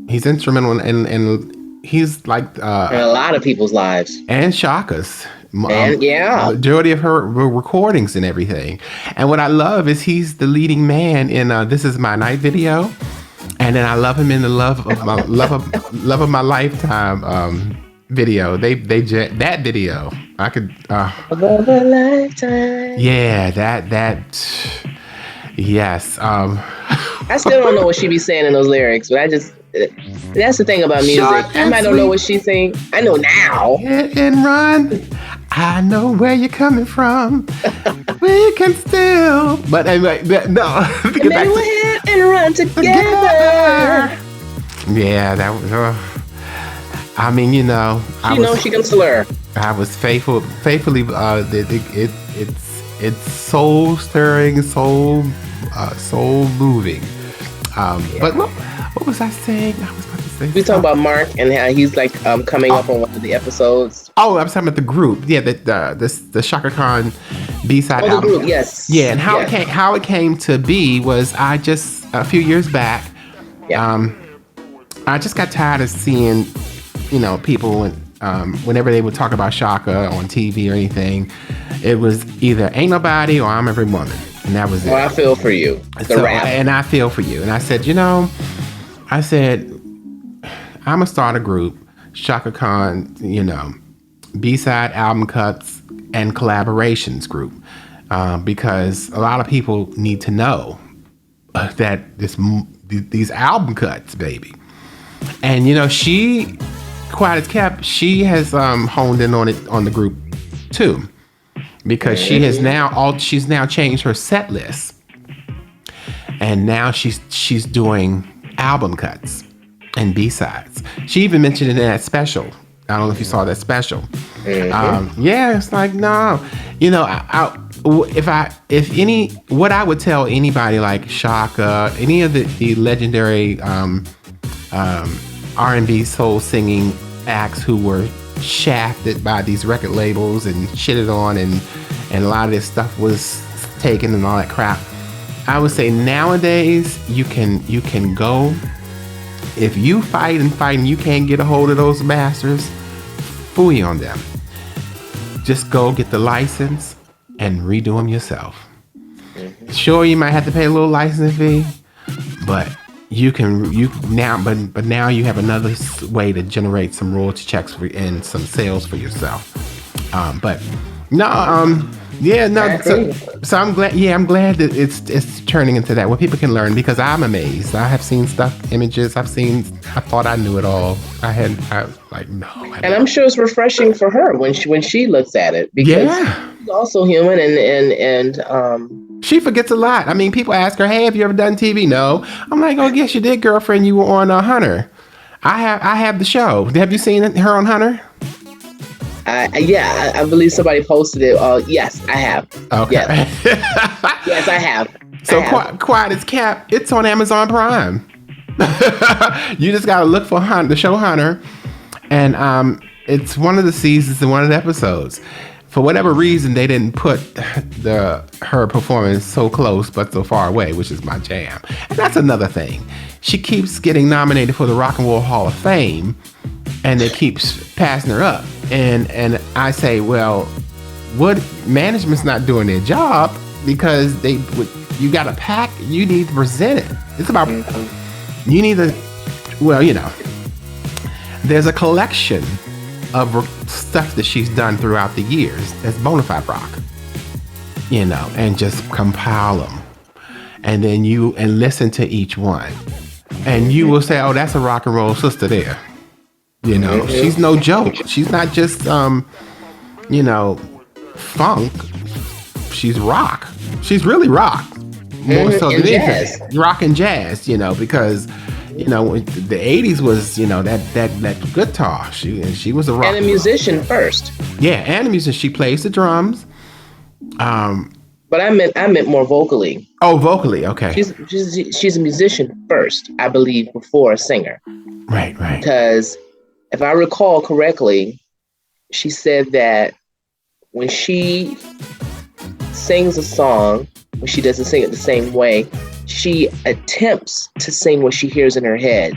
he's instrumental in he's like in a lot of people's lives and Shaka's. Majority of her recordings and everything. And what I love is he's the leading man in This Is My Night video, and then I love him in the Love of My Lifetime video. That video I could Love of a Lifetime. Yeah, that yes. I still don't know what she be saying in those lyrics, but that's the thing about music. I might not know what she's saying. I know now. Hit and run. I know where you're coming from. We can still. But anyway, no. And then we'll hit and run together. Yeah, that was. I mean, she comes to learn. I was faithfully. It's soul stirring, soul moving. But what was I saying? I was about to We talking about Mark and how he's like coming up on one of the episodes. Oh, I'm talking about the group. Yeah, the Shaka Khan B-side the album. group, yes. Yeah, and how it came to be was I just a few years back. Yeah. I just got tired of seeing, people whenever they would talk about Shaka on TV or anything, it was either ain't nobody or I'm every woman, and that was it. Well, I feel for you. Rap. And I feel for you. And I said, I'm gonna start a group, Shaka Khan, B-side album cuts and collaborations group, because a lot of people need to know that these album cuts, baby. And she, quiet as kept, she has honed in on it on the group too, because she's now changed her set list, and now she's doing album cuts and B-sides. She even mentioned it in that special. I don't know if you saw that special. It's like, no, what I would tell anybody like Shaka, any of the legendary R&B soul singing acts who were shafted by these record labels and shitted on, and a lot of this stuff was taken and all that crap. I would say nowadays you can go, if you fight and you can't get a hold of those masters, fooey on them. Just go get the license and redo them yourself. Sure, you might have to pay a little license fee, but now you have another way to generate some royalty checks and some sales for yourself. So I'm glad. Yeah, I'm glad that it's turning into that where people can learn, because I'm amazed. I have seen images. I thought I knew it all. And I'm sure it's refreshing for her when she looks at it, because she's also human and she forgets a lot. I mean, people ask her, "Hey, have you ever done TV?" No. I'm like, "Oh, yes, you did, girlfriend. You were on Hunter." I have the show. Have you seen her on Hunter? I believe somebody posted it. Yes, I have. Okay. Yes, yes, I have. So quiet as kept. It's on Amazon Prime. You just gotta look for the show Hunter, and it's one of the seasons and one of the episodes. For whatever reason, they didn't put her performance so close but so far away, which is my jam. And that's another thing. She keeps getting nominated for the Rock and Roll Hall of Fame, and they keeps passing her up. And I say, well, what management's not doing their job, because you got to pack. You need to present it. It's about you need to. Well, there's a collection of stuff that she's done throughout the years that's bona fide rock, and just compile them, and then and listen to each one, and you will say, oh, that's a rock and roll sister there. She's no joke. She's not just funk. She's rock. She's really rock, more so than anything. Rock and jazz, because the 80s was, that guitar. She was a rock. And a musician first. Yeah, and a musician. She plays the drums. But I meant more vocally. Oh, vocally, okay. She's a musician first, I believe, before a singer. Right. Because if I recall correctly, she said that when she sings a song, when she doesn't sing it the same way, she attempts to sing what she hears in her head.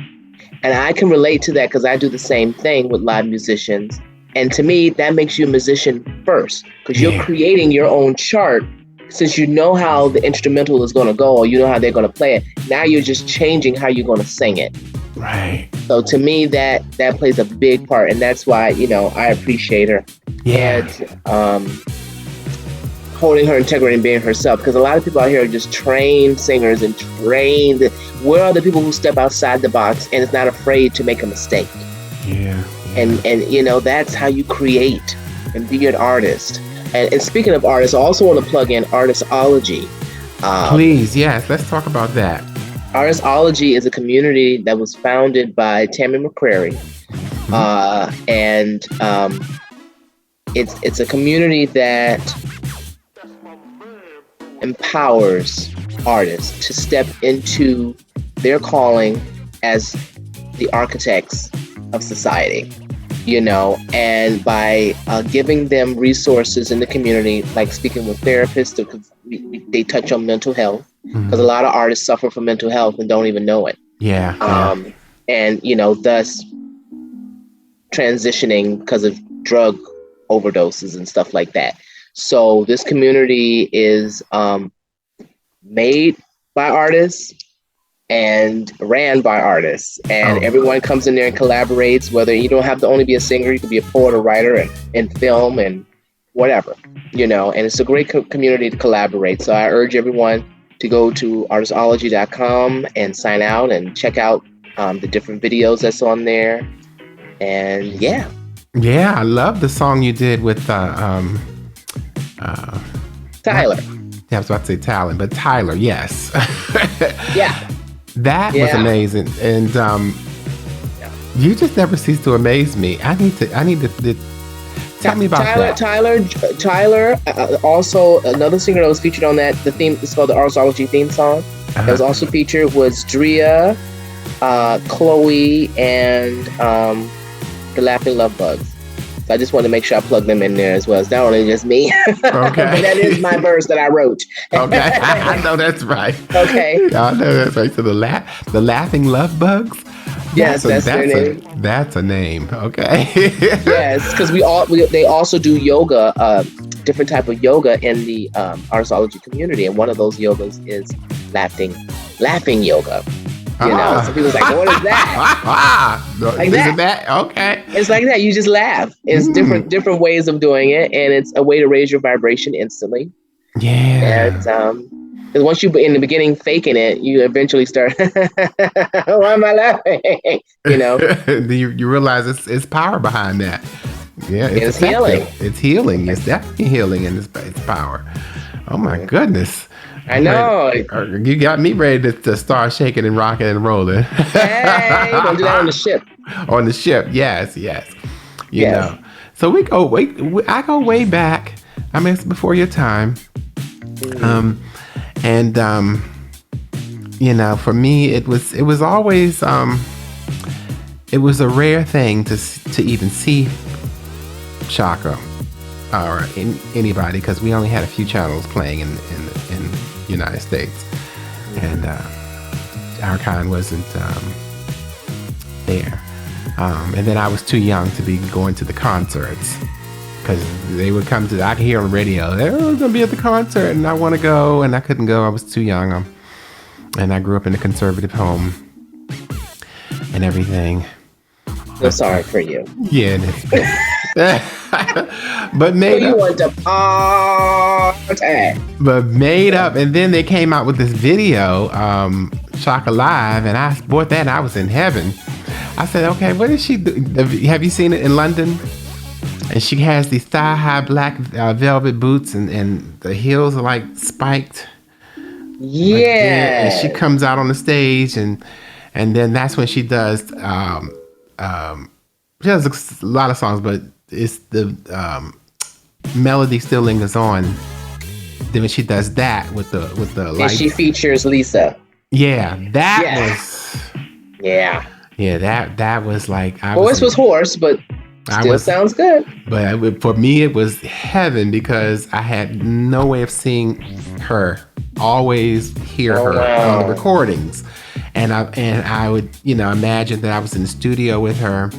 And I can relate to that because I do the same thing with live musicians. And to me, that makes you a musician first, because you're creating your own chart. Since you know how the instrumental is going to go, or you know how they're going to play it, now you're just changing how you're going to sing it. Right. So to me, that plays a big part, and that's why I appreciate her. Yeah. And holding her integrity and being herself, because a lot of people out here are just trained singers and trained. Where are the people who step outside the box and is not afraid to make a mistake? Yeah. And that's how you create and be an artist. And speaking of artists, I also want to plug in Artistology. Please, yes, let's talk about that. Artistology is a community that was founded by Tammy McCrary. And it's a community that empowers artists to step into their calling as the architects of society, and by giving them resources in the community, like speaking with therapists, they touch on mental health, because a lot of artists suffer from mental health and don't even know it. And, thus transitioning because of drug overdoses and stuff like that. So this community is made by artists and ran by artists, and everyone comes in there and collaborates, whether you don't have to only be a singer, you could be a poet or writer and film and whatever, and it's a great community to collaborate. So I urge everyone to go to artistology.com and sign out and check out the different videos that's on there. And yeah, I love the song you did with Tyler. I was about to say Talent, but Tyler, yes. Yeah. That was amazing. And you just never cease to amaze me. I need to tell me about that. Tyler, also another singer that was featured on that. The theme is called the Artistology theme song. That was also featured was Drea, Chloe, and the Laughing Love Bugs. So I just wanted to make sure I plug them in there as well. It's not only just me. Okay. But that is my verse that I wrote. Okay. I know that's right. Okay. I know that's right. So the Laughing Love Bugs? Yes, that's their name. That's a name. Okay. Yes, because they also do yoga, different type of yoga in the artistology community, and one of those yogas is laughing yoga. So people's like, what is that? Like that? Okay. It's like that. You just laugh. It's different ways of doing it, and it's a way to raise your vibration instantly. Yeah. And because once you in the beginning faking it, you eventually start. Why am I laughing? You realize it's power behind that. Yeah, it's healing. It's healing. It's definitely healing, and it's power. Oh my goodness. I know. You got me ready to start shaking and rocking and rolling. Hey, don't do that on the ship. On the ship, yes. You know. So I go way back. I mean, it's before your time. For me, it was always it was a rare thing to even see Chaka or anybody, because we only had a few channels playing in the United States, and our kind wasn't there. And then I was too young to be going to the concerts, because they would come I could hear on the radio, they're going to be at the concert, and I want to go, and I couldn't go. I was too young. And I grew up in a conservative home and everything. I'm sorry for you. Yeah. But made up. You want to party. But made up. And then they came out with this video, Chaka Live, and I bought that, and I was in heaven. I said, okay, what is she do? Have you seen it in London? And she has these thigh-high black velvet boots, and the heels are like spiked. Yeah. And she comes out on the stage, and then that's when she does she does a lot of songs, but it's the melody still lingers on. Then when she does that with the lights. And she features Lisa. Yeah, that was. Yeah. Yeah, that was like. Voice was hoarse, but still sounds good. But for me, it was heaven, because I had no way of seeing her. Always hear her on the recordings, and I would imagine that I was in the studio with her.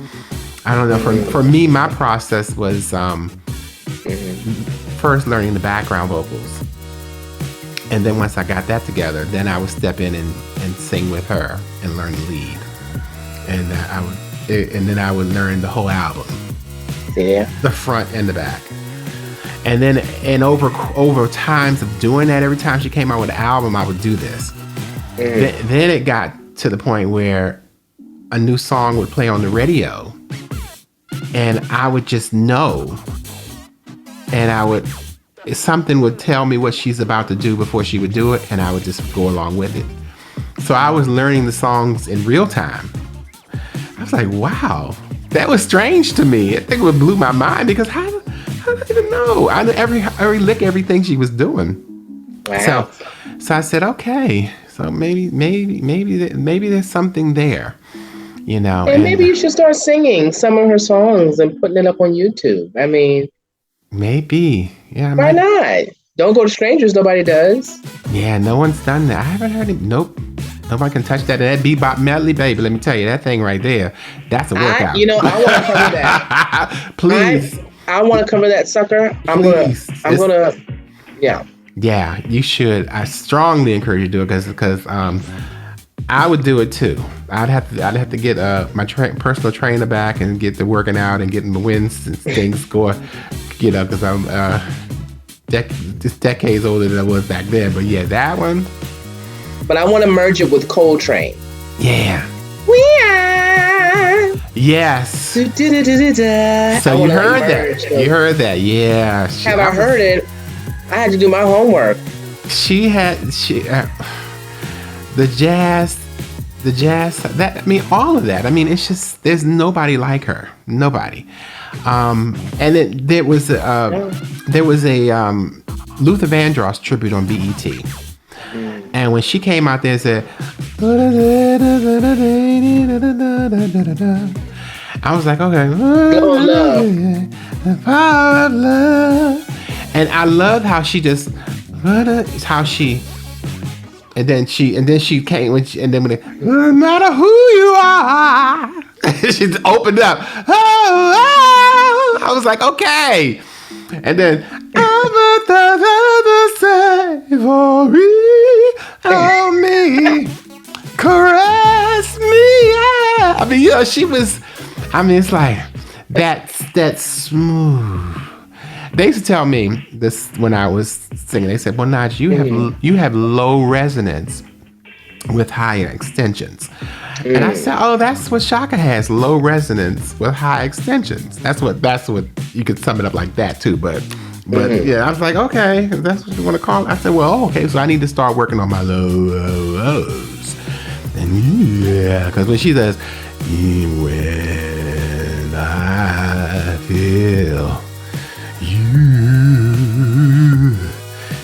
I don't know. For me, my process was first learning the background vocals, and then once I got that together, then I would step in and sing with her and learn the lead, and then I would learn the whole album, the front and the back. And then, over times of doing that, every time she came out with an album, I would do this. Then it got to the point where a new song would play on the radio, and I would just know, and something would tell me what she's about to do before she would do it, and I would just go along with it. So I was learning the songs in real time. I was like, wow, that was strange to me. I think it blew my mind, because I don't even know. I knew every lick, everything she was doing. Wow. So I said, okay, so maybe there's something there. you know. And maybe you should start singing some of her songs and putting it up on YouTube. I mean, maybe. Yeah. Why not? Don't go to strangers. Nobody does. Yeah, no one's done that. I haven't heard it. Nope. Nobody can touch that. That bebop medley, baby. Let me tell you, that thing right there, that's a workout. I want to cover that. Please. I want to cover that sucker. I'm gonna. Yeah. Yeah, you should. I strongly encourage you to do it because I would do it too. I'd have to get my personal trainer back and get to working out and getting the wins and things going. You know, because I'm just decades older than I was back then. But yeah, that one. But I want to merge it with Coltrane. Yeah. We are. Yes. So you heard that. You heard that. Yeah. I heard it? I had to do my homework. The jazz, that, I mean, all of that. I mean, it's just, there's nobody like her. Nobody. And then there was a Luther Vandross tribute on BET. And when she came out there and said, I was like, okay. The power of love. And I loved how she just, and then she came no matter who you are, she just opened up. I was like, okay. And then for me, caress me. Yeah. I mean, you know, she was. I mean, it's like that smooth. They used to tell me this when I was singing. They said, "Well, Nige, you have low resonance with higher extensions." And I said, "Oh, that's what Shaka has: low resonance with high extensions." That's what you could sum it up like that too. But yeah, I was like, okay, if that's what you want to call it. I said, well, okay, so I need to start working on my lows. And yeah, because when she says, when I feel you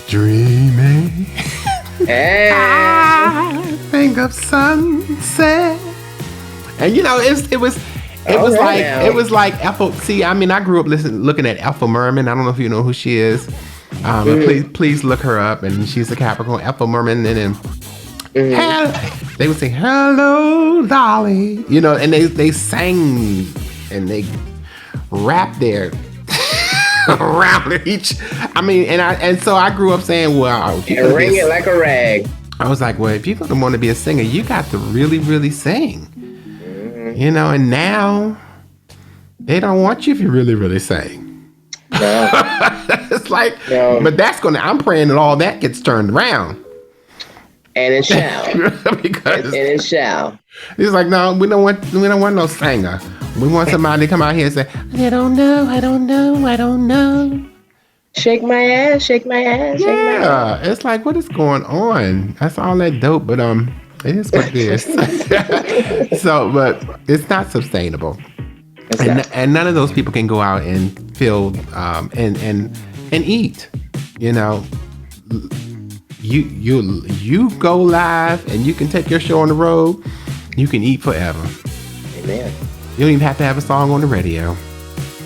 dreaming, I think of sunset. And you know, it was like Ethel. See, I mean, I grew up looking at Ethel Merman. I don't know if you know who she is. But please look her up. And she's a Capricorn. Ethel Merman. And then they would say, "Hello, Dolly." You know, and they sang and they rapped there around each. I mean, and so I grew up saying, "Well, and ring it like a rag." I was like, well, if you don't want to be a singer, you got to really, really sing. You know, and now they don't want you if you really, really sing. No. It's like, but I'm praying that all that gets turned around. And it shall. And it shall. It's like, no, we don't want no singer. We want somebody to come out here and say, I don't know. Shake my ass, shake my ass, shake my ass. It's like, what is going on? That's all that dope, but it is what it is. So, but it's not sustainable. And none of those people can go out and feel and eat. You know, you go live and you can take your show on the road. You can eat forever. Amen. You don't even have to have a song on the radio.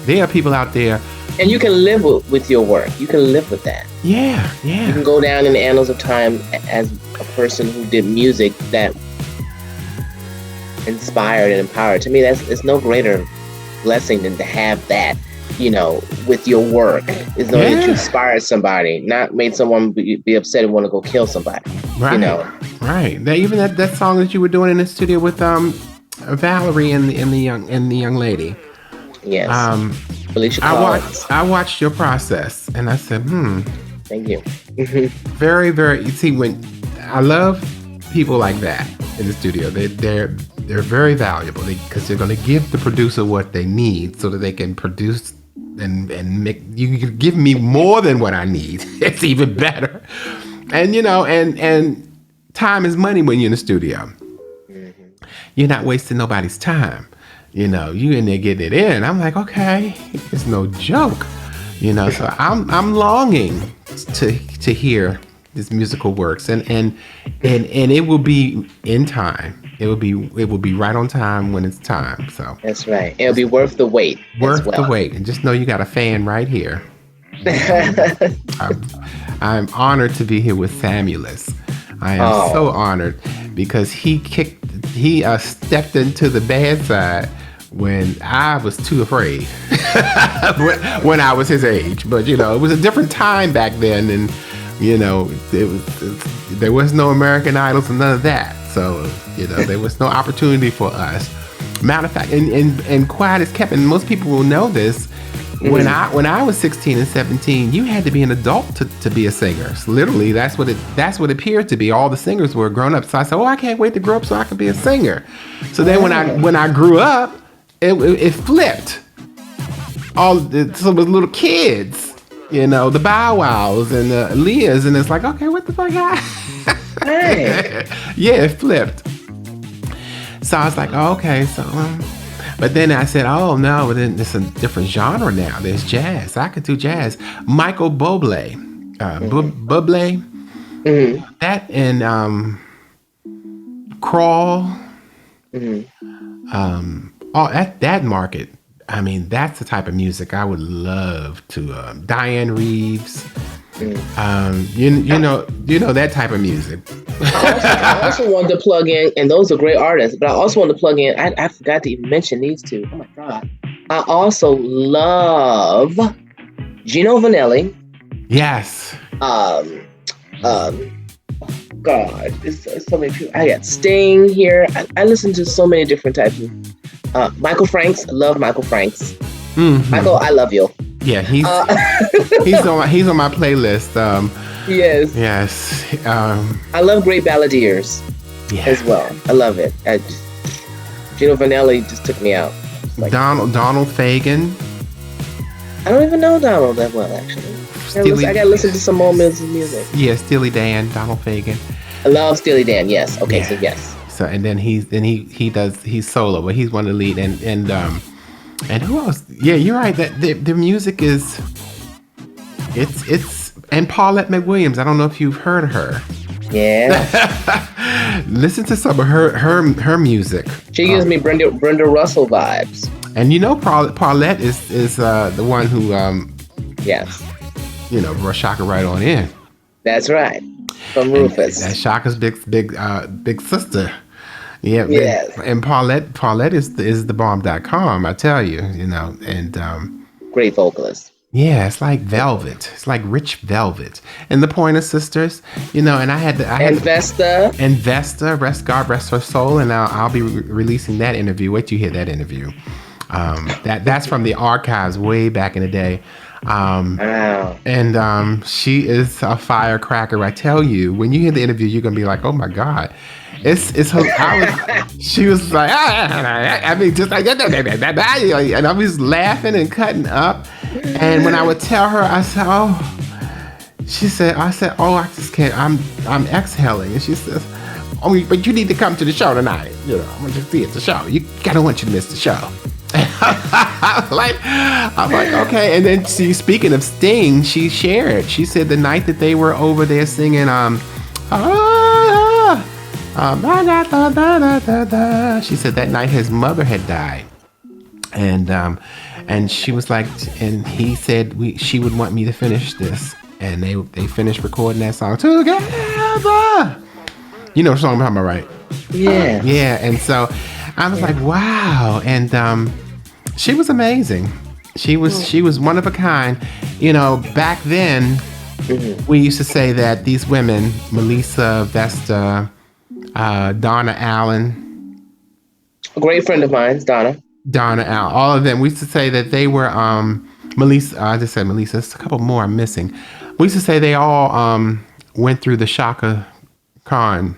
There are people out there. And you can live with your work. You can live with that. Yeah. You can go down in the annals of time as a person who did music that inspired and empowered. To me, it's no greater blessing than to have that, you know, with your work. Is knowing that you inspired somebody, not made someone be upset and want to go kill somebody. Right. You know. Right. Now, even that song that you were doing in the studio with Valerie and the young lady. Yes. I watched your process and I said, Thank you. Very, very. You see, when I love people like that in the studio, they're very valuable because they're going to give the producer what they need so that they can produce and make. You can give me more than what I need. It's even better. And you know, and time is money when you're in the studio. You're not wasting nobody's time. You know, you in there getting it in. I'm like, okay, it's no joke. You know, so I'm longing to hear this musical works, and it will be in time. It will be right on time when it's time. So that's right. It'll be worth the wait. Worth the wait, and just know you got a fan right here. I'm honored to be here with Sammulous. I am so honored because he stepped into the bad side when I was too afraid when I was his age. But it was a different time back then, and there was no American Idols and none of that. So there was no opportunity for us. Matter of fact, and quiet as kept, and most people will know this. When I was 16 and 17, you had to be an adult to be a singer. So literally, that's what it appeared to be. All the singers were grown up. So I said, I can't wait to grow up so I can be a singer. So then when I grew up, it flipped. So it was little kids, the Bow Wows and the Aaliyahs, and it's like, okay, what the fuck? Hey. Yeah, it flipped. So I was like, okay, so. But then I said, oh no, but then it's a different genre now. There's jazz. I could do jazz. Michael Bublé, Bublé, that and Crawl, all that market. I mean, that's the type of music I would love to. Diane Reeves, you know that type of music. I also wanted to plug in, and those are great artists, but I also want to plug in, I forgot to even mention these two. Oh my God. I also love Gino Vanelli. Yes. God, it's so many people. I got Sting here. I listen to so many different types of Michael Franks. I love Michael Franks. Mm-hmm. Michael, I love you. Yeah, he's on my playlist. Yes. Yes. I love great balladeers as well. I love it. Gino Vanelli just took me out. Like, Donald Fagen. I don't even know Donald that well, actually. I gotta listen to some more music. Yeah, Steely Dan, Donald Fagen. I love Steely Dan. Yes. Okay. Yeah. So yes. So and then he's solo, but he's one of the lead and who else? Yeah, you're right. That the music is it's and Paulette McWilliams. I don't know if you've heard of her. Yeah. Listen to some of her music. She gives me Brenda Russell vibes. And Paulette is the one who yes. Brought Shaka right on in. That's right. From Rufus. That's Shaka's big sister. Yeah. Yes. And Paulette is the bomb.com, I tell you, and great vocalist. Yeah, it's like velvet. It's like rich velvet. And the Pointer Sisters, and Vesta, rest God, rest her soul. And I'll be releasing that interview. Wait till you hear that interview. That's from the archives way back in the day. Wow. And she is a firecracker. I tell you, when you hear the interview, you're gonna be like, oh my God. She was like, I mean, just like, and I was laughing and cutting up. And when I would tell her, I said, I just can't, I'm exhaling. And she says, oh, but you need to come to the show tonight. I want you to see it, the show. I don't want you to miss the show. I'm like, okay. And then speaking of Sting, she shared. She said the night that they were over there singing, she said that night his mother had died, and she was like, and he said she would want me to finish this, and they finished recording that song together. You know what song I'm talking about, right? Yeah. Yeah, and so I was like, wow, and she was amazing. She was one of a kind. Back then, we used to say that these women, Melissa, Vesta, Donna Allen, a great friend of mine, Donna Allen, all of them, we used to say that they were Melissa. I just said Melissa. There's a couple more I'm missing. We used to say they all went through the Shaka Khan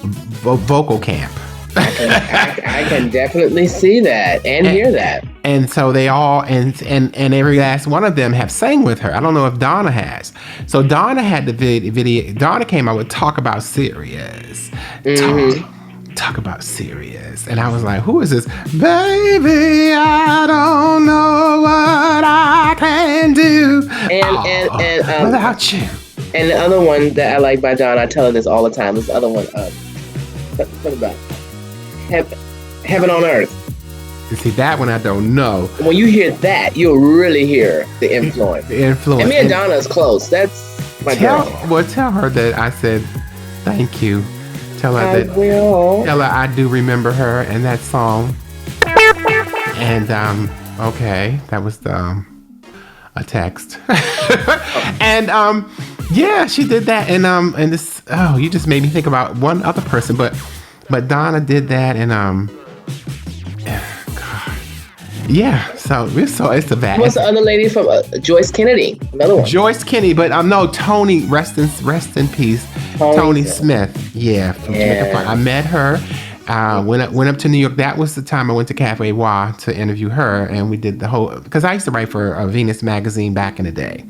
vocal camp. I can definitely see that and hear that. And so they all and every last one of them have sang with her. I don't know if Donna has. So Donna had the video. Donna came out with Talk About Serious. Talk About Serious. And I was like, who is this? Baby, I don't know what I can do and without you. And the other one that I like by Dawn, I tell her this all the time. This other one, what about Heaven on Earth? You see, that one I don't know. When you hear that, you'll really hear the influence. The influence. And me and Donna is close. That's my girl. Well, tell her that I said thank you. Tell her I that. will. Tell her I do remember her and that song. And okay, that was a text. And yeah, she did that. And this, oh, you just made me think about one other person, but Donna did that, and yeah, so it's a bad. What's the other lady from Joyce Kennedy? Another one. Joyce Kennedy, but no, Tony. Rest in peace, Tony Smith. Yeah, from Jamaica Funk. I met her. Went up to New York. That was the time I went to Cafe Wa to interview her, and we did the whole. Because I used to write for Venus magazine back in the day,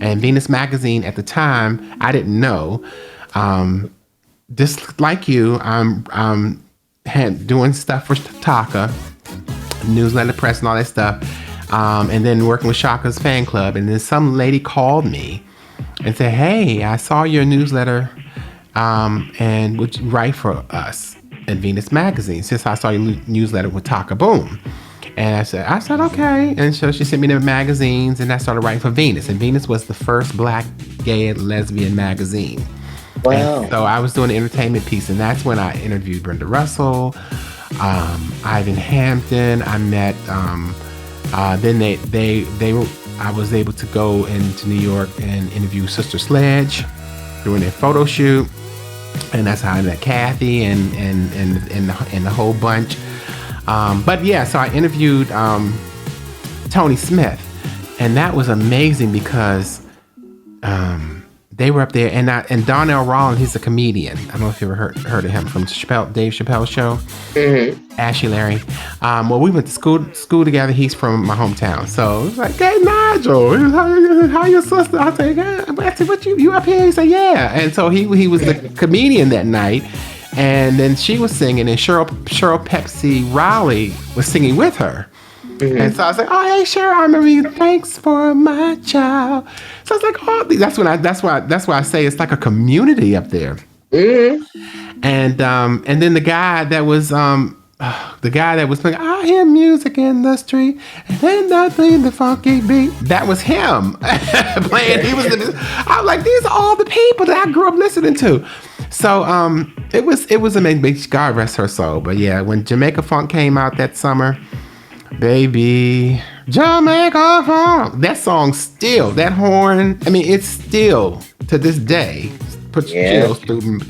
and Venus magazine at the time I didn't know. Just like you, I'm doing stuff for Taka. Newsletter press and all that stuff, and then working with Shaka's fan club, and then some lady called me and said, "Hey, I saw your newsletter, and would you write for us at Venus magazine? Since I saw your newsletter with Taka Boom." And I said okay, and so she sent me the magazines, and I started writing for Venus, and Venus was the first Black, gay, and lesbian magazine. Wow! And so I was doing the entertainment piece, and that's when I interviewed Brenda Russell. Ivan Hampton. I met. Then I was able to go into New York and interview Sister Sledge doing their photo shoot, and that's how I met Kathy and the whole bunch. But yeah, so I interviewed Tony Smith, and that was amazing because they were up there, and Donnell Rollins, he's a comedian. I don't know if you ever heard of him from Dave Chappelle's show. Mm-hmm. Ashy Larry. Well, we went to school together. He's from my hometown, so it was like, "Hey, Nigel, how your sister?" I said, "What you up here?" He said, "Yeah." And so he was the comedian that night, and then she was singing, and Cheryl Pepsi Riley was singing with her. Mm-hmm. And so I was like, "Oh, hey, Cheryl, I remember you. Thanks for my child." So I was like, "Oh, that's why I say it's like a community up there." Mm-hmm. And then the guy that was playing, "I hear music in the street, and then nothing the funky beat." That was him playing. I was like, these are all the people that I grew up listening to. So it was amazing. God rest her soul. But yeah, when Jamaica Funk came out that summer, baby, Jamaica Funk, that song still, that horn, I mean, it's still to this day puts chills through,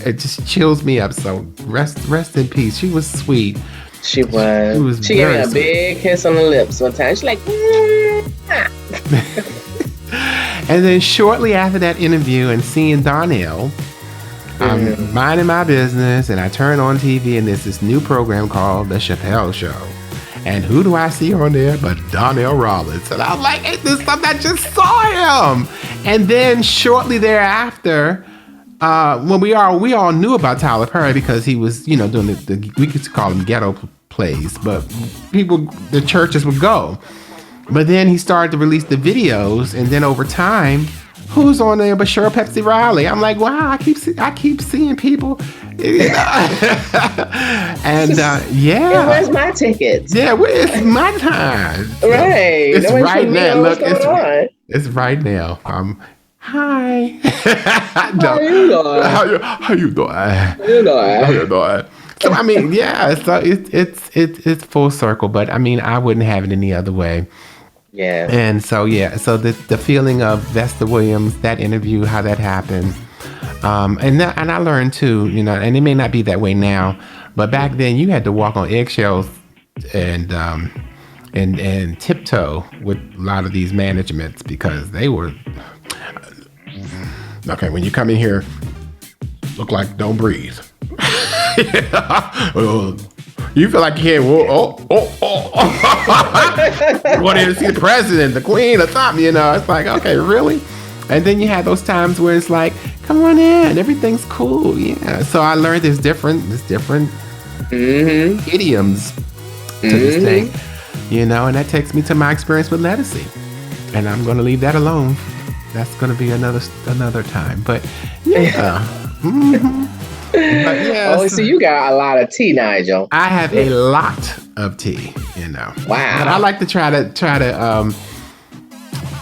it just chills me up. So rest in peace. She was sweet. She was. She gave me a big kiss on the lips one time. She's like, And then shortly after that interview and seeing Donnell, I'm minding my business, and I turn on TV, and there's this new program called The Chappelle Show. And who do I see on there but Donnell Rollins? And I'm like, hey, this stuff, I just saw him. And then shortly thereafter, when we all knew about Tyler Perry because he was, doing the we could call them ghetto plays, but the churches would go. But then he started to release the videos, and then over time, who's on there but Cheryl Pepsi Riley? I'm like, wow, I keep seeing people. And yeah. And where's my tickets? Yeah, where's my time? Right. It's right now. Look, it's right now. Hi. How you doing? How you doing? So I mean, yeah. So it's full circle, but I mean, I wouldn't have it any other way. Yeah. And so so the feeling of Vesta Williams, that interview, how that happened, and I learned too, and it may not be that way now, but back then you had to walk on eggshells and tiptoe with a lot of these managements because they were okay. When you come in here, look like don't breathe. You feel like you can't. You want to see the president, the queen, or something. It's like, okay, really. And then you have those times where it's like, come on in, everything's cool. Yeah. So I learned there's different idioms to this thing, and that takes me to my experience with Lettucey. And I'm going to leave that alone. that's going to be another time. But yeah. But yeah. Oh, so you got a lot of tea, Nigel. I have a lot of tea, Wow. But I like to try to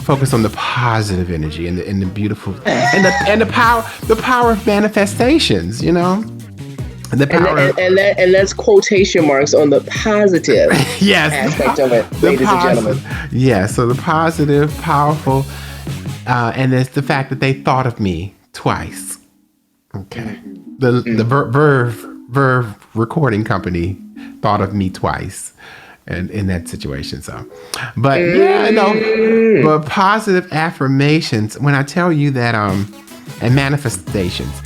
focus on the positive energy and the beautiful and the power of manifestations, And the power and that's quotation marks on the positive yes, aspect of it, ladies and gentlemen. Yeah, so the positive, powerful, and it's the fact that they thought of me twice. Okay. The Verve recording company thought of me twice and in that situation. So, but but positive affirmations, when I tell you that, and manifestations,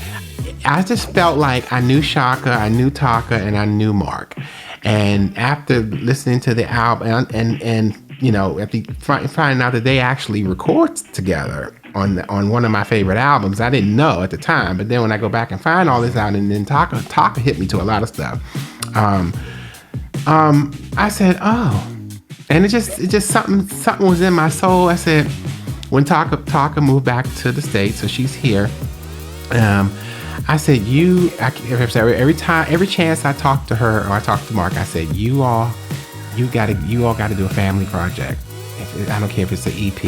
I just felt like I knew Shaka, I knew Taka, and I knew Mark. And after listening to the album and after finding out that they actually record together on one of my favorite albums, I didn't know at the time. But then when I go back and find all this out, and then Taka hit me to a lot of stuff. I said, oh, and it just something was in my soul. I said, when Taka moved back to the States, so she's here. I said, every chance I talk to her or I talk to Mark, I said, you all got to do a family project. I don't care if it's an EP,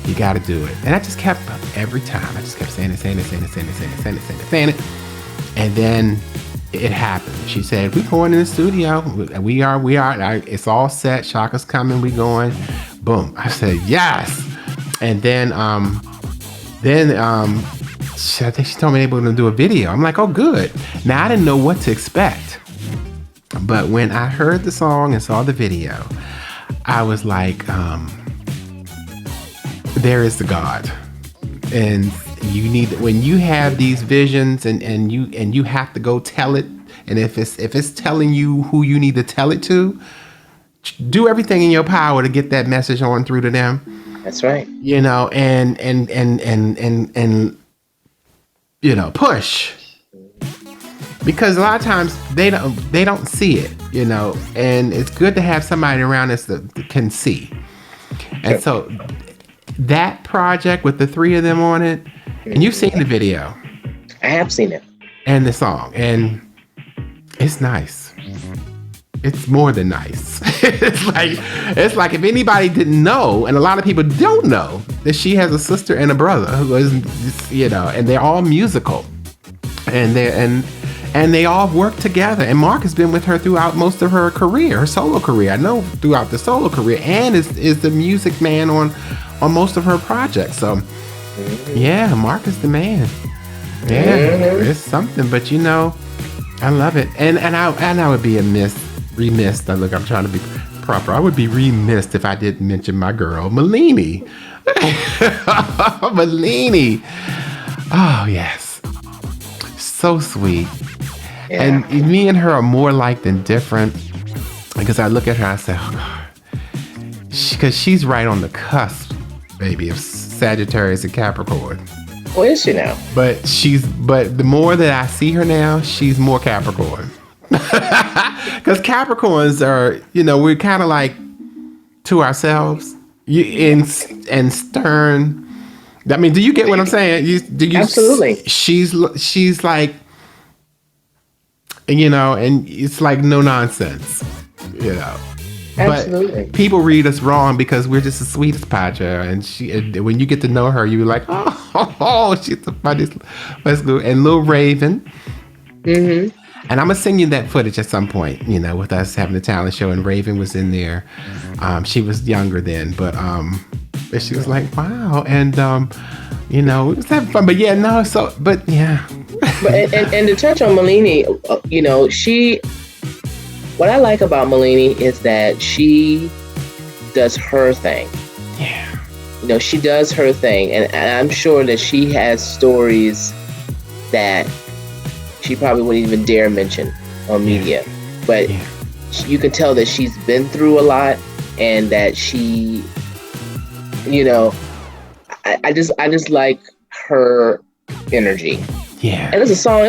you got to do it. And I just kept every time. I just kept saying it. And then it happened. She said, we're going in the studio. We are. It's all set. Shaka's coming. We going. Boom. I said, yes. And then I think she told me they were going to do a video. I'm like, oh, good. Now, I didn't know what to expect. But when I heard the song and saw the video, I was like, there is the God. And when you have these visions and you have to go tell it, and if it's telling you who you need to tell it to, do everything in your power to get that message on through to them. That's right. And push, because a lot of times they don't see it, and it's good to have somebody around us that can see. And so that project with the three of them on it, and you've seen the video. I have seen it. And the song, and it's nice. It's more than nice. It's like if anybody didn't know, and a lot of people don't know, that she has a sister and a brother who is, and they're all musical, and they all work together. And Mark has been with her throughout most of her career, her solo career. I know throughout the solo career, and is the music man on most of her projects. So yeah, Mark is the man. Yeah, it's something. But I love it, and I would be remiss. Look, I'm trying to be proper. I would be remiss if I didn't mention my girl, Malini. Malini. Oh, yes. So sweet. Yeah. And me and her are more alike than different, because I look at her and I say, oh, God. Because she's right on the cusp, baby, of Sagittarius and Capricorn. Well, is she now? But the more that I see her now, she's more Capricorn. Because Capricorns are, we're kind of like to ourselves, and stern. I mean, do you get what I'm saying? Do you? Absolutely. She's like, and it's like no nonsense, Absolutely. But people read us wrong because we're just the sweetest Pacha, and when you get to know her, you're like, oh, she's the funniest. Let's go. And Lil Raven. Mm-hmm. And I'm going to send you that footage at some point, with us having the talent show, and Raven was in there. She was younger then, but she was like, wow. And, it was having fun. But yeah, no, so, but yeah. But, and to touch on Malini, what I like about Malini is that she does her thing. Yeah. She does her thing. And I'm sure that she has stories that she probably wouldn't even dare mention on media, but you can tell that she's been through a lot, and that she, I just like her energy. Yeah. And it was a song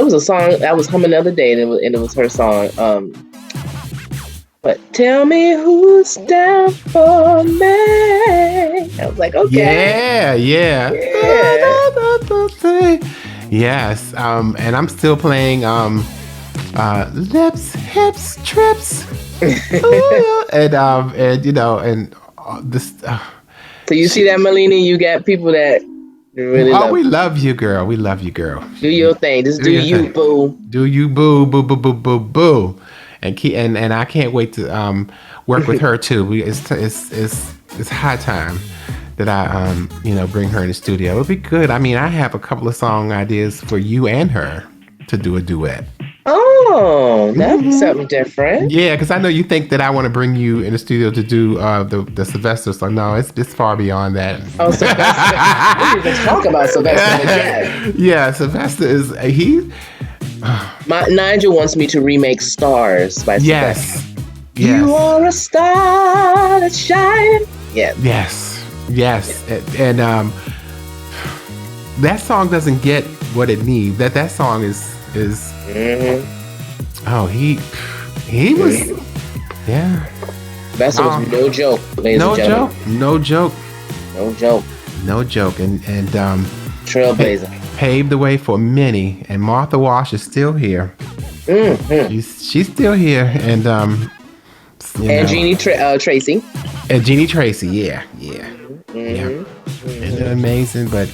I was humming the other day, and it was her song. But tell me who's down for me. I was like, okay. Yeah. Yes. And I'm still playing lips, hips, trips. Ooh, and you know, and this. So you see that, Melina? You got people that really Oh, love we you. love you, girl. We love you, girl. Do your thing. Just do your you, thing. boo. Do you, boo, boo, boo, boo, boo, boo, and I can't wait to work with her too. It's high time that I bring her in the studio. It'll be good. I mean, I have a couple of song ideas for you and her to do a duet. Oh, that's something different. Yeah, because I know you think that I want to bring you in the studio to do the Sylvester song. No, it's far beyond that. Oh, Sylvester. We didn't even talk about Sylvester, but yes. Yeah, Sylvester is he. Nigel wants me to remake Stars by Sylvester. Yes. You are a star that shines. Yes. And that song doesn't get what it needs. That song is. Oh, he was. Yeah. Sylvester was no joke, ladies and gentlemen. No joke. And Trailblazer. Paved the way for many, and Martha Wash is still here. She's still here, and Jeannie Tracy. And Jeannie Tracy, yeah. Isn't it amazing? But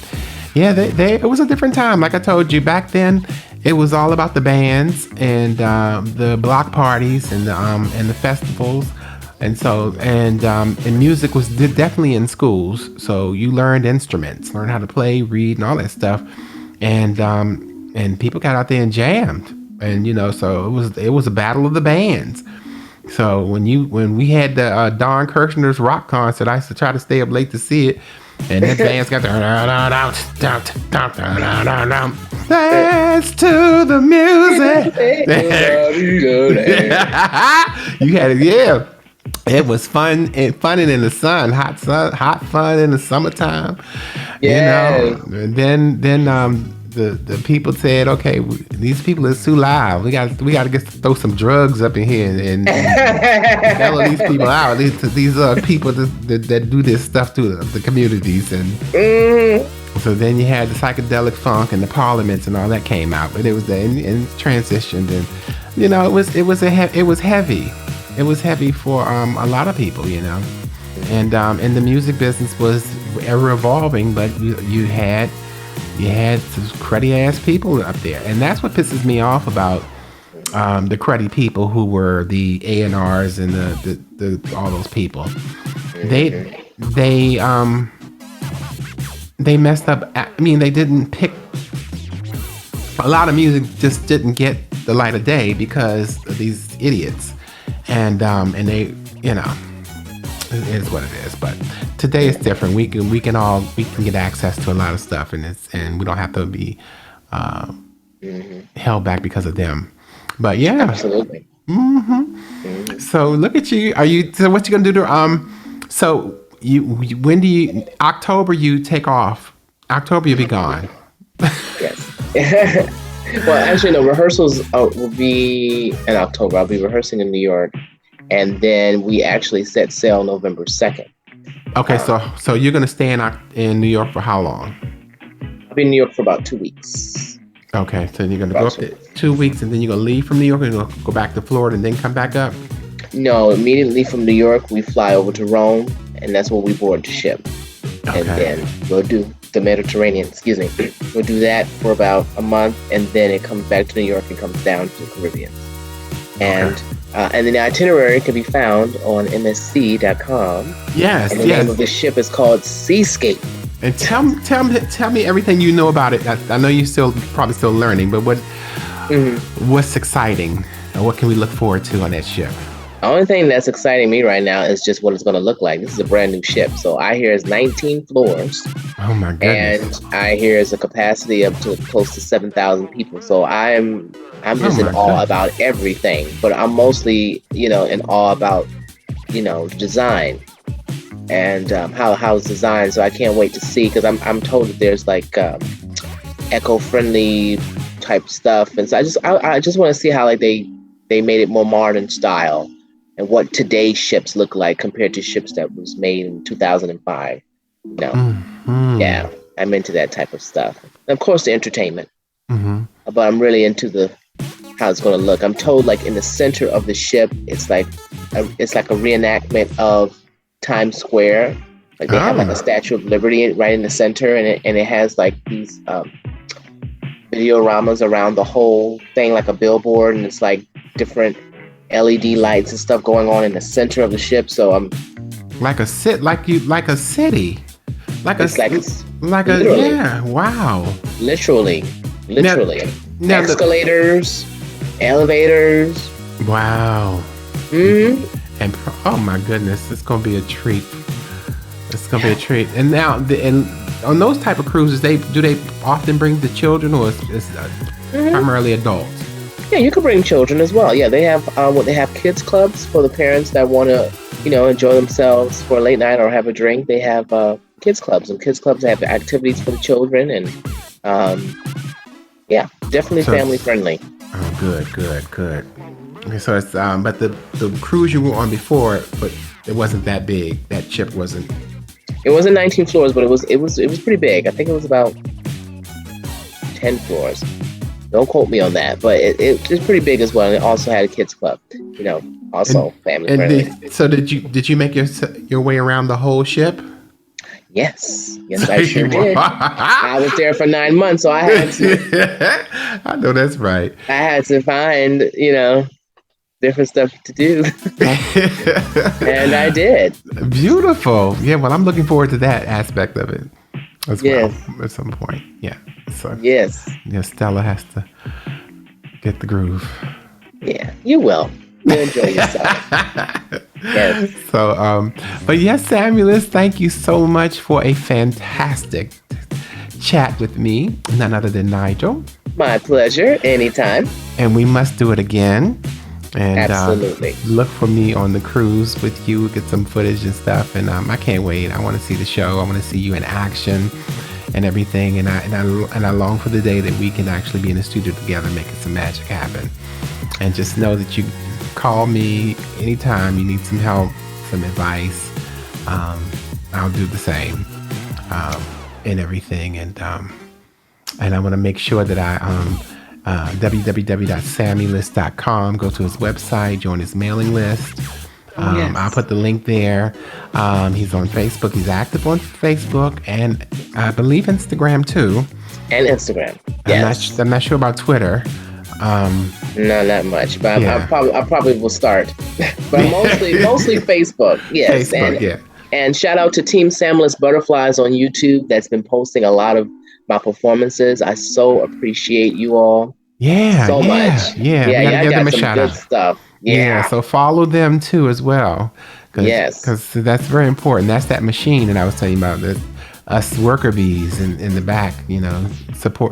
yeah, it was a different time. Like I told you, back then, it was all about the bands and the block parties and the festivals. And so, and music was definitely in schools. So you learned instruments, learned how to play, read, and all that stuff. And people got out there and jammed. And so it was a battle of the bands. So when we had the Don Kirshner's rock concert, I used to try to stay up late to see it. And that band's got the dance to the music. You had it, yeah. It was fun and in the sun, hot fun in the summertime. Yeah. And then the people said, okay, these people are too loud. We got to throw some drugs up in here and mellow these people out. These people that do this stuff to the communities, and so then you had the psychedelic funk and the parliaments and all that came out, but it was and transitioned, and it was heavy. It was heavy for a lot of people, and the music business was ever evolving, but you had some cruddy ass people up there, and that's what pisses me off about the cruddy people who were the A&Rs and the all those people. They messed up. I mean, they didn't pick. A lot of music just didn't get the light of day because of these idiots, and they, it is what it is. But today is different. We can get access to a lot of stuff, and we don't have to be held back because of them. But yeah, absolutely. So look at you. So what you gonna do to So when do you October? You take off. October you'll be gone. Yes. Well, actually, no. Rehearsals will be in October. I'll be rehearsing in New York, and then we actually set sail November 2nd. Okay, so you're gonna stay in New York for how long? I'll be in New York for about 2 weeks. Okay, so you're gonna go up there 2 weeks, and then you're gonna leave from New York and go back to Florida, and then come back up. No, immediately from New York, we fly over to Rome, and that's where we board the ship. Okay. And then we'll do the Mediterranean. Excuse me. We'll do that for about a month, and then it comes back to New York and comes down to the Caribbean. And and the itinerary can be found on MSC.com. Yes, and the name of the ship is called Seascape. And tell me everything you know about it. I know you're probably still learning, but what's exciting, and what can we look forward to on that ship? The only thing that's exciting me right now is just what it's going to look like. This is a brand new ship, so I hear it's 19 floors. Oh my goodness! And I hear it's a capacity up to close to 7,000 people. So I'm just in awe about everything, but I'm mostly in awe about design and how it's designed. So I can't wait to see, because I'm told that there's like eco-friendly type stuff, and so I just want to see how like they made it more modern style, and what today's ships look like compared to ships that was made in 2005. Yeah. I'm into that type of stuff. And of course, the entertainment. Mm-hmm. But I'm really into how it's going to look. I'm told like in the center of the ship, it's like a reenactment of Times Square. Like they have like a Statue of Liberty right in the center, and it has like these videoramas around the whole thing, like a billboard, and it's like different LED lights and stuff going on in the center of the ship. So I'm like a city, wow, literally now escalators, elevators. Wow. Mm-hmm. And oh my goodness, it's gonna be a treat. It's gonna be a treat. And now, and on those type of cruises, do they often bring the children, or is primarily adults? Yeah, you can bring children as well. Yeah, they have kids clubs for the parents that want to, enjoy themselves for a late night or have a drink. They have kids clubs, and kids clubs have activities for the children, and yeah, definitely family friendly. Oh, good. Okay, so it's but the cruise you were on before, but it wasn't that big. That ship wasn't. It wasn't 19 floors, but it was pretty big. I think it was about 10 floors. Don't quote me on that, but it was pretty big as well. And it also had a kids club, also family friendly. So did you make your way around the whole ship? Yes, I sure did. I was there for 9 months, so I had to. I know that's right. I had to find, different stuff to do, and I did. Beautiful. Yeah, well, I'm looking forward to that aspect of it as well at some point. Yeah. So yes. Yeah, Stella has to get the groove. Yeah, you will. You'll enjoy yourself. Yes. So, but yes, Sammulous, thank you so much for a fantastic chat with me, none other than Nigel. My pleasure. Anytime. And we must do it again. And absolutely. Look for me on the cruise with you, get some footage and stuff. And I can't wait. I want to see the show. I want to see you in action and everything. And I long for the day that we can actually be in the studio together, making some magic happen. And just know that you call me anytime you need some help, some advice. I'll do the same and everything. And I want to make sure that I www.sammulous.com. Go to his website, join his mailing list. Yes. I'll put the link there. He's on Facebook. He's active on Facebook and I believe Instagram too. And Instagram. Yes. I'm not sure about Twitter. No, not much, but I probably will start. But mostly Facebook. Yes. Facebook, and shout out to Team Sammulous Butterflies on YouTube that's been posting a lot of my performances. I so appreciate you all. So much. Yeah. Y'all got them some good stuff. Yeah. So follow them too as well. Yes. Because that's very important. That's that machine that I was telling you about. Us worker bees in the back,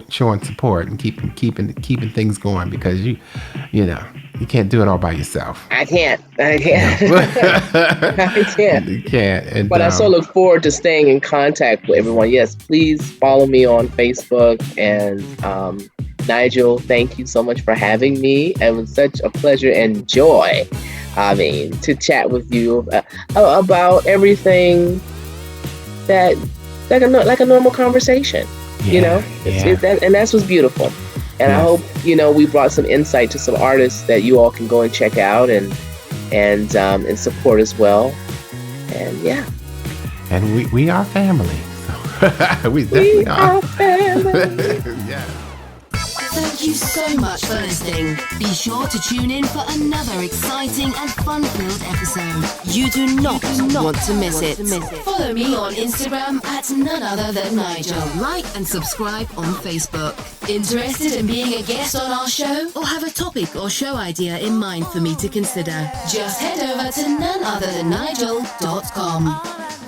showing support and keeping things going because you can't do it all by yourself. I can't. I can't. You can't. And, but I so look forward to staying in contact with everyone. Yes, please follow me on Facebook. And Nigel, thank you so much for having me. It was such a pleasure and joy. To chat with you about everything that. Like a normal conversation, and that's what's beautiful. And I hope we brought some insight to some artists that you all can go and check out and support as well. And and we are family. So we definitely are family. Yeah. Thank you so much for listening. Be sure to tune in for another exciting and fun-filled episode. You do not want to miss it. Follow me on Instagram at NoneOtherThanNIGEL. Like and subscribe on Facebook. Interested in being a guest on our show? Or have a topic or show idea in mind for me to consider? Just head over to NoneOtherThanNIGEL.com.